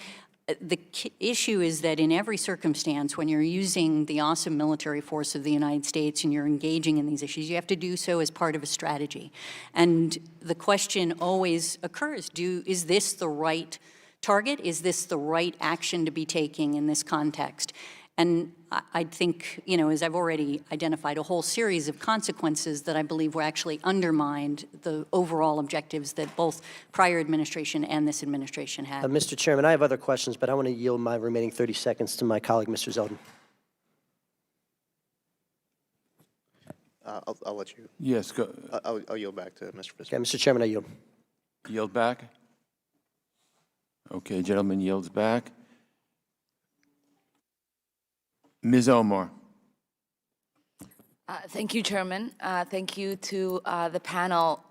the issue is that in every circumstance, when you're using the awesome military force of the United States and you're engaging in these issues, you have to do so as part of a strategy. And the question always occurs, is this the right target? Is this the right action to be taking in this context? And I think, as I've already identified, a whole series of consequences that I believe were actually undermined the overall objectives that both prior administration and this administration had. Mr. Chairman, I have other questions, but I want to yield my remaining 30 seconds to my colleague, Mr. Zeldin. I'll let you. Yes, go. I'll yield back to Mr. Fisker. Okay, Mr. Chairman, I yield. Yield back? Okay, gentleman yields back. Ms. Omar. Thank you, Chairman. Thank you to the panel.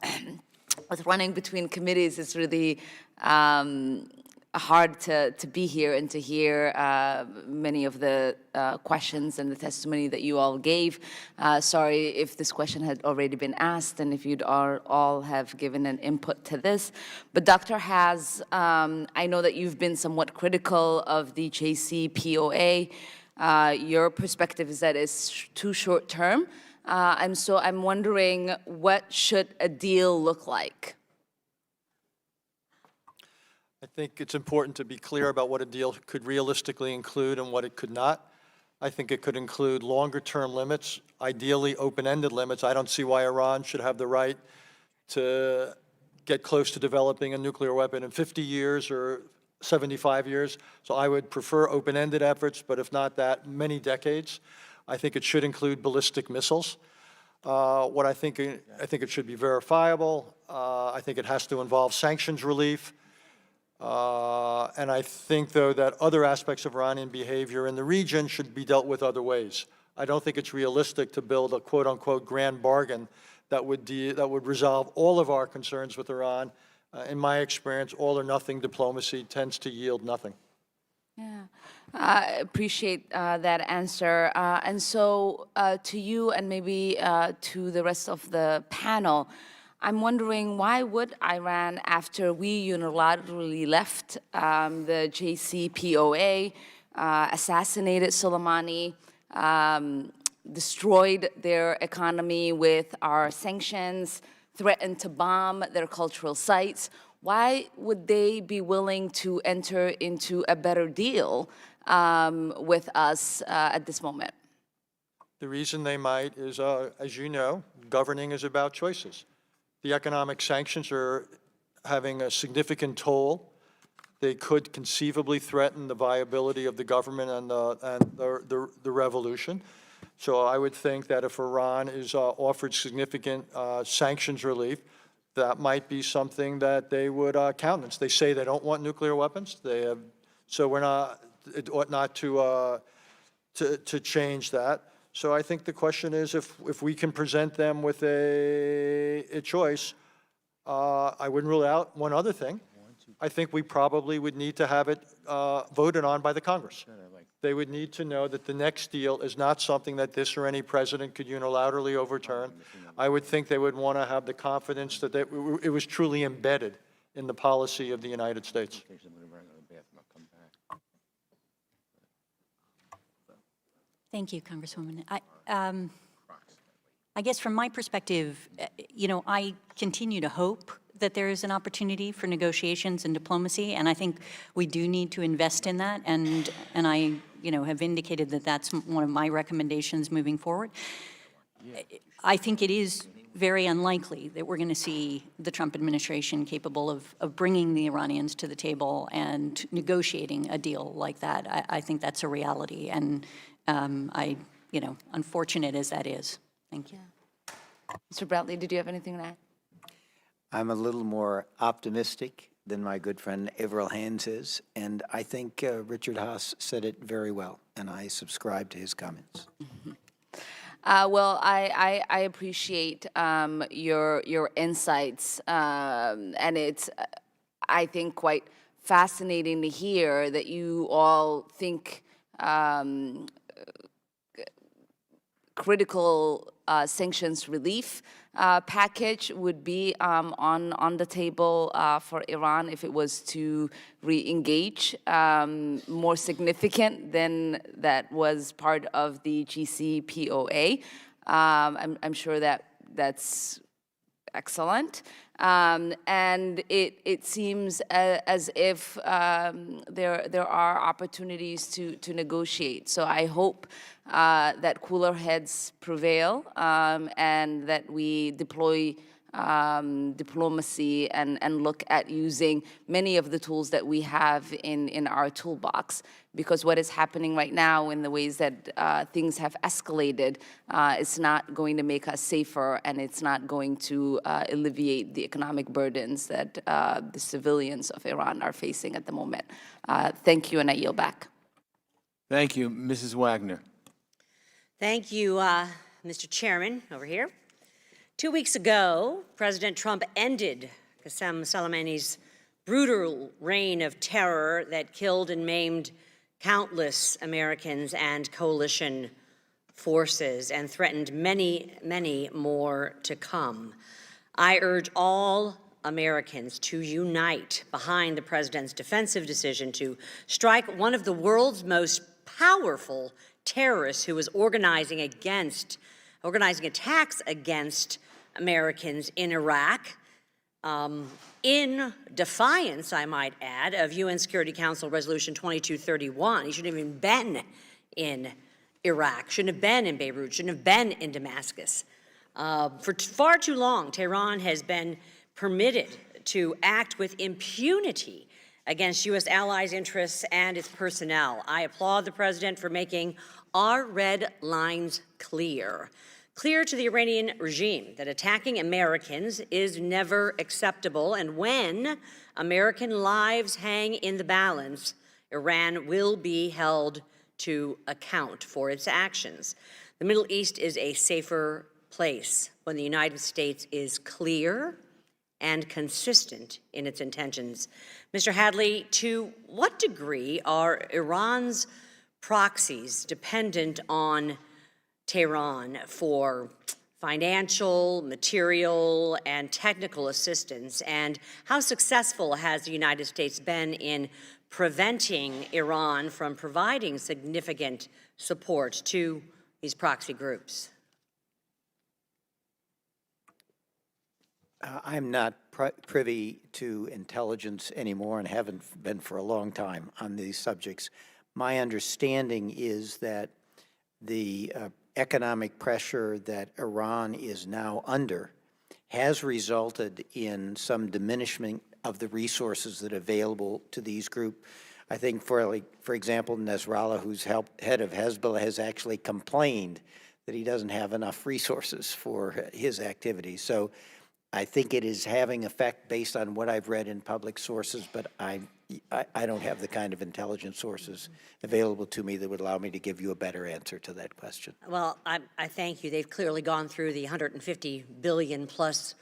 With running between committees, it's really hard to be here and to hear many of the questions and the testimony that you all gave. Sorry if this question had already been asked and if you'd all have given an input to this. But Dr. Haz, I know that you've been somewhat critical of the JCPOA. Your perspective is that it's too short term. And so I'm wondering, what should a deal look like? I think it's important to be clear about what a deal could realistically include and what it could not. I think it could include longer-term limits, ideally open-ended limits. I don't see why Iran should have the right to get close to developing a nuclear weapon in 50 years or 75 years. So I would prefer open-ended efforts, but if not that, many decades. I think it should include ballistic missiles. I think it should be verifiable. I think it has to involve sanctions relief. And I think, though, that other aspects of Iranian behavior in the region should be dealt with other ways. I don't think it's realistic to build a quote-unquote grand bargain that would resolve all of our concerns with Iran. In my experience, all-or-nothing diplomacy tends to yield nothing. Yeah, I appreciate that answer. And so to you and maybe to the rest of the panel, I'm wondering, why would Iran, after we unilaterally left the JCPOA, assassinated Soleimani, destroyed their economy with our sanctions, threatened to bomb their cultural sites, why would they be willing to enter into a better deal with us at this moment? The reason they might is, as you know, governing is about choices. The economic sanctions are having a significant toll. They could conceivably threaten the viability of the government and the revolution. So I would think that if Iran is offered significant sanctions relief, that might be something that they would countenance. They say they don't want nuclear weapons. They have, so it ought not to change that. So I think the question is, if we can present them with a choice, I wouldn't rule out one other thing. I think we probably would need to have it voted on by the Congress. They would need to know that the next deal is not something that this or any president could unilaterally overturn. I would think they would want to have the confidence that it was truly embedded in the policy of the United States. Thank you, Congresswoman. I guess from my perspective, I continue to hope that there is an opportunity for negotiations and diplomacy, and I think we do need to invest in that, and I, have indicated that that's one of my recommendations moving forward. I think it is very unlikely that we're going to see the Trump administration capable of bringing the Iranians to the table and negotiating a deal like that. I think that's a reality, and unfortunate as that is. Thank you. Mr. Bradley, did you have anything to add? I'm a little more optimistic than my good friend Avril Haines is, and I think Richard Haass said it very well, and I subscribe to his comments. Well, I appreciate your insights, and it's, I think, quite fascinating to hear that you all think critical sanctions relief package would be on the table for Iran if it was to re-engage, more significant than that was part of the JCPOA. I'm sure that's excellent. And it seems as if there are opportunities to negotiate. So I hope that cooler heads prevail and that we deploy diplomacy and look at using many of the tools that we have in our toolbox. Because what is happening right now in the ways that things have escalated is not going to make us safer, and it's not going to alleviate the economic burdens that the civilians of Iran are facing at the moment. Thank you, and I yield back. Thank you. Mrs. Wagner. Thank you, Mr. Chairman, over here. 2 weeks ago, President Trump ended Qasem Soleimani's brutal reign of terror that killed and maimed countless Americans and coalition forces and threatened many, many more to come. I urge all Americans to unite behind the president's defensive decision to strike one of the world's most powerful terrorists who is organizing attacks against Americans in Iraq, in defiance, I might add, of UN Security Council Resolution 2231. He shouldn't have even been in Iraq, shouldn't have been in Beirut, shouldn't have been in Damascus. For far too long, Tehran has been permitted to act with impunity against U.S. allies' interests and its personnel. I applaud the president for making our red lines clear. Clear to the Iranian regime that attacking Americans is never acceptable, and when American lives hang in the balance, Iran will be held to account for its actions. The Middle East is a safer place when the United States is clear and consistent in its intentions. Mr. Hadley, to what degree are Iran's proxies dependent on Tehran for financial, material, and technical assistance, and how successful has the United States been in preventing Iran from providing significant support to these proxy groups? I'm not privy to intelligence anymore and haven't been for a long time on these subjects. My understanding is that the economic pressure that Iran is now under has resulted in some diminishment of the resources that are available to these groups. I think, for example, Nasrallah, who's head of Hezbollah, has actually complained that he doesn't have enough resources for his activities. So I think it is having effect based on what I've read in public sources, but I don't have the kind of intelligence sources available to me that would allow me to give you a better answer to that question. Well, I thank you. They've clearly gone through the $150 billion plus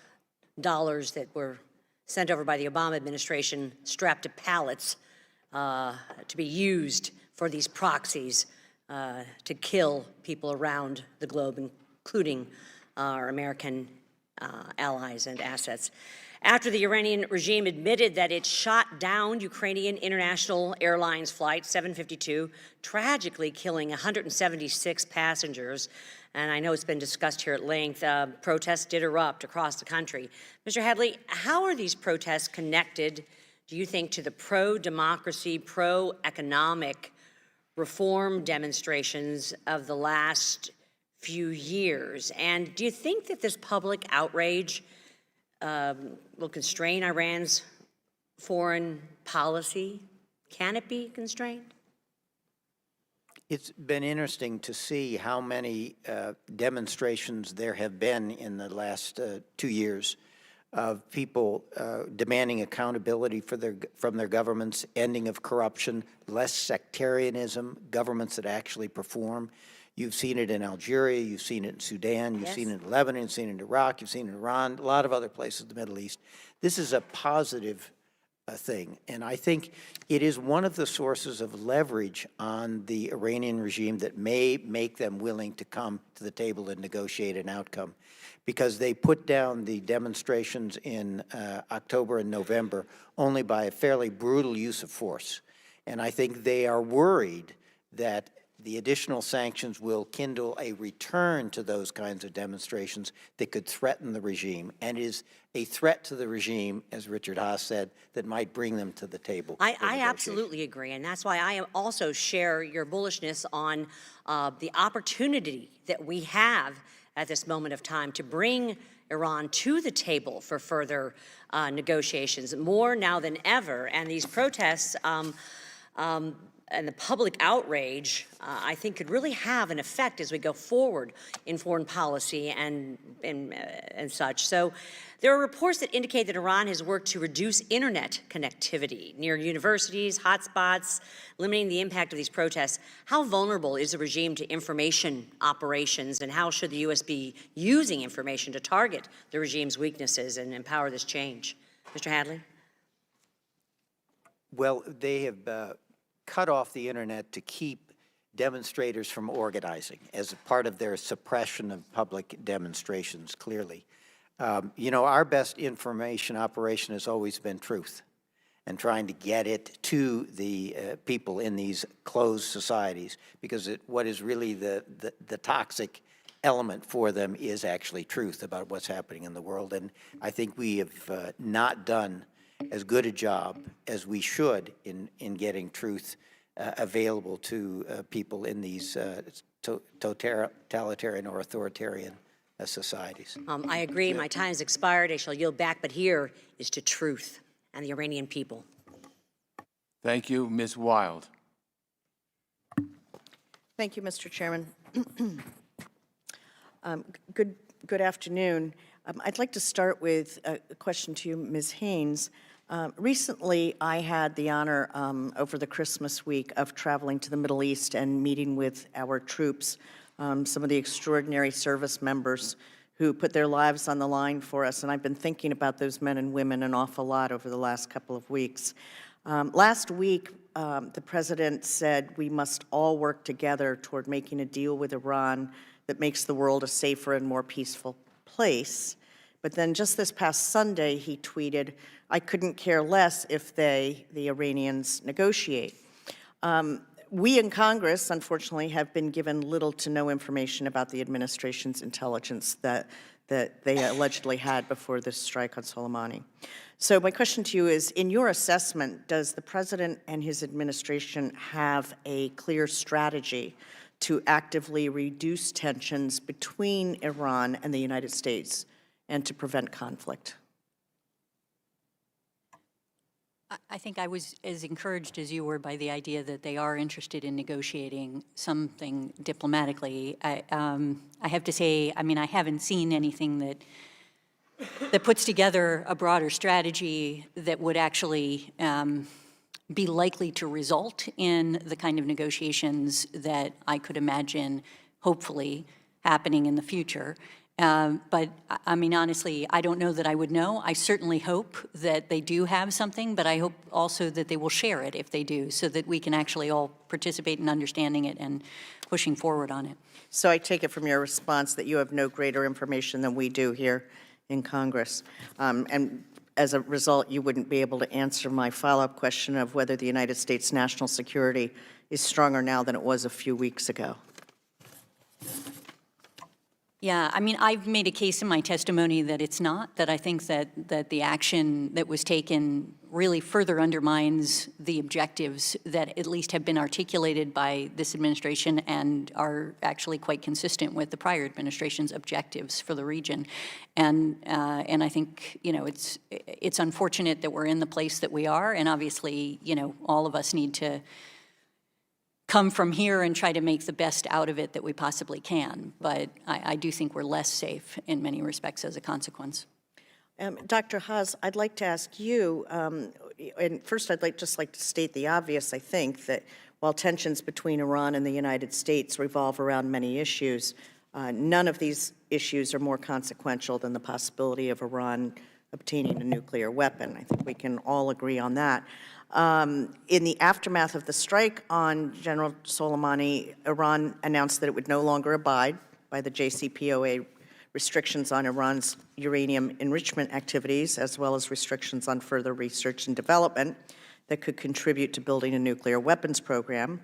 that were sent over by the Obama administration, strapped to pallets to be used for these proxies to kill people around the globe, including our American allies and assets. After the Iranian regime admitted that it shot down Ukrainian International Airlines Flight 752, tragically killing 176 passengers, and I know it's been discussed here at length, protests did erupt across the country. Mr. Hadley, how are these protests connected, do you think, to the pro-democracy, pro-economic reform demonstrations of the last few years? And do you think that this public outrage will constrain Iran's foreign policy? Can it be constrained? It's been interesting to see how many demonstrations there have been in the last 2 years of people demanding accountability from their governments, ending of corruption, less sectarianism, governments that actually perform. You've seen it in Algeria, you've seen it in Sudan, you've seen it in Lebanon, you've seen it in Iraq, you've seen it in Iran, a lot of other places in the Middle East. This is a positive thing, and I think it is one of the sources of leverage on the Iranian regime that may make them willing to come to the table and negotiate an outcome, because they put down the demonstrations in October and November only by a fairly brutal use of force. And I think they are worried that the additional sanctions will kindle a return to those kinds of demonstrations that could threaten the regime, and is a threat to the regime, as Richard Haass said, that might bring them to the table. I absolutely agree, and that's why I also share your bullishness on the opportunity that we have at this moment of time to bring Iran to the table for further negotiations, more now than ever. And these protests and the public outrage, I think, could really have an effect as we go forward in foreign policy and such. So there are reports that indicate that Iran has worked to reduce internet connectivity near universities, hotspots, limiting the impact of these protests. How vulnerable is the regime to information operations, and how should the U.S. be using information to target the regime's weaknesses and empower this change? Mr. Hadley? Well, they have cut off the internet to keep demonstrators from organizing as a part of their suppression of public demonstrations, clearly. You know, our best information operation has always been truth, and trying to get it to the people in these closed societies, because what is really the toxic element for them is actually truth about what's happening in the world. And I think we have not done as good a job as we should in getting truth available to people in these totalitarian or authoritarian societies. I agree. My time has expired. I shall yield back, but here is to truth and the Iranian people. Thank you. Ms. Wild. Thank you, Mr. Chairman. Good afternoon. I'd like to start with a question to you, Ms. Haynes. Recently, I had the honor over the Christmas week of traveling to the Middle East and meeting with our troops, some of the extraordinary service members who put their lives on the line for us, and I've been thinking about those men and women an awful lot over the last couple of weeks. Last week, the President said we must all work together toward making a deal with Iran that makes the world a safer and more peaceful place. But then just this past Sunday, he tweeted, "I couldn't care less if the Iranians, negotiate." We in Congress, unfortunately, have been given little to no information about the administration's intelligence that they allegedly had before this strike on Soleimani. So my question to you is, in your assessment, does the President and his administration have a clear strategy to actively reduce tensions between Iran and the United States and to prevent conflict? I think I was as encouraged as you were by the idea that they are interested in negotiating something diplomatically. I have to say, I mean, I haven't seen anything that puts together a broader strategy that would actually be likely to result in the kind of negotiations that I could imagine, hopefully, happening in the future. But, I mean, honestly, I don't know that I would know. I certainly hope that they do have something, but I hope also that they will share it if they do, so that we can actually all participate in understanding it and pushing forward on it. So I take it from your response that you have no greater information than we do here in Congress. And as a result, you wouldn't be able to answer my follow-up question of whether the United States national security is stronger now than it was a few weeks ago. Yeah, I mean, I've made a case in my testimony that it's not, that I think that the action that was taken really further undermines the objectives that at least have been articulated by this administration and are actually quite consistent with the prior administration's objectives for the region. And I think, you know, it's unfortunate that we're in the place that we are, and obviously, you know, all of us need to come from here and try to make the best out of it that we possibly can. But I do think we're less safe in many respects as a consequence. Dr. Haas, I'd like to ask you, and first I'd just like to state the obvious, I think, that while tensions between Iran and the United States revolve around many issues, none of these issues are more consequential than the possibility of Iran obtaining a nuclear weapon. I think we can all agree on that. In the aftermath of the strike on General Soleimani, Iran announced that it would no longer abide by the JCPOA restrictions on Iran's uranium enrichment activities, as well as restrictions on further research and development that could contribute to building a nuclear weapons program.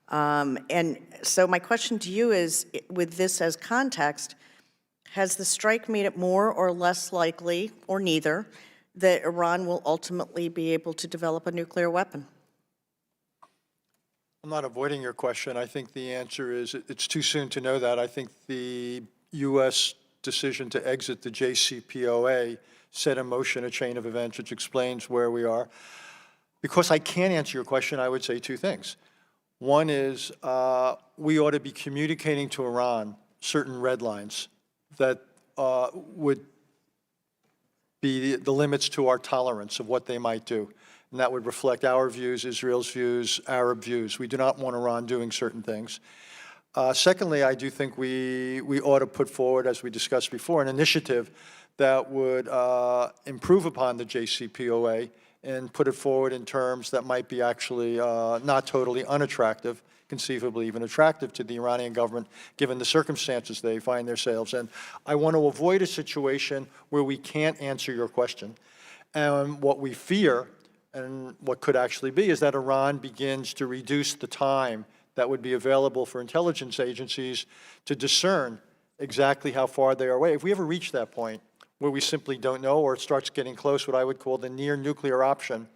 And so my question to you is, with this as context, has the strike made it more or less likely, or neither, that Iran will ultimately be able to develop a nuclear weapon? I'm not avoiding your question. I think the answer is it's too soon to know that. I think the U.S. decision to exit the JCPOA set in motion a chain of events which explains where we are. Because I can't answer your question, I would say two things. One is we ought to be communicating to Iran certain red lines that would be the limits to our tolerance of what they might do. And that would reflect our views, Israel's views, Arab views. We do not want Iran doing certain things. Secondly, I do think we ought to put forward, as we discussed before, an initiative that would improve upon the JCPOA and put it forward in terms that might be actually not totally unattractive, conceivably even attractive to the Iranian government, given the circumstances they find themselves in. I want to avoid a situation where we can't answer your question. And what we fear, and what could actually be, is that Iran begins to reduce the time that would be available for intelligence agencies to discern exactly how far they are away. If we ever reach that point where we simply don't know, or it starts getting close, what I would call the near nuclear option,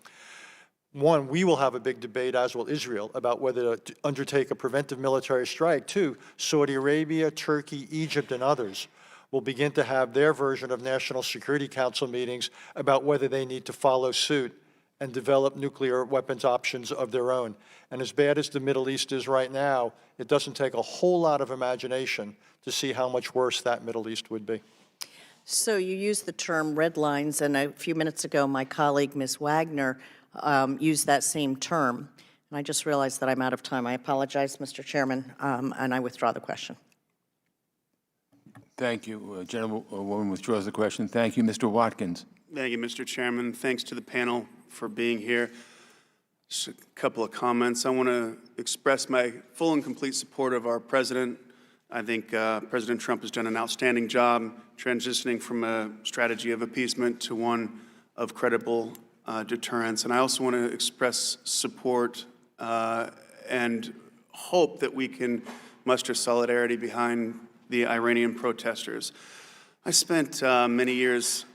one, we will have a big debate, as will Israel, about whether to undertake a preventive military strike. Two, Saudi Arabia, Turkey, Egypt, and others will begin to have their version of National Security Council meetings about whether they need to follow suit and develop nuclear weapons options of their own. And as bad as the Middle East is right now, it doesn't take a whole lot of imagination to see how much worse that Middle East would be. So you used the term red lines, and a few minutes ago, my colleague, Ms. Wagner, used that same term. And I just realized that I'm out of time. I apologize, Mr. Chairman, and I withdraw the question. Thank you. Gentlewoman withdraws the question. Thank you. Mr. Watkins. Thank you, Mr. Chairman. Thanks to the panel for being here. Just a couple of comments. I want to express my full and complete support of our president. I think President Trump has done an outstanding job transitioning from a strategy of appeasement to one of credible deterrence. And I also want to express support and hope that we can muster solidarity behind the Iranian protesters. I spent many years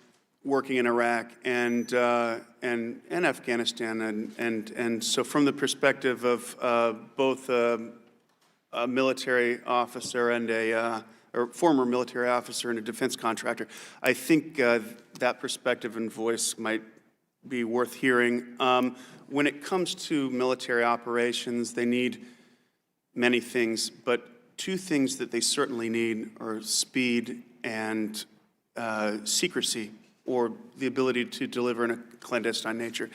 working in Iraq and Afghanistan, and so from the perspective of both a military officer and or former military officer and a defense contractor. I think that perspective and voice might be worth hearing. When it comes to military operations, they need many things, but two things that they certainly need are speed and secrecy, or the ability to deliver in a clandestine nature.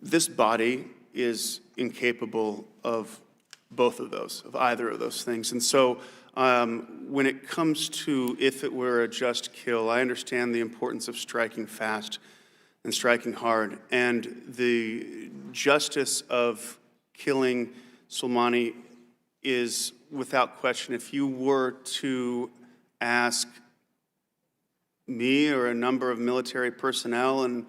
This body is incapable of both of those, of either of those things. And so when it comes to if it were a just kill, I understand the importance of striking fast and striking hard. And the justice of killing Soleimani is without question. If you were to ask me or a number of military personnel in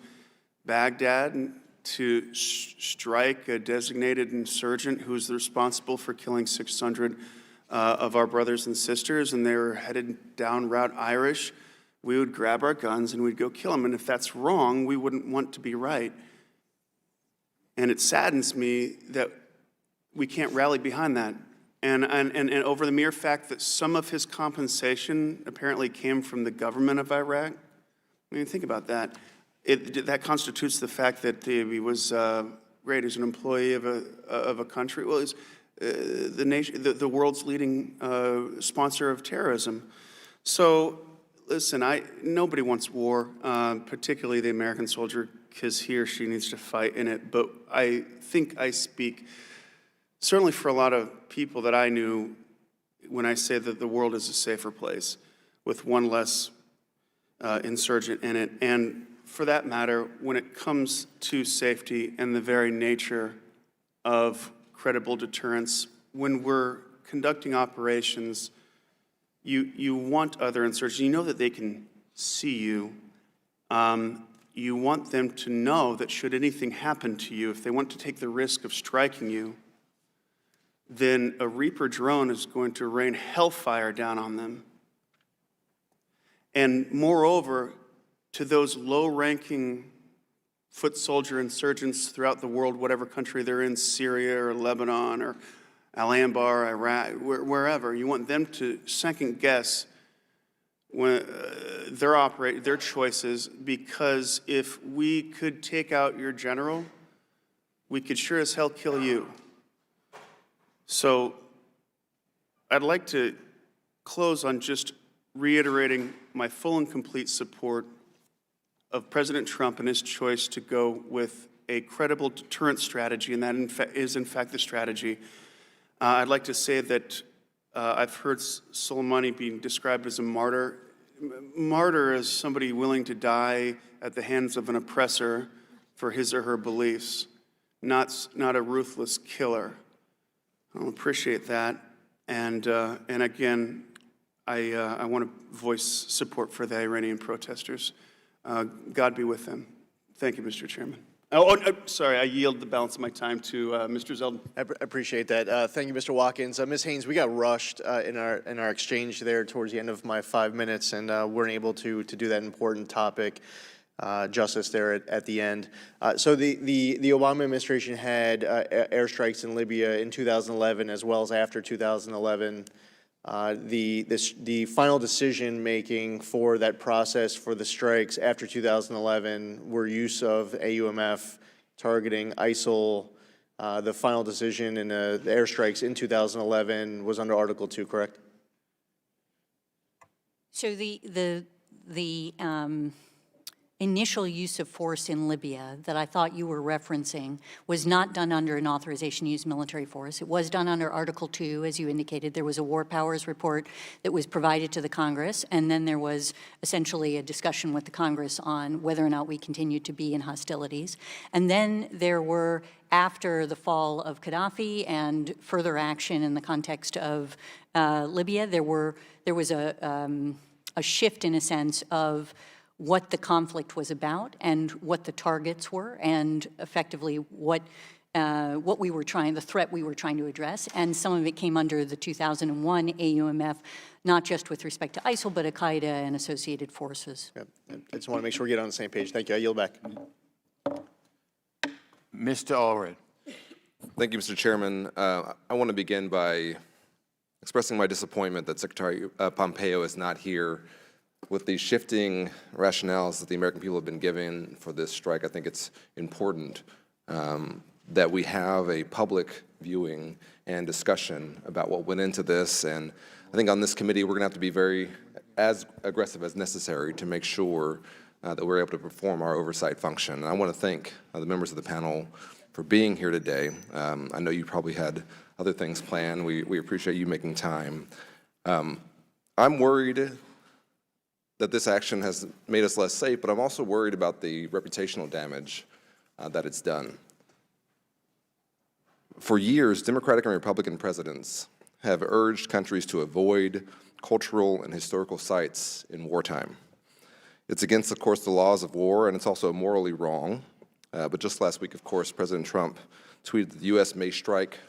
Baghdad to strike a designated insurgent who's responsible for killing 600 of our brothers and sisters, and they were headed down Route Irish, we would grab our guns and we'd go kill them. And if that's wrong, we wouldn't want to be right. And it saddens me that we can't rally behind that. And over the mere fact that some of his compensation apparently came from the government of Iraq, I mean, think about that. That constitutes the fact that he was great as an employee of a country. Well, it's the world's leading sponsor of terrorism. So, listen, nobody wants war, particularly the American soldier, because he or she needs to fight in it. But I think I speak certainly for a lot of people that I knew when I say that the world is a safer place with one less insurgent in it. And for that matter, when it comes to safety and the very nature of credible deterrence, when we're conducting operations, you want other insurgents. You know that they can see you. You want them to know that should anything happen to you, if they want to take the risk of striking you, then a Reaper drone is going to rain hellfire down on them. And moreover, to those low-ranking foot soldier insurgents throughout the world, whatever country they're in, Syria or Lebanon or Al-Anbar, Iraq, wherever, you want them to second-guess when their choices, because if we could take out your general, we could sure as hell kill you. So I'd like to close on just reiterating my full and complete support of President Trump and his choice to go with a credible deterrence strategy, and that is in fact the strategy. I'd like to say that I've heard Soleimani being described as a martyr. Martyr is somebody willing to die at the hands of an oppressor for his or her beliefs, not a ruthless killer. I appreciate that, and again, I want to voice support for the Iranian protesters. God be with them. Thank you, Mr. Chairman. Sorry, I yield the balance of my time to Mr. Zeldin. I appreciate that. Thank you, Mr. Watkins. Ms. Haynes, we got rushed in our exchange there towards the end of my 5 minutes, and weren't able to do that important topic justice there at the end. So the Obama administration had airstrikes in Libya in 2011 as well as after 2011. The final decision-making for that process for the strikes after 2011 were use of AUMF targeting ISIL. The final decision in the airstrikes in 2011 was under Article 2, correct? So the initial use of force in Libya that I thought you were referencing was not done under an authorization to use military force. It was done under Article 2, as you indicated. There was a War Powers report that was provided to the Congress, and then there was essentially a discussion with the Congress on whether or not we continued to be in hostilities. And then there were, after the fall of Gaddafi and further action in the context of Libya, there was a shift, in a sense, of what the conflict was about and what the targets were, and effectively what we were trying, the threat we were trying to address. And some of it came under the 2001 AUMF, not just with respect to ISIL, but Al-Qaeda and associated forces. Yep. I just want to make sure we get on the same page. Thank you. I yield back. Mr. Allred. Thank you, Mr. Chairman. I want to begin by expressing my disappointment that Secretary Pompeo is not here with the shifting rationales that the American people have been given for this strike. I think it's important that we have a public viewing and discussion about what went into this. And I think on this committee, we're going to have to be as aggressive as necessary to make sure that we're able to perform our oversight function. And I want to thank the members of the panel for being here today. I know you probably had other things planned. We appreciate you making time. I'm worried that this action has made us less safe, but I'm also worried about the reputational damage that it's done. For years, Democratic and Republican presidents have urged countries to avoid cultural and historical sites in wartime. It's against, of course, the laws of war, and it's also morally wrong. But just last week, of course, President Trump tweeted that the U.S. may strike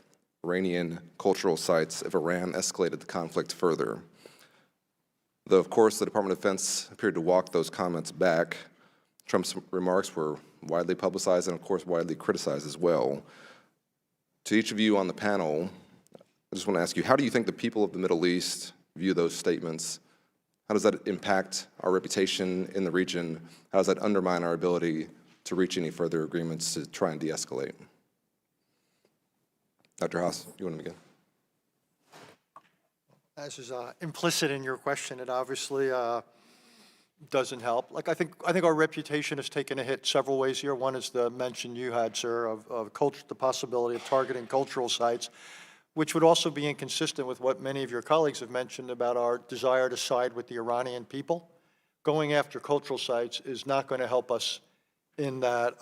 Iranian cultural sites if Iran escalated the conflict further. Though, of course, the Department of Defense appeared to walk those comments back, Trump's remarks were widely publicized and, of course, widely criticized as well. To each of you on the panel, I just want to ask you, how do you think the people of the Middle East view those statements? How does that impact our reputation in the region? How does that undermine our ability to reach any further agreements to try and de-escalate? Dr. Haas, you want to begin? As is implicit in your question, it obviously doesn't help. Like I think our reputation has taken a hit several ways here. One is the mention you had, sir, of the possibility of targeting cultural sites, which would also be inconsistent with what many of your colleagues have mentioned about our desire to side with the Iranian people. Going after cultural sites is not going to help us in that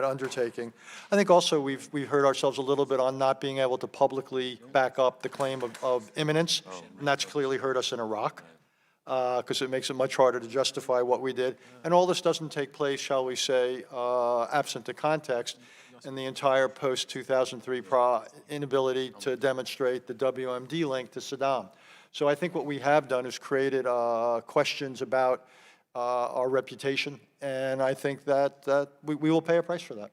undertaking. I think also we've hurt ourselves a little bit on not being able to publicly back up the claim of imminence, and that's clearly hurt us in Iraq, because it makes it much harder to justify what we did. And all this doesn't take place, shall we say, absent the context, and the entire post-2003 inability to demonstrate the WMD link to Saddam. So I think what we have done is created questions about our reputation, and I think that we will pay a price for that.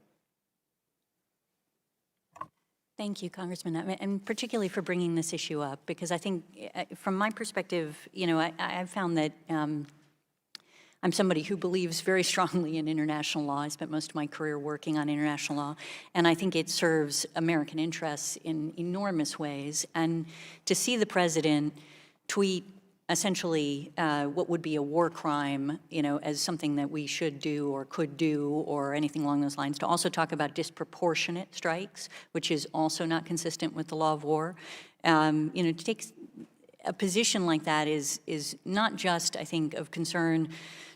Thank you, Congressman, and particularly for bringing this issue up, because I think, from my perspective, you know, I've found that I'm somebody who believes very strongly in international law. I spent most of my career working on international law, and I think it serves American interests in enormous ways. And to see the president tweet essentially what would be a war crime, you know, as something that we should do or could do or anything along those lines, to also talk about disproportionate strikes, which is also not consistent with the law of war. You know, to take a position like that is not just, I think, of concern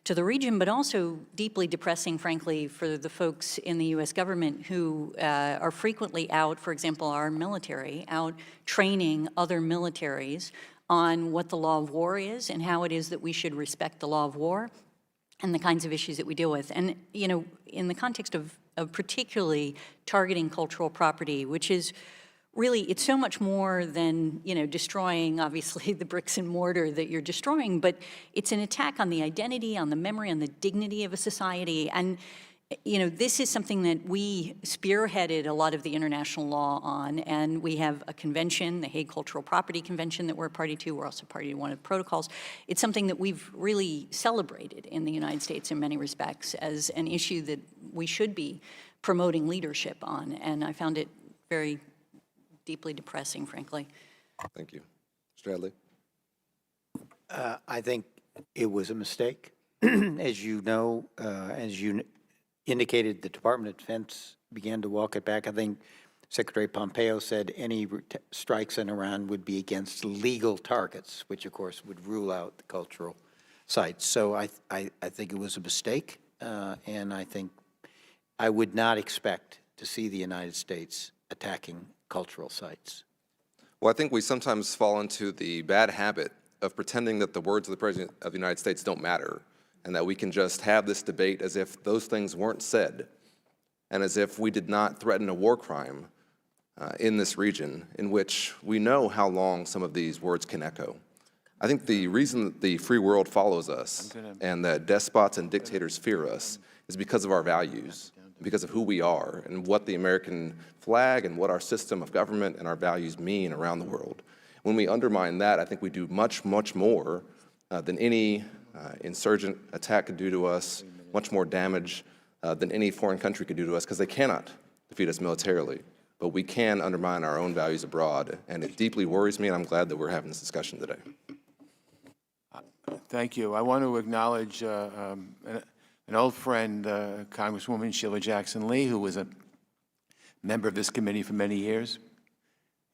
to the region, but also deeply depressing, frankly, for the folks in the U.S. government who are frequently out, for example, our military, out training other militaries on what the law of war is and how it is that we should respect the law of war and the kinds of issues that we deal with. And, you know, in the context of particularly targeting cultural property, which is really, it's so much more than, you know, destroying, obviously, the bricks and mortar that you're destroying, but it's an attack on the identity, on the memory, on the dignity of a society. And, you know, this is something that we spearheaded a lot of the international law on, and we have a convention, the Hague Cultural Property Convention, that we're a party to. We're also party to one of the protocols. It's something that we've really celebrated in the United States in many respects as an issue that we should be promoting leadership on, and I found it very deeply depressing, frankly. Thank you. Mr. Hadley? I think it was a mistake. As you know, as you indicated, the Department of Defense began to walk it back. I think Secretary Pompeo said any strikes in Iran would be against legal targets, which of course would rule out the cultural sites. So I think it was a mistake, and I think I would not expect to see the United States attacking cultural sites. Well, I think we sometimes fall into the bad habit of pretending that the words of the President of the United States don't matter, and that we can just have this debate as if those things weren't said, and as if we did not threaten a war crime in this region, in which we know how long some of these words can echo. I think the reason that the free world follows us and that despots and dictators fear us is because of our values, because of who we are and what the American flag and what our system of government and our values mean around the world. When we undermine that, I think we do much, much more than any insurgent attack could do to us, much more damage than any foreign country could do to us, because they cannot defeat us militarily. But we can undermine our own values abroad, and it deeply worries me, and I'm glad that we're having this discussion today. Thank you. I want to acknowledge an old friend, Congresswoman Sheila Jackson Lee, who was a member of this committee for many years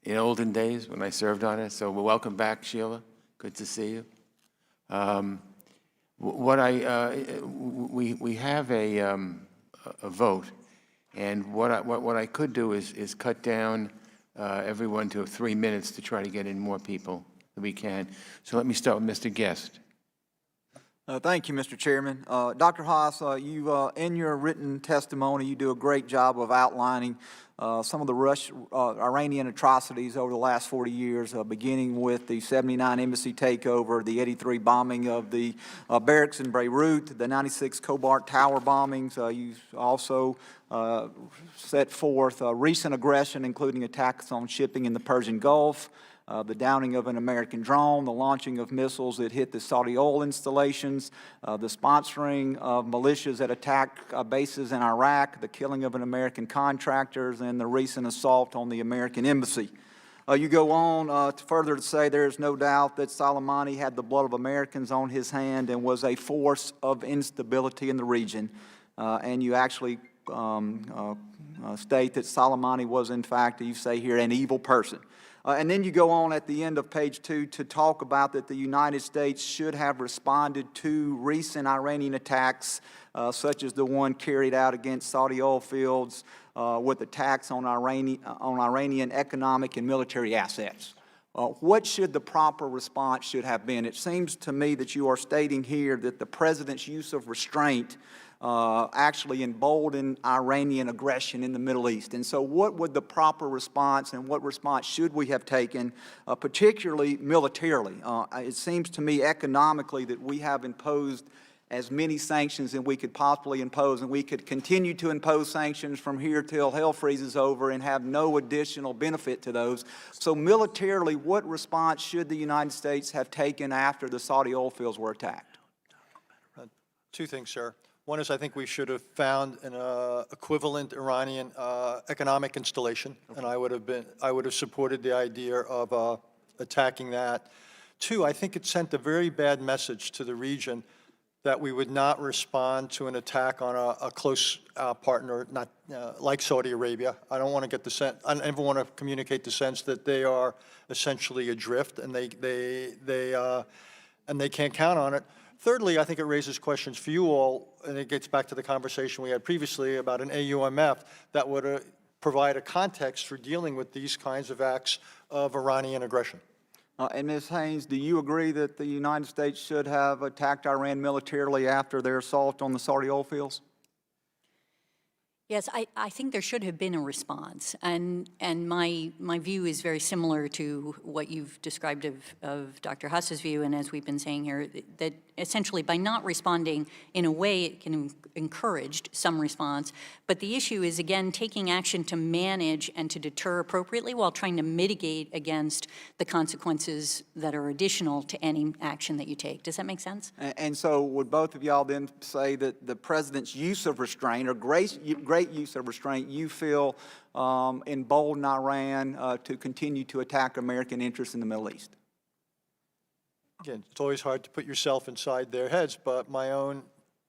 in olden days when I served on it. So welcome back, Sheila. Good to see you. We have a vote, and what I could do is cut down everyone to 3 minutes to try to get in more people that we can. So let me start with Mr. Guest. Thank you, Mr. Chairman. Dr. Haas, in your written testimony, you do a great job of outlining some of the Iranian atrocities over the last 40 years, beginning with the 79 embassy takeover, the 83 bombing of the barracks in Beirut, the 96 Cobalt Tower bombings. You also set forth recent aggression, including attacks on shipping in the Persian Gulf, the downing of an American drone, the launching of missiles that hit the Saudi oil installations, the sponsoring of militias that attack bases in Iraq, the killing of an American contractor, and the recent assault on the American embassy. You go on further to say there is no doubt that Soleimani had the blood of Americans on his hand and was a force of instability in the region. And you actually state that Soleimani was, in fact, you say here, an evil person. And then you go on at the end of page 2 to talk about that the United States should have responded to recent Iranian attacks, such as the one carried out against Saudi oil fields with attacks on Iranian economic and military assets. What should the proper response should have been? It seems to me that you are stating here that the President's use of restraint actually emboldened Iranian aggression in the Middle East. And so what would the proper response and what response should we have taken, particularly militarily? It seems to me economically that we have imposed as many sanctions as we could possibly impose, and we could continue to impose sanctions from here till hell freezes over and have no additional benefit to those. So militarily, what response should the United States have taken after the Saudi oil fields were attacked? Two things, sir. One is I think we should have found an equivalent Iranian economic installation, and I would have supported the idea of attacking that. Two, I think it sent a very bad message to the region that we would not respond to an attack on a close partner, not like Saudi Arabia. I don't want to get the sense. I never want to communicate the sense that they are essentially adrift and they can't count on it. Thirdly, I think it raises questions for you all, and it gets back to the conversation we had previously about an AUMF that would provide a context for dealing with these kinds of acts of Iranian aggression. And Ms. Haynes, do you agree that the United States should have attacked Iran militarily after their assault on the Saudi oil fields? Yes, I think there should have been a response, and my view is very similar to what you've described of Dr. Haas's view, and as we've been saying here, that essentially by not responding in a way it can encourage some response, but the issue is again taking action to manage and to deter appropriately while trying to mitigate against the consequences that are additional to any action that you take. Does that make sense? And so would both of y'all then say that the President's use of restraint, or great use of restraint, you feel emboldened Iran to continue to attack American interests in the Middle East? Again, it's always hard to put yourself inside their heads, but my own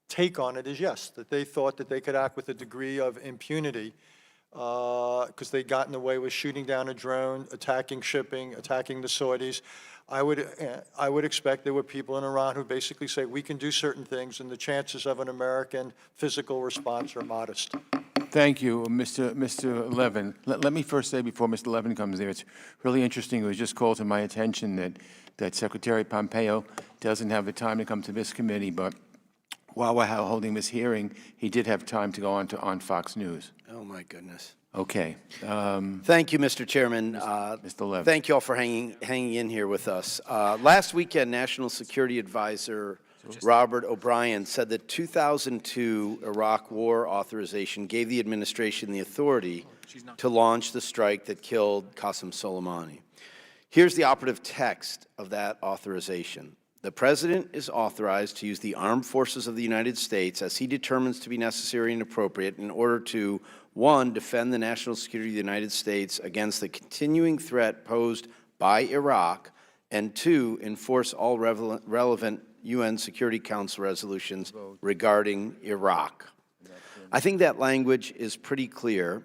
take on it is yes, that they thought that they could act with a degree of impunity because they'd gotten away with shooting down a drone, attacking shipping, attacking the Saudis. I would expect there were people in Iran who basically say we can do certain things and the chances of an American physical response are modest. Thank you, Mr. Levin. Let me first say before Mr. Levin comes there, it's really interesting. It was just called to my attention that Secretary Pompeo doesn't have the time to come to this committee, but while we're holding this hearing, he did have time to go on Fox News. Oh, my goodness. Okay. Thank you, Mr. Chairman. Mr. Levin. Thank you all for hanging in here with us. Last weekend, National Security Advisor Robert O'Brien said that 2002 Iraq war authorization gave the administration the authority to launch the strike that killed Qasem Soleimani. Here's the operative text of that authorization. The President is authorized to use the armed forces of the United States as he determines to be necessary and appropriate in order to, 1, defend the national security of the United States against the continuing threat posed by Iraq, and 2, enforce all relevant UN Security Council resolutions regarding Iraq. I think that language is pretty clear,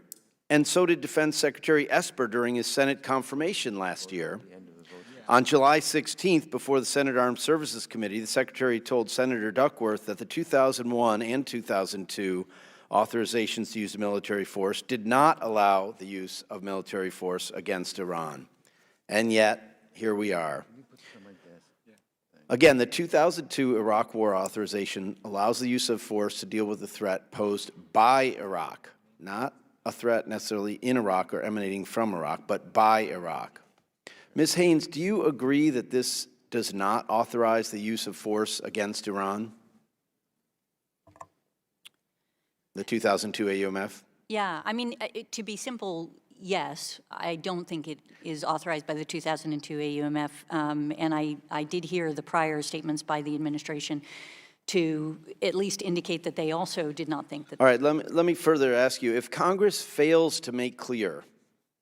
and so did Defense Secretary Esper during his Senate confirmation last year. On July 16th, before the Senate Armed Services Committee, the Secretary told Senator Duckworth that the 2001 and 2002 authorizations to use military force did not allow the use of military force against Iran. And yet, here we are. Again, the 2002 Iraq War authorization allows the use of force to deal with the threat posed by Iraq, not a threat necessarily in Iraq or emanating from Iraq, but by Iraq. Ms. Haynes, do you agree that this does not authorize the use of force against Iran? The 2002 AUMF? Yeah, I mean, to be simple, yes. I don't think it is authorized by the 2002 AUMF, and I did hear the prior statements by the administration to at least indicate that they also did not think that. All right, let me further ask you, if Congress fails to make clear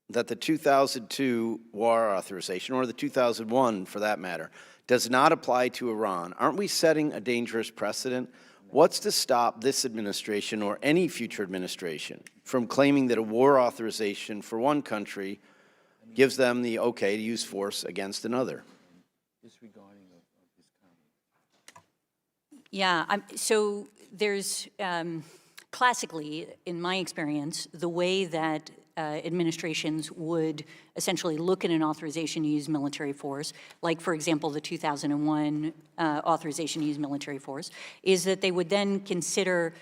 that the 2002 war authorization, or the 2001 for that matter, does not apply to Iran, aren't we setting a dangerous precedent? What's to stop this administration or any future administration from claiming that a war authorization for one country gives them the okay to use force against another? Yeah, so there's, classically, in my experience, the way that administrations would essentially look at an authorization to use military force, like, for example, the 2001 authorization to use military force, is that they would then consider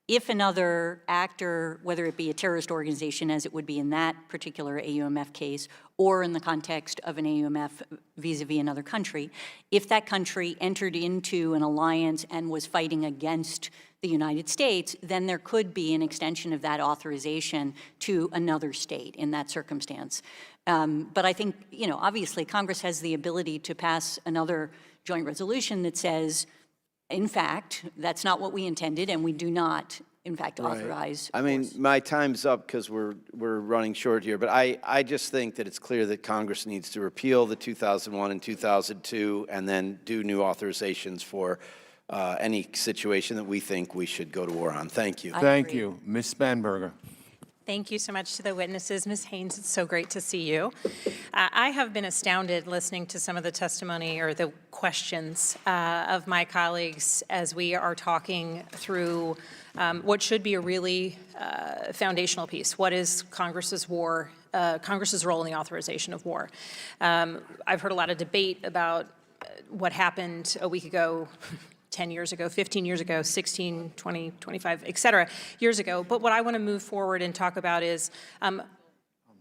if another actor, whether it be a terrorist organization, as it would be in that particular AUMF case, or in the context of an AUMF vis-a-vis another country, if that country entered into an alliance and was fighting against the United States, then there could be an extension of that authorization to another state in that circumstance. But I think, obviously Congress has the ability to pass another joint resolution that says, in fact, that's not what we intended, and we do not, in fact, authorize. I mean, my time's up because we're running short here, but I just think that it's clear that Congress needs to repeal the 2001 and 2002 and then do new authorizations for any situation that we think we should go to war on. Thank you. Thank you. Ms. Spanberger. Thank you so much to the witnesses. Ms. Haynes, it's so great to see you. I have been astounded listening to some of the testimony or the questions of my colleagues as we are talking through what should be a really foundational piece. What is Congress's role in the authorization of war? I've heard a lot of debate about what happened a week ago, 10 years ago, 15 years ago, 16, 20, 25, et cetera, years ago. But what I want to move forward and talk about is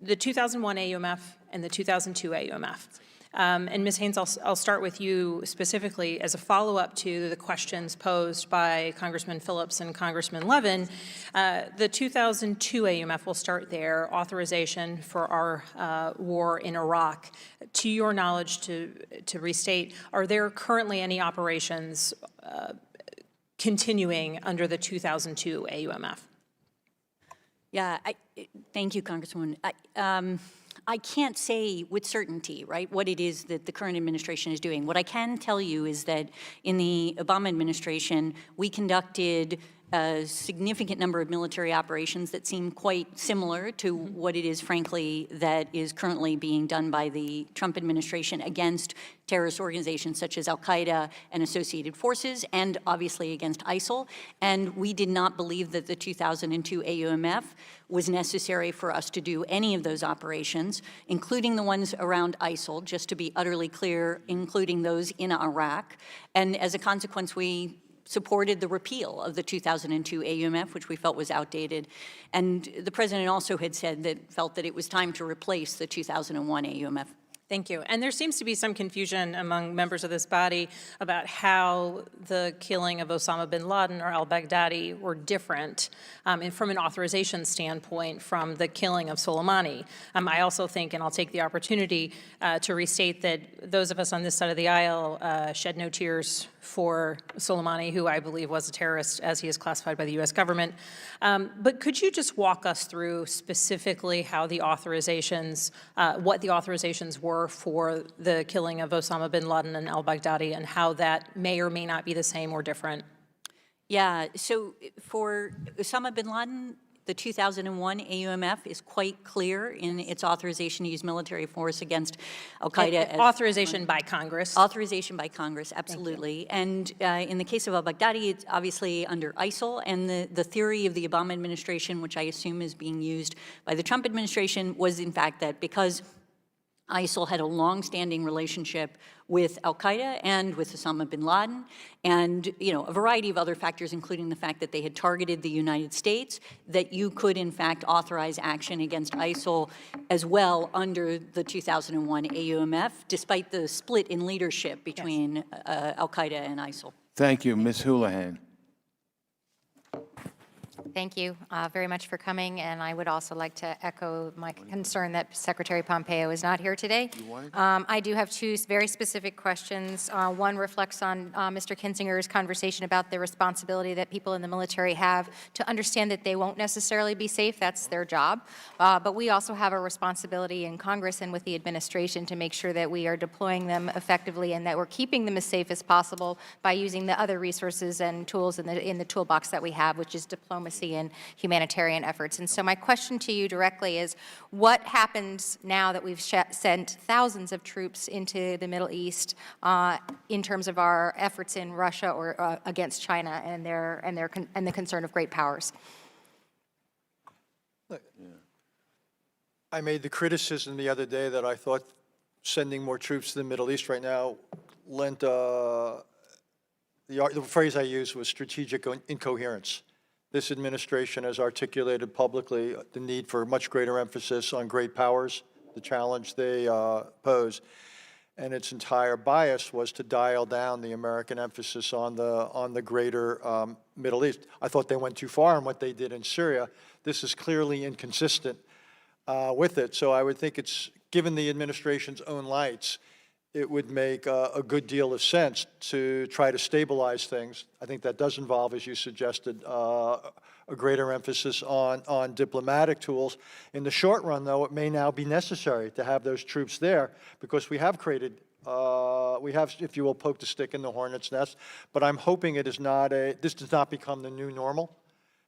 the 2001 AUMF and the 2002 AUMF. And Ms. Haynes, I'll start with you specifically as a follow-up to the questions posed by Congressman Phillips and Congressman Levin. The 2002 AUMF, we'll start there, authorization for our war in Iraq. To your knowledge, to restate, are there currently any operations continuing under the 2002 AUMF? Yeah, thank you, Congresswoman. I can't say with certainty, right, what it is that the current administration is doing. What I can tell you is that in the Obama administration, we conducted a significant number of military operations that seem quite similar to what it is, frankly, that is currently being done by the Trump administration against terrorist organizations such as Al-Qaeda and associated forces, and obviously against ISIL. And we did not believe that the 2002 AUMF was necessary for us to do any of those operations, including the ones around ISIL, just to be utterly clear, including those in Iraq. And as a consequence, we supported the repeal of the 2002 AUMF, which we felt was outdated. And the president also had said that felt that it was time to replace the 2001 AUMF. Thank you. And there seems to be some confusion among members of this body about how the killing of Osama bin Laden or al-Baghdadi were different and from an authorization standpoint from the killing of Soleimani. I also think, and I'll take the opportunity to restate that those of us on this side of the aisle shed no tears for Soleimani, who I believe was a terrorist as he is classified by the U.S. government. But could you just walk us through specifically how the authorizations, what the authorizations were for the killing of Osama bin Laden and al-Baghdadi, and how that may or may not be the same or different? Yeah, so for Osama bin Laden, the 2001 AUMF is quite clear in its authorization to use military force against al-Qaeda. Authorization by Congress. Authorization by Congress, absolutely. And in the case of al-Baghdadi, it's obviously under ISIL, and the theory of the Obama administration, which I assume is being used by the Trump administration, was in fact that because ISIL had a long-standing relationship with al-Qaeda and with Osama bin Laden, and a variety of other factors, including the fact that they had targeted the United States, that you could in fact authorize action against ISIL as well under the 2001 AUMF, despite the split in leadership between al-Qaeda and ISIL. Thank you. Ms. Houlihan. Thank you very much for coming, and I would also like to echo my concern that Secretary Pompeo is not here today. I do have two very specific questions. One reflects on Mr. Kinzinger's conversation about the responsibility that people in the military have to understand that they won't necessarily be safe. That's their job. But we also have a responsibility in Congress and with the administration to make sure that we are deploying them effectively and that we're keeping them as safe as possible by using the other resources and tools in the toolbox that we have, which is diplomacy and humanitarian efforts. And so my question to you directly is, what happens now that we've sent thousands of troops into the Middle East in terms of our efforts in Russia or against China and the concern of great powers? I made the criticism the other day that I thought sending more troops to the Middle East right now lent, the phrase I used was strategic incoherence. This administration has articulated publicly the need for much greater emphasis on great powers, the challenge they pose, and its entire bias was to dial down the American emphasis on the greater Middle East. I thought they went too far in what they did in Syria. This is clearly inconsistent with it, so I would think it's, given the administration's own lights, it would make a good deal of sense to try to stabilize things. I think that does involve, as you suggested, a greater emphasis on diplomatic tools. In the short run, though, it may now be necessary to have those troops there because we have created, we have, if you will, poked a stick in the hornet's nest. But I'm hoping it is not this does not become the new normal,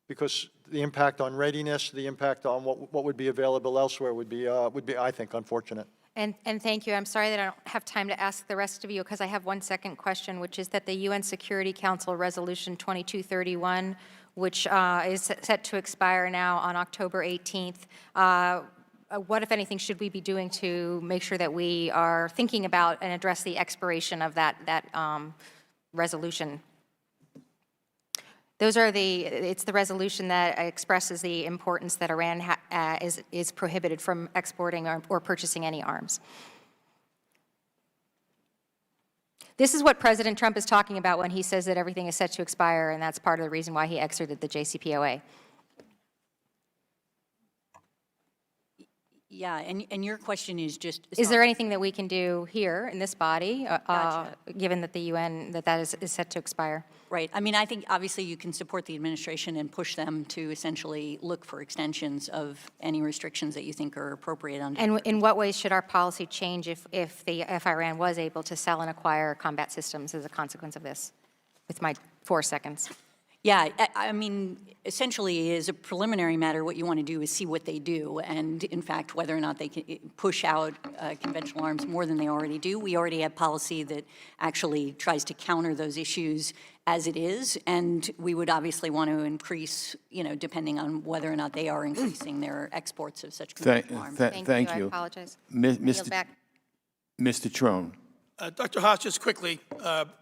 because the impact on readiness, the impact on what would be available elsewhere would be, I think, unfortunate. And thank you. I'm sorry that I don't have time to ask the rest of you because I have one second question, which is that the UN Security Council Resolution 2231, which is set to expire now on October 18th, what, if anything, should we be doing to make sure that we are thinking about and address the expiration of that resolution? It's the resolution that expresses the importance that Iran is prohibited from exporting or purchasing any arms. This is what President Trump is talking about when he says that everything is set to expire, and that's part of the reason why he exited the JCPOA. Yeah, and your question is just... Is there anything that we can do here in this body, given that the UN, that is set to expire? Right. I mean, I think obviously you can support the administration and push them to essentially look for extensions of any restrictions that you think are appropriate. And in what ways should our policy change if Iran was able to sell and acquire combat systems as a consequence of this? With my 4 seconds. Yeah, I mean, essentially, as a preliminary matter, what you want to do is see what they do, and in fact, whether or not they can push out conventional arms more than they already do. We already have policy that actually tries to counter those issues as it is, and we would obviously want to increase, depending on whether or not they are increasing their exports of such conventional arms. Thank you. I apologize. Mr. Trone. Dr. Haas, just quickly,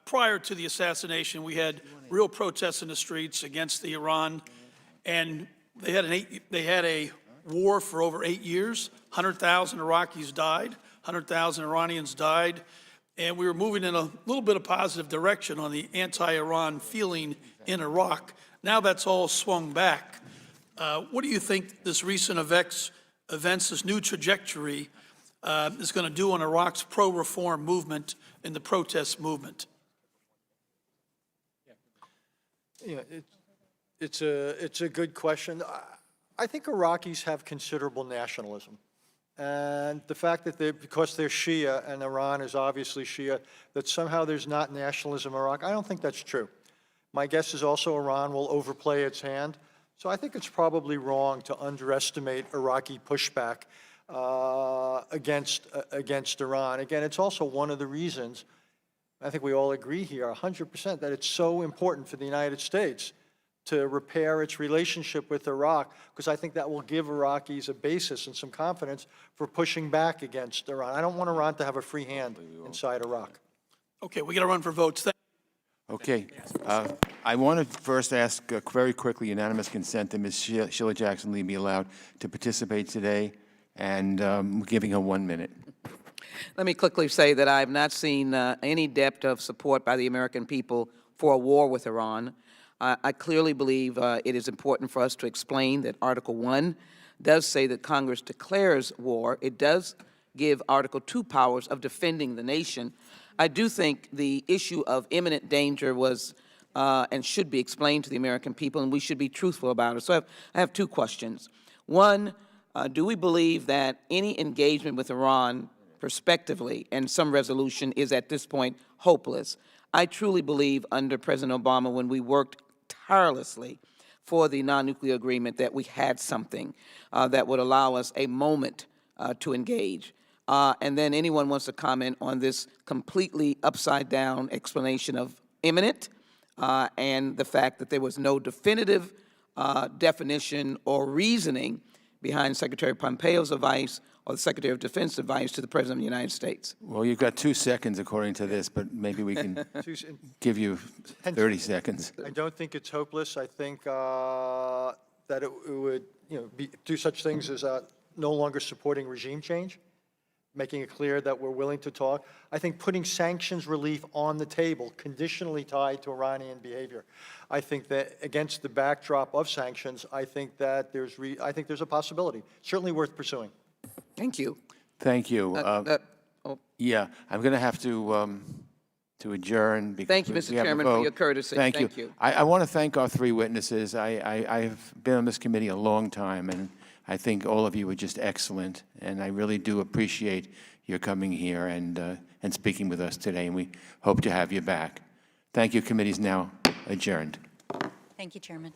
prior to the assassination, we had real protests in the streets against the Iran, and they had a war for over 8 years. 100,000 Iraqis died. 100,000 Iranians died, and we were moving in a little bit of positive direction on the anti-Iran feeling in Iraq. Now that's all swung back. What do you think this recent events, this new trajectory, is going to do on Iraq's pro-reform movement and the protest movement? Yeah, it's a good question. I think Iraqis have considerable nationalism. And the fact that because they're Shia and Iran is obviously Shia, that somehow there's not nationalism in Iraq, I don't think that's true. My guess is also Iran will overplay its hand. So I think it's probably wrong to underestimate Iraqi pushback against Iran. Again, it's also one of the reasons, I think we all agree here 100%, that it's so important for the United States to repair its relationship with Iraq, because I think that will give Iraqis a basis and some confidence for pushing back against Iran. I don't want Iran to have a free hand inside Iraq. Okay, we got to run for votes. Okay. I want to first ask very quickly unanimous consent that Ms. Sheila Jackson Lee be allowed to participate today, and giving her 1 minute. Let me quickly say that I have not seen any depth of support by the American people for a war with Iran. I clearly believe it is important for us to explain that Article 1 does say that Congress declares war. It does give Article 2 powers of defending the nation. I do think the issue of imminent danger was and should be explained to the American people, and we should be truthful about it. So I have two questions. One, do we believe that any engagement with Iran prospectively and some resolution is at this point hopeless? I truly believe under President Obama, when we worked tirelessly for the non-nuclear agreement, that we had something that would allow us a moment to engage. And then anyone wants to comment on this completely upside-down explanation of imminent and the fact that there was no definitive definition or reasoning behind Secretary Pompeo's advice or the Secretary of Defense advice to the President of the United States. Well, you've got 2 seconds according to this, but maybe we can give you 30 seconds. I don't think it's hopeless. I think that it would, do such things as no longer supporting regime change, making it clear that we're willing to talk. I think putting sanctions relief on the table, conditionally tied to Iranian behavior. I think that against the backdrop of sanctions, I think that there's a possibility, certainly worth pursuing. Thank you. Thank you. Yeah, I'm going to have to adjourn. Because Thank you, we Mr. have a Chairman, for vote. your courtesy. Thank you. Thank you. I want to thank our 3 witnesses. I've been on this committee a long time, and I think all of you were just excellent, and I really do appreciate your coming here and speaking with us today, and we hope to have you back. Thank you. Committee's now adjourned. Thank you, Chairman.